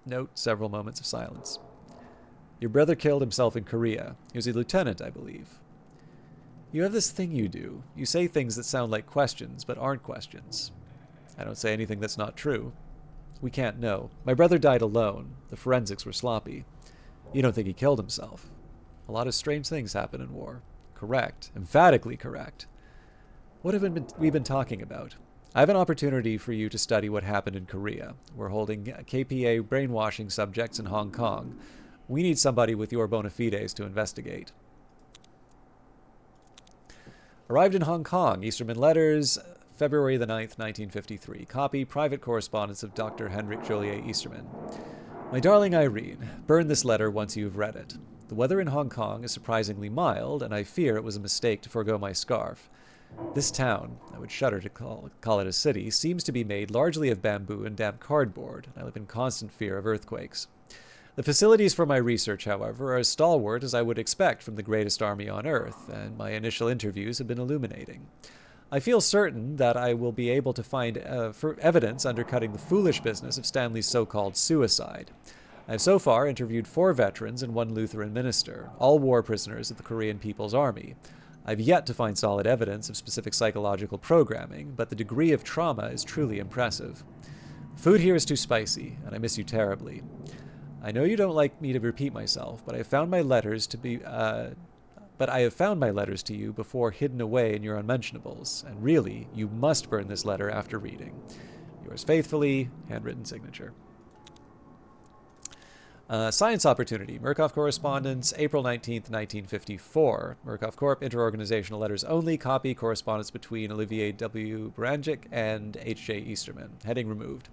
Note several moments of silence. Your brother killed himself in Korea. He was a lieutenant, I believe. You have this thing you do. You say things that sound like questions, but aren't questions. I don't say anything that's not true. We can't know. My brother died alone. The forensics were sloppy. You don't think he killed himself. A lot of strange things happen in war. Correct. Emphatically correct. What have we been talking about? I have an opportunity for you to study what happened in Korea. We're holding KPA brainwashing subjects in Hong Kong. We need somebody with your bona fides to investigate. Arrived in Hong Kong, Easterman Letters, February the 9th, 1953. Copy, private correspondence of Dr. Hendrik Joliet Easterman. My darling Irene, burn this letter once you've read it. The weather in Hong Kong is surprisingly mild, and I fear it was a mistake to forego my scarf. This town, I would shudder to call it a city, seems to be made largely of bamboo and damp cardboard, and I live in constant fear of earthquakes. The facilities for my research, however, are as stalwart as I would expect from the greatest army on Earth, and my initial interviews have been illuminating. I feel certain that I will be able to find evidence undercutting the foolish business of Stanley's so-called suicide. I've so far interviewed 4 veterans and 1 Lutheran minister, all war prisoners of the Korean People's Army. I've yet to find solid evidence of specific psychological programming, but the degree of trauma is truly impressive. Food here is too spicy, and I miss you terribly. I know you don't like me to repeat myself, but I have found my letters to you before hidden away in your unmentionables, and really, you must burn this letter after reading. Yours faithfully, handwritten signature. Science Opportunity, Murkoff Correspondence, April 19th, 1954. Murkoff Corp, interorganizational letters only, copy, correspondence between Olivier W. Branjic and H.J. Easterman. Heading removed.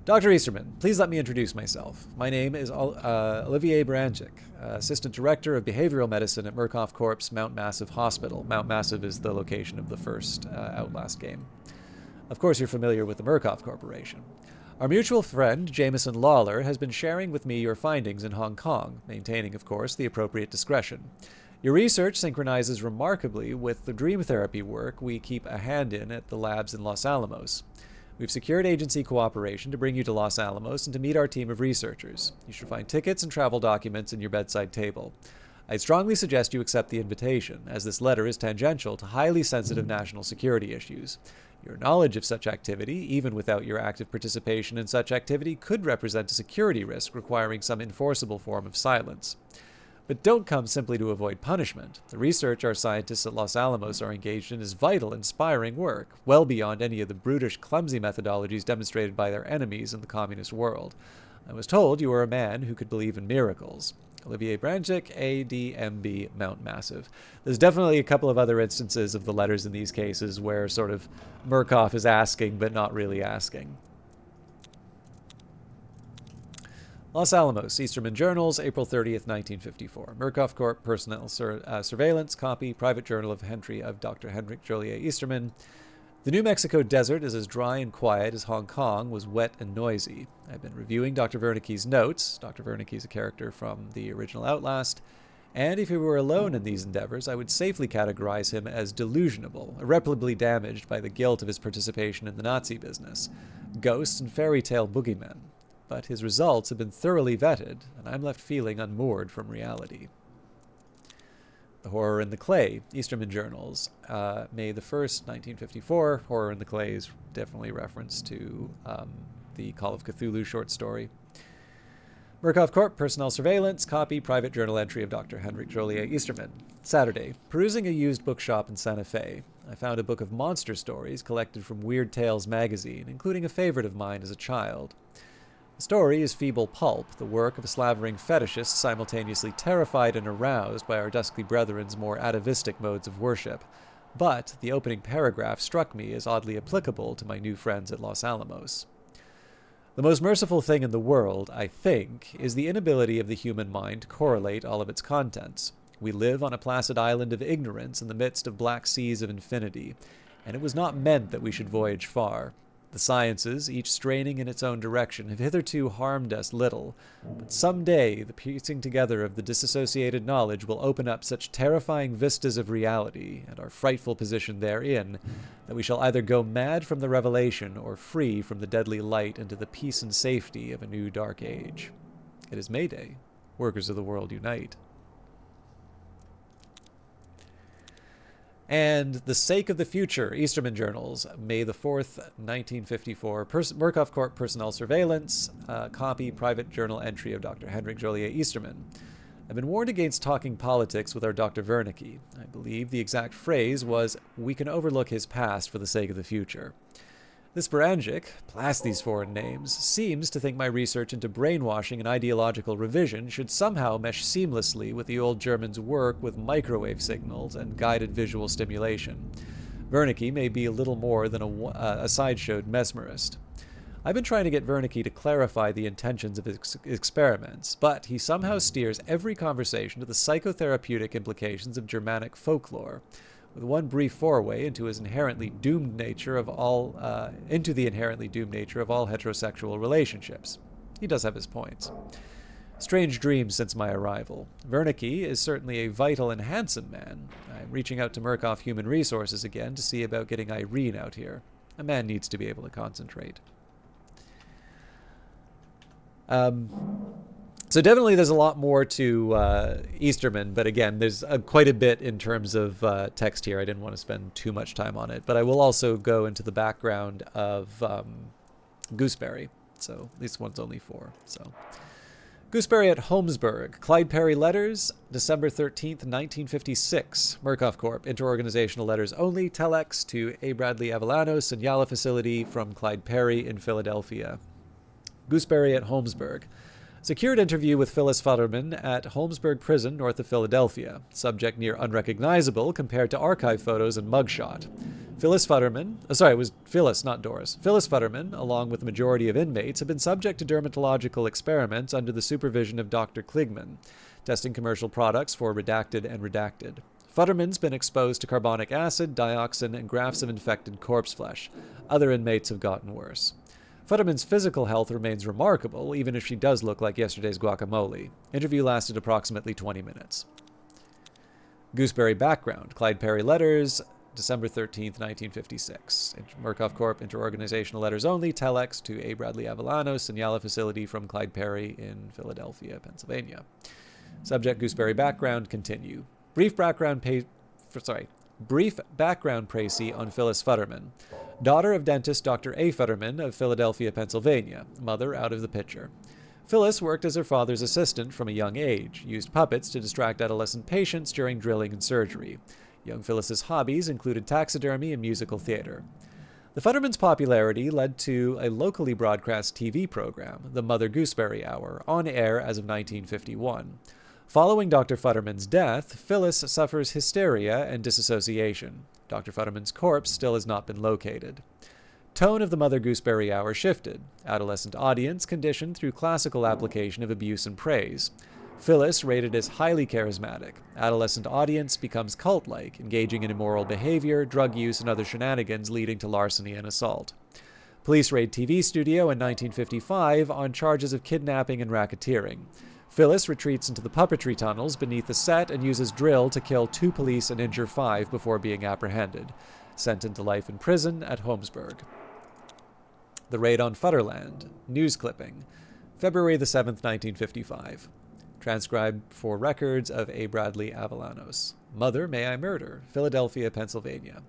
Dr. Easterman, please let me introduce myself. My name is Olivier Branjic, Assistant Director of Behavioral Medicine at Murkoff Corp's Mount Massive Hospital. Mount Massive is the location of the first Outlast game. Of course, you're familiar with the Murkoff Corporation. Our mutual friend, Jameson Lawler, has been sharing with me your findings in Hong Kong, maintaining, of course, the appropriate discretion. Your research synchronizes remarkably with the dream therapy work we keep a hand in at the labs in Los Alamos. We've secured agency cooperation to bring you to Los Alamos and to meet our team of researchers. You should find tickets and travel documents in your bedside table. I strongly suggest you accept the invitation, as this letter is tangential to highly sensitive national security issues. Your knowledge of such activity, even without your active participation in such activity, could represent a security risk requiring some enforceable form of silence. But don't come simply to avoid punishment. The research our scientists at Los Alamos are engaged in is vital, inspiring work, well beyond any of the brutish, clumsy methodologies demonstrated by their enemies in the communist world. I was told you were a man who could believe in miracles. Olivier Branjic, ADMB, Mount Massive. There's definitely a couple of other instances of the letters in these cases where sort of Murkoff is asking but not really asking. Los Alamos, Easterman Journals, April 30th, 1954. Murkoff Corp. Personnel Surveillance, copy, Private Journal of Entry of Dr. Henrik Joliet Easterman. The New Mexico desert is as dry and quiet as Hong Kong was wet and noisy. I've been reviewing Dr. Wernicke's notes. Dr. Wernicke is a character from the original Outlast. And if he were alone in these endeavors, I would safely categorize him as delusionable, irreparably damaged by the guilt of his participation in the Nazi business. Ghosts and fairy tale boogeymen. But his results have been thoroughly vetted, and I'm left feeling unmoored from reality. The Horror in the Clay, Easterman Journals, May the 1st, 1954. Horror in the Clay is definitely a reference to the Call of Cthulhu short story. Murkoff Corp. Personnel Surveillance, copy, Private Journal entry of Dr. Henrik Joliet Easterman. Saturday, perusing a used bookshop in Santa Fe, I found a book of monster stories collected from Weird Tales magazine, including a favorite of mine as a child. The story is feeble pulp, the work of a slavering fetishist simultaneously terrified and aroused by our dusky brethren's more atavistic modes of worship. But the opening paragraph struck me as oddly applicable to my new friends at Los Alamos. The most merciful thing in the world, I think, is the inability of the human mind to correlate all of its contents. We live on a placid island of ignorance in the midst of black seas of infinity, and it was not meant that we should voyage far. The sciences, each straining in its own direction, have hitherto harmed us little, but some day the piecing together of the disassociated knowledge will open up such terrifying vistas of reality, and our frightful position therein, that we shall either go mad from the revelation or free from the deadly light into the peace and safety of a new dark age. It is May Day. Workers of the world unite. And The Sake of the Future, Easterman Journals, May the 4th, 1954. Murkoff Corp. Personnel Surveillance, copy, Private Journal entry of Dr. Henrik Joliet Easterman. I've been warned against talking politics with our Dr. Wernicke. I believe the exact phrase was, "We can overlook his past for the sake of the future." This Branjic, blast these foreign names, seems to think my research into brainwashing and ideological revision should somehow mesh seamlessly with the old German's work with microwave signals and guided visual stimulation. Wernicke may be a little more than a sideshowed mesmerist. I've been trying to get Wernicke to clarify the intentions of his experiments, but he somehow steers every conversation to the psychotherapeutic implications of Germanic folklore, with one brief foray into the inherently doomed nature of all heterosexual relationships. He does have his points. Strange dreams since my arrival. Wernicke is certainly a vital and handsome man. I'm reaching out to Murkoff Human Resources again to see about getting Irene out here. A man needs to be able to concentrate. So definitely there's a lot more to Easterman, but again, there's quite a bit in terms of text here. I didn't want to spend too much time on it, but I will also go into the background of Gooseberry. So this one's only 4. So Gooseberry at Holmesburg, Clyde Perry Letters, December 13th, 1956. Murkoff Corp. Interorganizational letters only. Telex to A. Bradley Avellano, Senyala facility from Clyde Perry in Philadelphia. Gooseberry at Holmesburg. Secured interview with Phyllis Futterman at Holmesburg Prison, north of Philadelphia. Subject near unrecognizable compared to archive photos and mugshot. Phyllis Futterman, it was Phyllis, not Doris. Phyllis Futterman, along with the majority of inmates, have been subject to dermatological experiments under the supervision of Dr. Kligman, testing commercial products for redacted and redacted. Futterman's been exposed to carbonic acid, dioxin, and grafts of infected corpse flesh. Other inmates have gotten worse. Futterman's physical health remains remarkable, even if she does look like yesterday's guacamole. Interview lasted approximately 20 minutes. Gooseberry background. Clyde Perry Letters, December 13th, 1956. Murkoff Corp. Interorganizational letters only. Telex to A. Bradley Avellano, Senyala facility from Clyde Perry in Philadelphia, Pennsylvania. Subject Gooseberry background. Continue. Brief background précis on Phyllis Futterman. Daughter of dentist Dr. A. Futterman of Philadelphia, Pennsylvania. Mother out of the picture. Phyllis worked as her father's assistant from a young age, used puppets to distract adolescent patients during drilling and surgery. Young Phyllis's hobbies included taxidermy and musical theater. The Futterman's popularity led to a locally broadcast TV program, the Mother Gooseberry Hour, on air as of 1951. Following Dr. Futterman's death, Phyllis suffers hysteria and disassociation. Dr. Futterman's corpse still has not been located. Tone of the Mother Gooseberry Hour shifted. Adolescent audience conditioned through classical application of abuse and praise. Phyllis rated as highly charismatic. Adolescent audience becomes cult-like, engaging in immoral behavior, drug use, and other shenanigans leading to larceny and assault. Police raid TV studio in 1955 on charges of kidnapping and racketeering. Phyllis retreats into the puppetry tunnels beneath the set and uses drill to kill 2 police and injure 5 before being apprehended. Sentenced to life in prison at Holmesburg. The raid on Futterland. News clipping. February the 7th, 1955. Transcribed for records of A. Bradley Avellanos. Mother, may I murder? Philadelphia, Pennsylvania.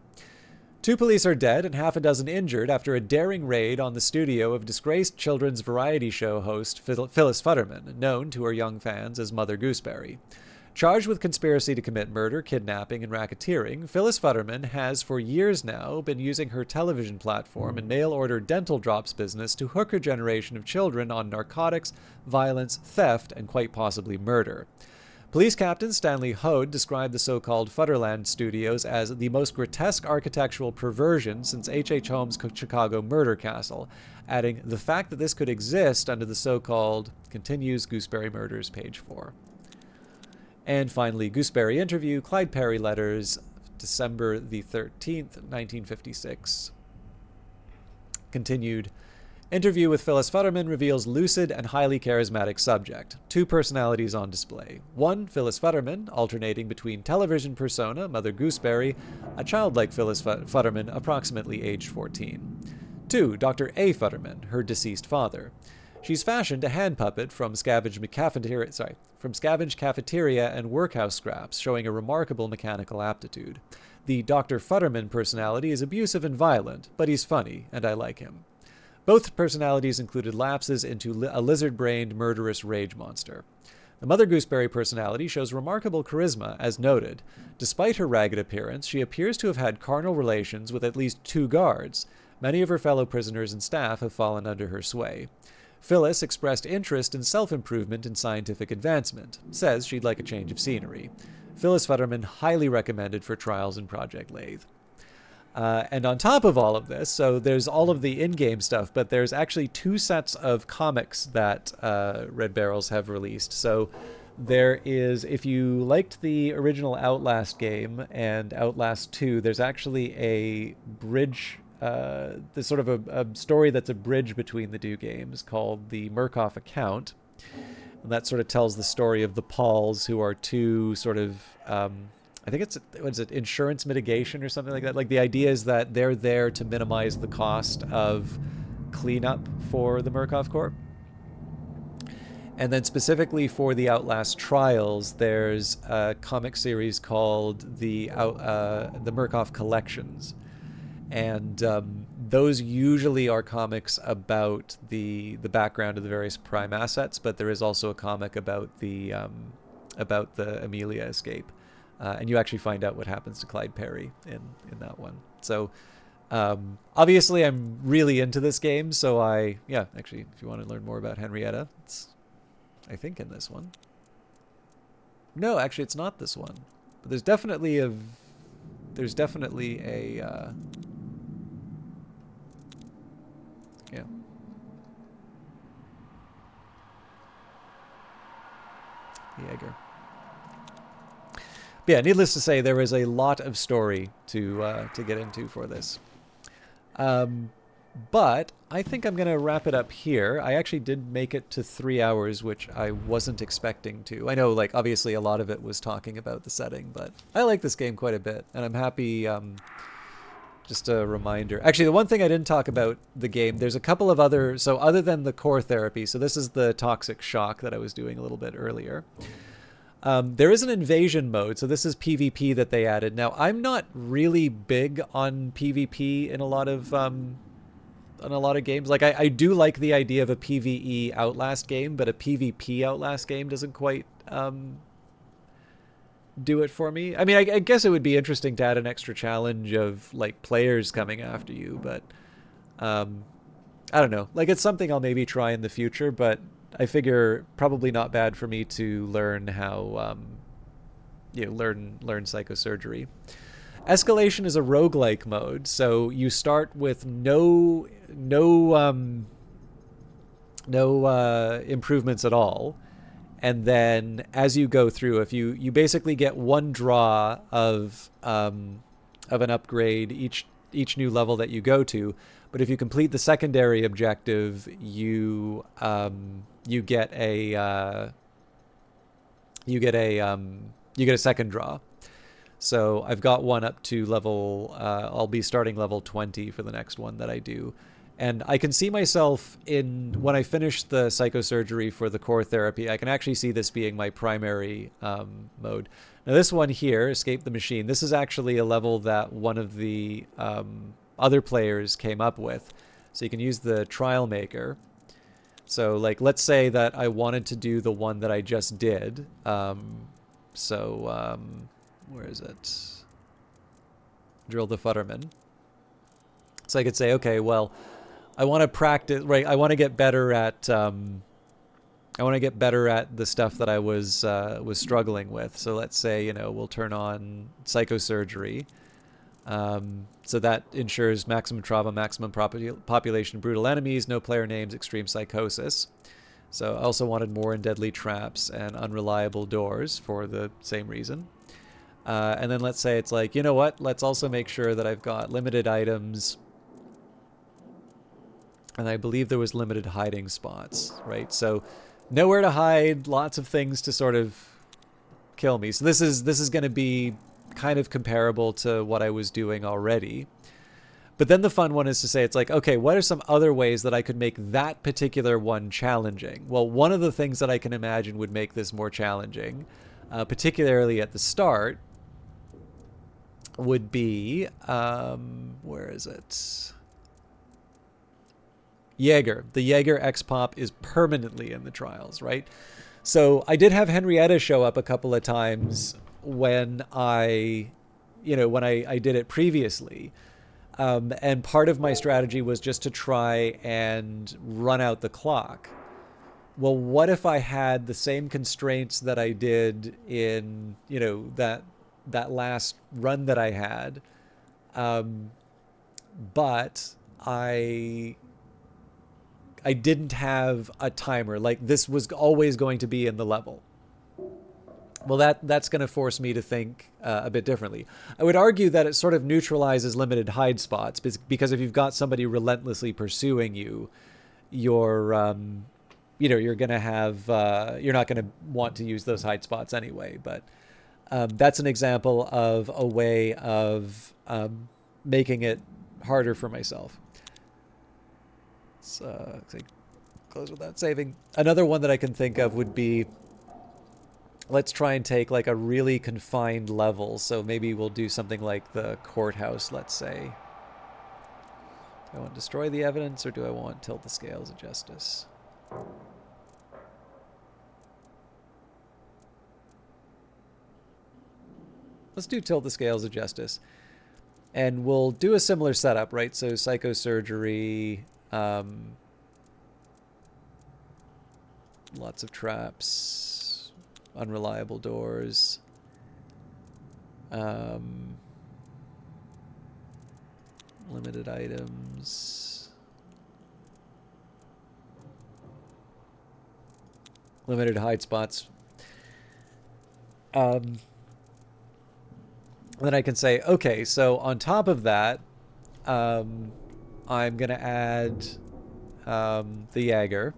2 police are dead and half a dozen injured after a daring raid on the studio of disgraced children's variety show host Phyllis Futterman, known to her young fans as Mother Gooseberry. Charged with conspiracy to commit murder, kidnapping, and racketeering, Phyllis Futterman has for years now been using her television platform and mail-order dental drops business to hook her generation of children on narcotics, violence, theft, and quite possibly murder. Police Captain Stanley Hode described the so-called Futterland studios as the most grotesque architectural perversion since H.H. Holmes' Chicago murder castle, adding, the fact that this could exist under the so-called, continues Gooseberry Murders, page 4. And finally, Gooseberry interview, Clyde Perry Letters, December the 13th, 1956. Continued. Interview with Phyllis Futterman reveals lucid and highly charismatic subject. 2 personalities on display. 1, Phyllis Futterman, alternating between television persona, Mother Gooseberry, a childlike Phyllis Futterman, approximately aged 14. 2, Dr. A. Futterman, her deceased father. She's fashioned a hand puppet from scavenged cafeteria and workhouse scraps, showing a remarkable mechanical aptitude. The Dr. Futterman personality is abusive and violent, but he's funny, and I like him. Both personalities included lapses into a lizard-brained, murderous rage monster. The Mother Gooseberry personality shows remarkable charisma, as noted. Despite her ragged appearance, she appears to have had carnal relations with at least 2 guards. Many of her fellow prisoners and staff have fallen under her sway. Phyllis expressed interest in self-improvement and scientific advancement, says she'd like a change of scenery. Phyllis Futterman highly recommended for trials in Project Lathe. And on top of all of this, so there's all of the in-game stuff, but there's actually 2 sets of comics that Red Barrels have released. So there is, if you liked the original Outlast game and Outlast 2, there's actually a bridge, there's sort of a story that's a bridge between the 2 games called the Murkoff Account. And that sort of tells the story of the Pauls, who are 2 sort of... I think it's, what is it, insurance mitigation or something like that. Like, the idea is that they're there to minimize the cost of cleanup for the Murkoff Corp. And then specifically for the Outlast Trials, there's a comic series called the Murkoff Collections. And those usually are comics about the background of the various Prime assets, but there is also a comic about the Amelia escape, and you actually find out what happens to Clyde Perry in that one. So obviously I'm really into this game, so actually, if you want to learn more about Henrietta, it's I think in this one. No, actually it's not this one, but there's definitely a yeah. Jaeger. But yeah, needless to say, there is a lot of story to get into for this. But I think I'm going to wrap it up here. I actually did make it to 3 hours, which I wasn't expecting to. I know, like, obviously a lot of it was talking about the setting, but I like this game quite a bit, and I'm happy. Just a reminder. Actually, the one thing I didn't talk about the game, there's a couple of other, so other than the core therapy, so this is the toxic shock that I was doing a little bit earlier. There is an invasion mode, so this is PvP that they added. Now, I'm not really big on PvP in a lot of games. Like, I do like the idea of a PvE Outlast game, but a PvP Outlast game doesn't quite do it for me. I mean, I guess it would be interesting to add an extra challenge of like players coming after you, but I don't know. Like, it's something I'll maybe try in the future, but I figure probably not bad for me to learn how learn psychosurgery. Escalation is a roguelike mode, so you start with no improvements at all. And then as you go through, if you basically get one draw of an upgrade each new level that you go to, but if you complete the secondary objective, you get a second draw. So I've got one up to level. I'll be starting level 20 for the next one that I do. And I can see myself when I finish the psychosurgery for the core therapy, I can actually see this being my primary mode. Now this one here, Escape the Machine, this is actually a level that one of the other players came up with. So you can use the trial maker. So like, let's say that I wanted to do the one that I just did. Where is it? Drill the Futterman. So I could say, okay, well, I want to practice, right? I want to get better at the stuff that I was struggling with. So let's say, we'll turn on psychosurgery. So that ensures maximum trauma, maximum population, brutal enemies, no player names, extreme psychosis. So I also wanted more and deadly traps and unreliable doors for the same reason. And then let's say it's like, you know what? Let's also make sure that I've got limited items. And I believe there was limited hiding spots, right? So nowhere to hide, lots of things to sort of kill me. So this is going to be kind of comparable to what I was doing already. But then the fun one is to say, it's like, okay, what are some other ways that I could make that particular one challenging? Well, one of the things that I can imagine would make this more challenging, particularly at the start, would be, where is it? Jaeger. The Jaeger X-Pop is permanently in the trials, right? So I did have Henrietta show up a couple of times when I did it previously. And part of my strategy was just to try and run out the clock. Well, what if I had the same constraints that I did in, that last run that I had, but I didn't have a timer. Like, this was always going to be in the level. Well, that's going to force me to think a bit differently. I would argue that it sort of neutralizes limited hide spots, because if you've got somebody relentlessly pursuing you, you're going to have, you're not going to want to use those hide spots anyway. But that's an example of a way of making it harder for myself. So, close without saving. Another one that I can think of would be, let's try and take like a really confined level. So maybe we'll do something like the courthouse, let's say. Do I want to destroy the evidence, or do I want tilt the scales of justice? Let's do tilt the scales of justice. And we'll do a similar setup, right? So psychosurgery, lots of traps, unreliable doors, limited items, limited hide spots. Then I can say, okay, so on top of that, I'm going to add the Jaeger.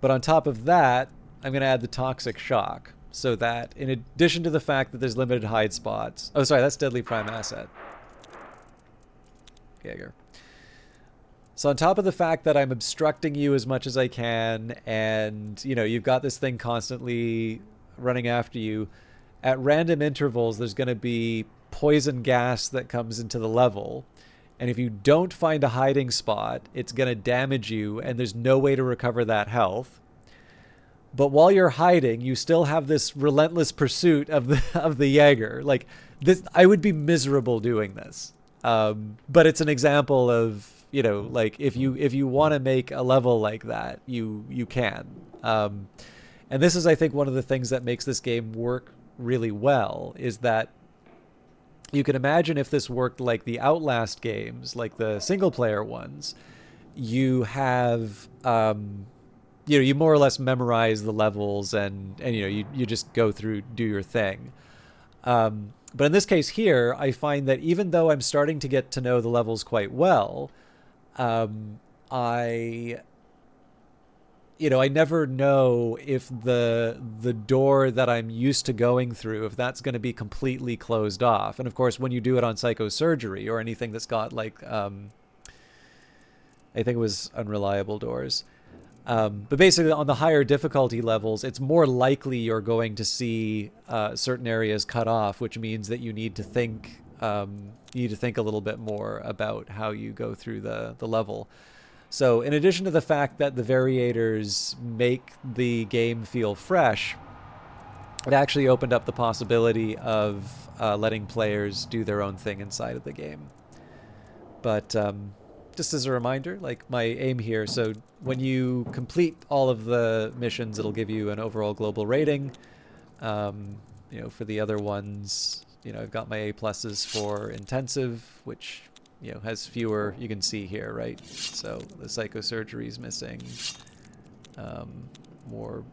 But on top of that, I'm going to add the Toxic Shock. So that, in addition to the fact that there's limited hide spots... Oh, sorry, that's Deadly Prime Asset. Jaeger. So on top of the fact that I'm obstructing you as much as I can, and, you know, you've got this thing constantly running after you... At random intervals, there's going to be poison gas that comes into the level. And if you don't find a hiding spot, it's going to damage you, and there's no way to recover that health. But while you're hiding, you still have this relentless pursuit of the Jaeger. Like, this, I would be miserable doing this. But it's an example of, you know, like, if you want to make a level like that, you can. And this is, I think, one of the things that makes this game work really well, is that you can imagine if this worked like the Outlast games, like the single player ones, you have you know, you more or less memorize the levels, and you know, you just go through, do your thing. But in this case here, I find that even though I'm starting to get to know the levels quite well, I never know if the door that I'm used to going through, if that's going to be completely closed off. And of course, when you do it on psychosurgery or anything that's got like, I think it was unreliable doors. But basically on the higher difficulty levels, it's more likely you're going to see certain areas cut off, which means that you need to think, a little bit more about how you go through the level. So in addition to the fact that the variators make the game feel fresh, it actually opened up the possibility of letting players do their own thing inside of the game. But just as a reminder, like my aim here, so when you complete all of the missions, it'll give you an overall global rating. You know, for the other ones, you know, I've got my A+ for intensive, which, you know, has fewer, you can see here, right? So the psychosurgery is missing. More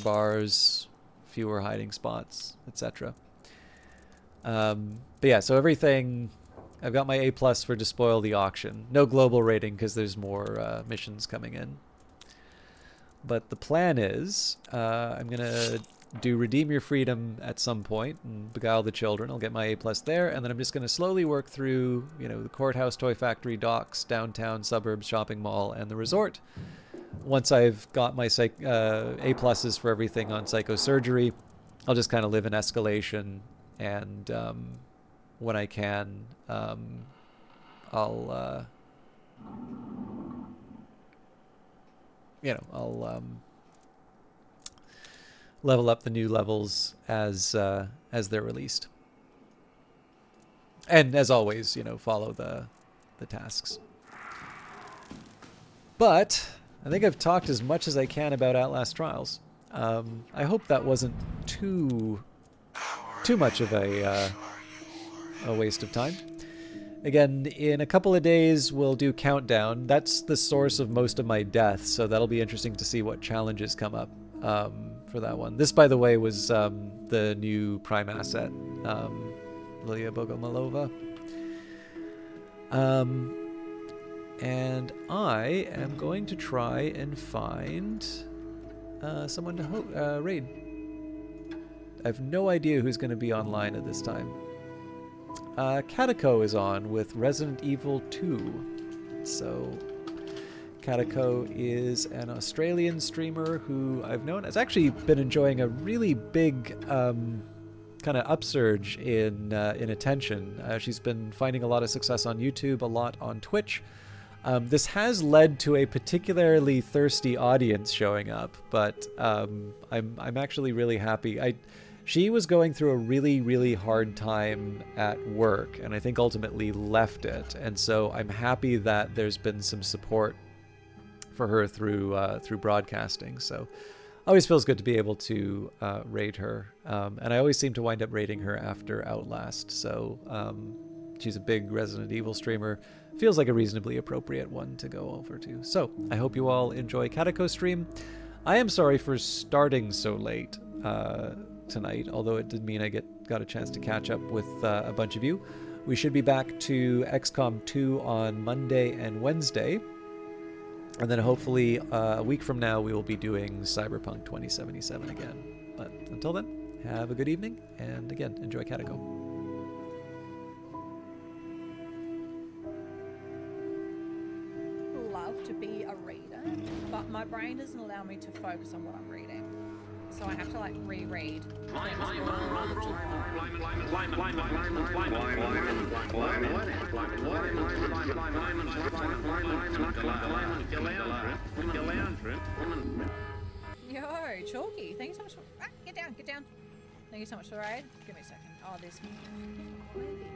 bars, fewer hiding spots, etc. But yeah, so everything, I've got my A+ for Despoil the Auction. No global rating because there's more missions coming in. But the plan is, I'm going to do Redeem Your Freedom at some point and Beguile the Children. I'll get my A+ there, and then I'm just going to slowly work through, you know, the courthouse, toy factory, docks, downtown, suburbs, shopping mall, and the resort. Once I've got my A+ for everything on psychosurgery, I'll just kind of live in escalation, and when I can, I'll level up the new levels as they're released. And as always, you know, follow the tasks. But I think I've talked as much as I can about Outlast Trials. I hope that wasn't too much of a waste of time. Again, in a couple of days, we'll do Countdown. That's the source of most of my deaths, so that'll be interesting to see what challenges come up for that one. This, by the way, was the new Prime Asset, Lilia Bogomolova. And I am going to try and find someone to raid. I have no idea who's going to be online at this time. Katako is on with Resident Evil 2. So Katako is an Australian streamer who I've known has actually been enjoying a really big kind of upsurge in attention. She's been finding a lot of success on YouTube, a lot on Twitch. This has led to a particularly thirsty audience showing up, but I'm actually really happy. She was going through a really, really hard time at work, and I think ultimately left it. And so I'm happy that there's been some support for her through broadcasting. So always feels good to be able to raid her, and I always seem to wind up raiding her after Outlast. So she's a big Resident Evil streamer. Feels like a reasonably appropriate one to go over to. So I hope you all enjoy Katako's stream. I am sorry for starting so late tonight, although it did mean I got a chance to catch up with a bunch of you. We should be back to XCOM 2 on Monday and Wednesday. And then hopefully a week from now we will be doing Cyberpunk 2077 again. But until then, have a good evening, and again, enjoy Katako. Love to be a reader, but my brain doesn't allow me to focus on what I'm reading. So I have to like reread. Yo, Chalky, thank you so much for get down. Thank you so much for the raid. Give me a second. Oh, this movie.